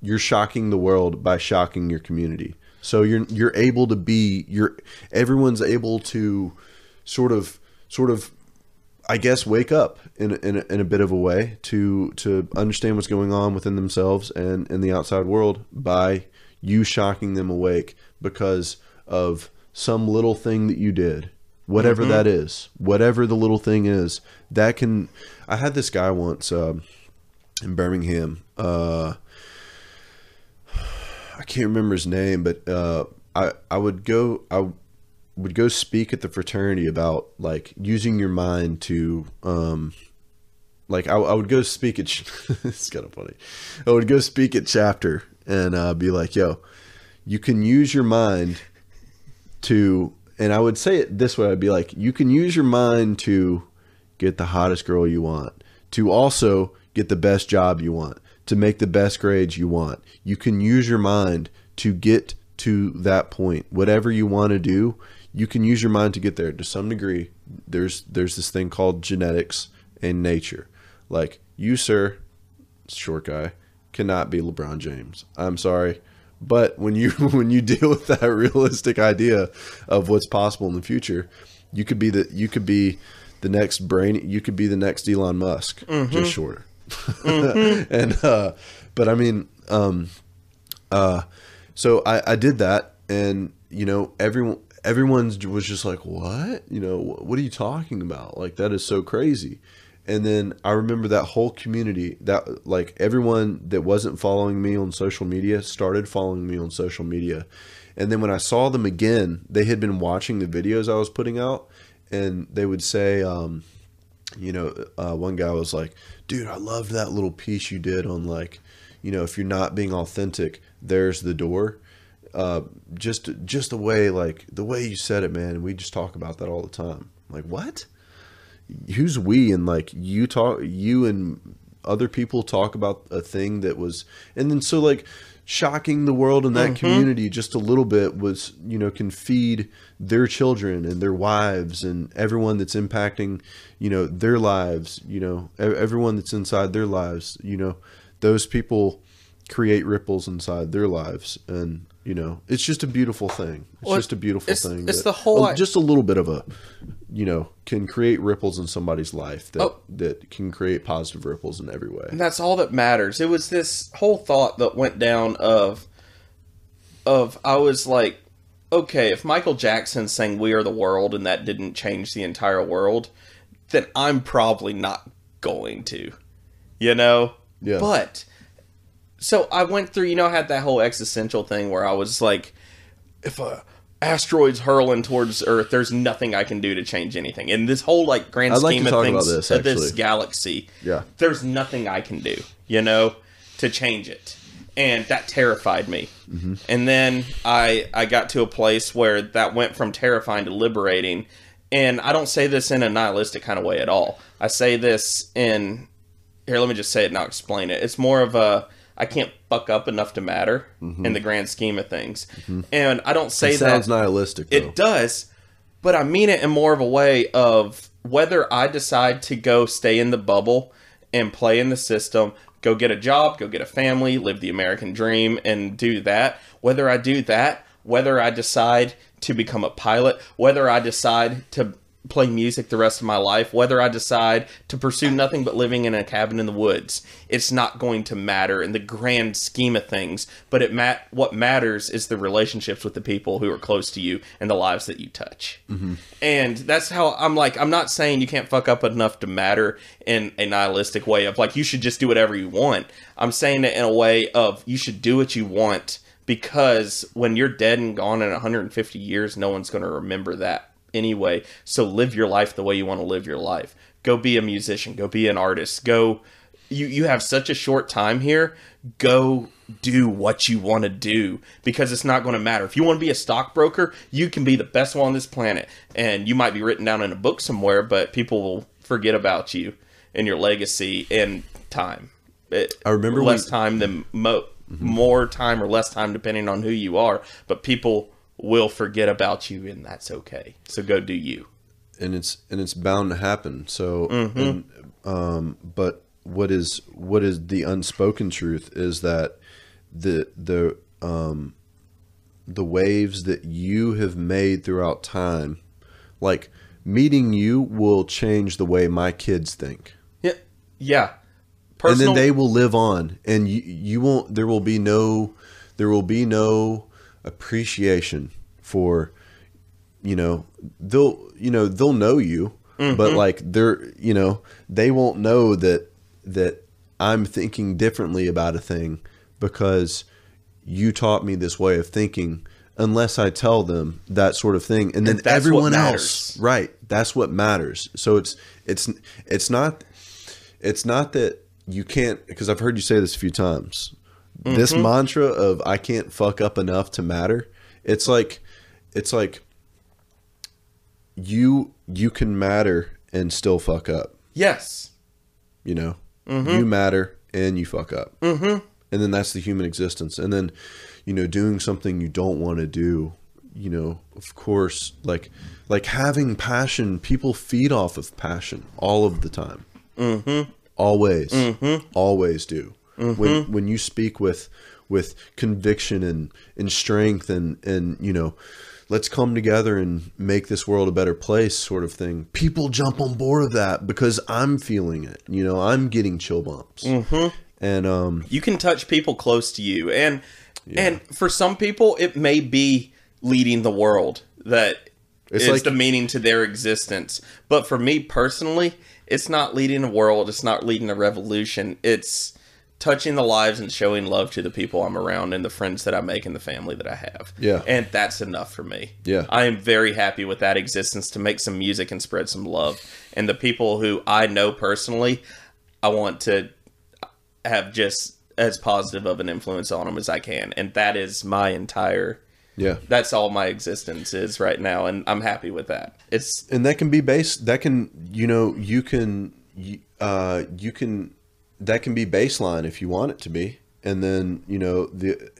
You're shocking the world by shocking your community. So you're able to be, everyone's able to sort of I guess wake up in a bit of a way to understand what's going on within themselves and in the outside world by you shocking them awake because of some little thing that you did, whatever that is, whatever the little thing is. That can. I had this guy once in Birmingham. I can't remember his name, but I would go speak at the fraternity about like using your mind to like I would go speak at it's kind of funny. I would go speak at chapter and be like, yo, you can use your mind to, and I would say it this way, I'd be like, you can use your mind to get the hottest girl you want, to also get the best job you want, to make the best grades you want. You can use your mind to get to that point. Whatever you want to do, you can use your mind to get there to some degree. There's this thing called genetics and nature. Like you, sir, short guy, cannot be LeBron James. I'm sorry, But when you deal with that realistic idea of what's possible in the future, you could be the next Elon Musk, just shorter. And but I mean, so I did that, and everyone was just like, what? What are you talking about? Like, that is so crazy. And then I remember that whole community, that like everyone that wasn't following me on social media started following me on social media. And then when I saw them again, they had been watching the videos I was putting out, and they would say, one guy was like, dude, I loved that little piece you did on, like, if you're not being authentic, there's the door. Just the way you said it, man. We just talk about that all the time. I'm like, what? Who's we? And like, you and other people talk about a thing that was, and then so like shocking the world in that community just a little bit was, can feed their children and their wives and everyone that's impacting, their lives, everyone that's inside their lives, those people create ripples inside their lives. And, it's just a beautiful thing. It's just a beautiful thing. It's the whole, just a little bit of a, can create ripples in somebody's life that can create positive ripples in every way. And that's all that matters. It was this whole thought that went down of I was like, okay, if Michael Jackson sang "We Are the World" and that didn't change the entire world, then I'm probably not going to, Yeah. But so I went through, I had that whole existential thing where I was like, if a asteroid's hurling towards Earth, there's nothing I can do to change anything. In this whole like grand scheme of things, this galaxy, there's nothing I can do, to change it. And that terrified me. Mm-hmm. And then I got to a place where that went from terrifying to liberating. And I don't say this in a nihilistic kind of way at all. I say this in, here, let me just say it and I'll explain it. It's more of a, I can't fuck up enough to matter in the grand scheme of things. Mm-hmm. And I don't say that. It sounds nihilistic, though. It does, but I mean it in more of a way of whether I decide to go stay in the bubble and play in the system, go get a job, go get a family, live the American dream, and do that. Whether I do that, whether I decide to become a pilot, whether I decide to play music the rest of my life, whether I decide to pursue nothing but living in a cabin in the woods, it's not going to matter in the grand scheme of things. But what matters is the relationships with the people who are close to you and the lives that you touch. Mm-hmm. And that's how I'm like, I'm not saying you can't fuck up enough to matter in a nihilistic way of like, you should just do whatever you want. I'm saying it in a way of you should do what you want, because when you're dead and gone in 150 years, no one's going to remember that anyway. So live your life the way you want to live your life. Go be a musician. Go be an artist. Go. You have such a short time here. Go do what you want to do, because it's not going to matter. If you want to be a stockbroker, you can be the best one on this planet, and you might be written down in a book somewhere, but people will forget about you and your legacy in time. I remember less time than more time or less time depending on who you are, but people will forget about you, and that's okay. So go do you. And it's bound to happen. So, but what is the unspoken truth is that the waves that you have made throughout time, like meeting you, will change the way my kids think. Yeah. And then they will live on, and you won't. There will be no appreciation for, they'll know you, but like they won't know that I'm thinking differently about a thing because you taught me this way of thinking, unless I tell them that sort of thing. And then everyone else, right. That's what matters. So it's not that you can't, because I've heard you say this a few times, this mantra of I can't fuck up enough to matter. It's like you can matter and still fuck up. Yes. You matter and you fuck up. And then that's the human existence. And then, doing something you don't want to do, of course, like having passion, people feed off of passion all of the time. Always. Always do. when you speak with conviction and strength and you know, let's come together and make this world a better place sort of thing. People jump on board of that because I'm feeling it. You know, I'm getting chill bumps. And you can touch people close to you. And for some people, it may be leading the world that is like the meaning to their existence. But for me personally, it's not leading a world. It's not leading a revolution. It's touching the lives and showing love to the people I'm around and the friends that I make and the family that I have. Yeah. And that's enough for me. Yeah. I am very happy with that existence to make some music and spread some love. And the people who I know personally, I want to have just as positive of an influence on them as I can. And that is my entire... Yeah. That's all my existence is right now, and I'm happy with that. And that can be based, that can, you know, that can be baseline if you want it to be. And then, you know,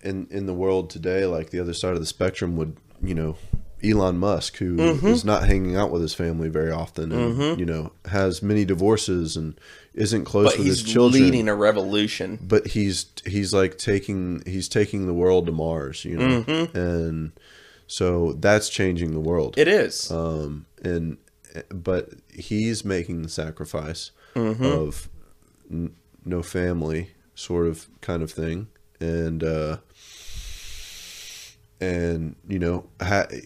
in the world today, like the other side of the spectrum would, you know, Elon Musk, who is not hanging out with his family very often and, you know, has many divorces and isn't close with his children. But he's leading a revolution. But he's like taking the world to Mars, you know, and so that's changing the world. It is. But he's making the sacrifice of no family sort of kind of thing. And you know,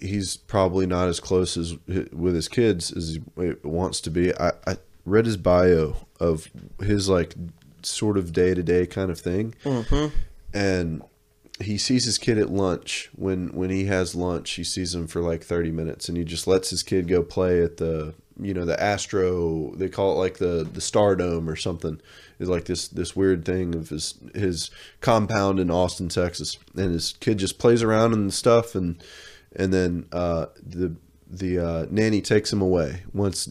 he's probably not as close as with his kids as he wants to be. I read his bio of his like sort of day-to-day kind of thing. And he sees his kid at lunch. When he has lunch, he sees him for like 30 minutes and he just lets his kid go play at the, you know, the Astro, they call it like the Stardome or something. It's like this weird thing of his compound in Austin, Texas. And his kid just plays around and stuff and then the nanny takes him away. Once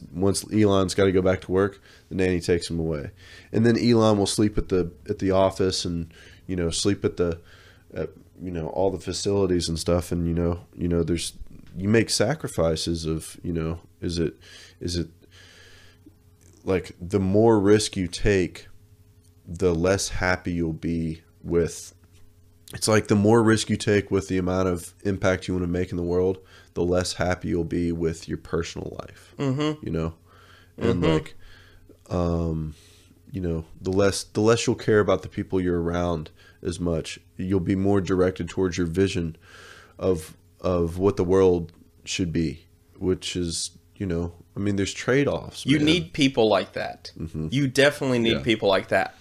Elon's got to go back to work, the nanny takes him away. And then Elon will sleep at the office and, you know, sleep at you know, all the facilities and stuff. And, you know, you make sacrifices of, you know, is it like the more risk you take, the less happy you'll be with. It's like the more risk you take with the amount of impact you want to make in the world, the less happy you'll be with your personal life, you know? And like, you know, the less you'll care about the people you're around as much. You'll be more directed towards your vision of what the world should be, which is, you know, I mean, there's trade-offs. You need people like that. You definitely need people like that.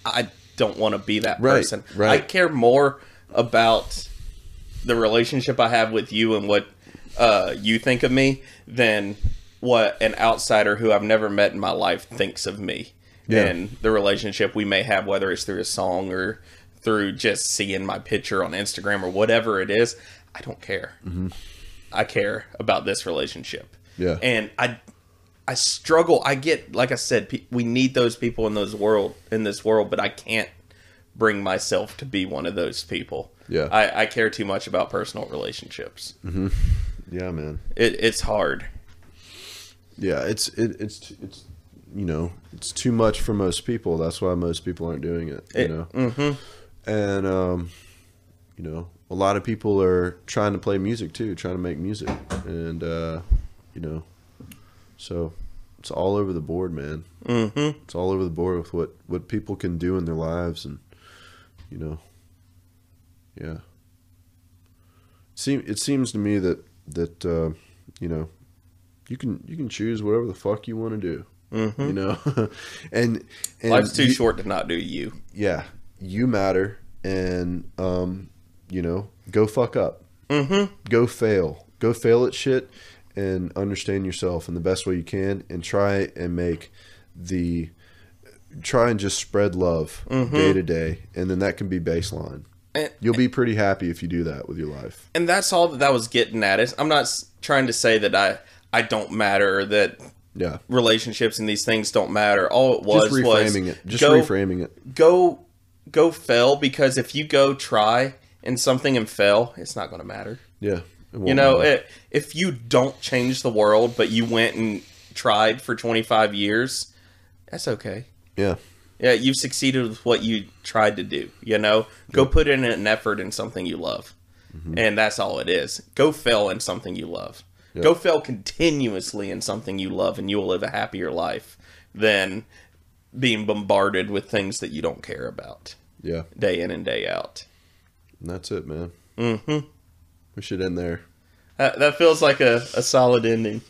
I don't want to be that person. I care more about the relationship I have with you and what you think of me than what an outsider who I've never met in my life thinks of me. And the relationship we may have, whether it's through a song or through just seeing my picture on Instagram or whatever it is. I don't care. I care about this relationship. And I struggle. I get, like I said, we need those people in this world, but I can't bring myself to be one of those people. I care too much about personal relationships. Yeah, man. It's hard. Yeah, it's you know, it's too much for most people. That's why most people aren't doing it. You know, and you know, a lot of people are trying to play music too, trying to make music, and you know, so it's all over the board, man. It's all over the board with what people can do in their lives, and you know, yeah. It seems to me that you know, you can choose whatever the fuck you want to do. You know, and life's too short to not do you. Yeah, you matter, and you know, go fuck up. Go fail at shit, and understand yourself in the best way you can, and try and just spread love day to day, and then that can be baseline. You'll be pretty happy if you do that with your life. And that's all that was getting at. I'm not trying to say that I don't matter, or that relationships and these things don't matter. All it was reframing it. Go fail, because if you go try in something and fail, it's not going to matter. Yeah. You know, if you don't change the world, but you went and tried for 25 years, that's okay. Yeah. Yeah, you've succeeded with what you tried to do. You know, go put in an effort in something you love, and that's all it is. Go fail in something you love. Yep. Go fail continuously in something you love, and you will live a happier life than being bombarded with things that you don't care about. Yeah. Day in and day out. And that's it, man. Mm-hmm. We should end there. That feels like a solid ending.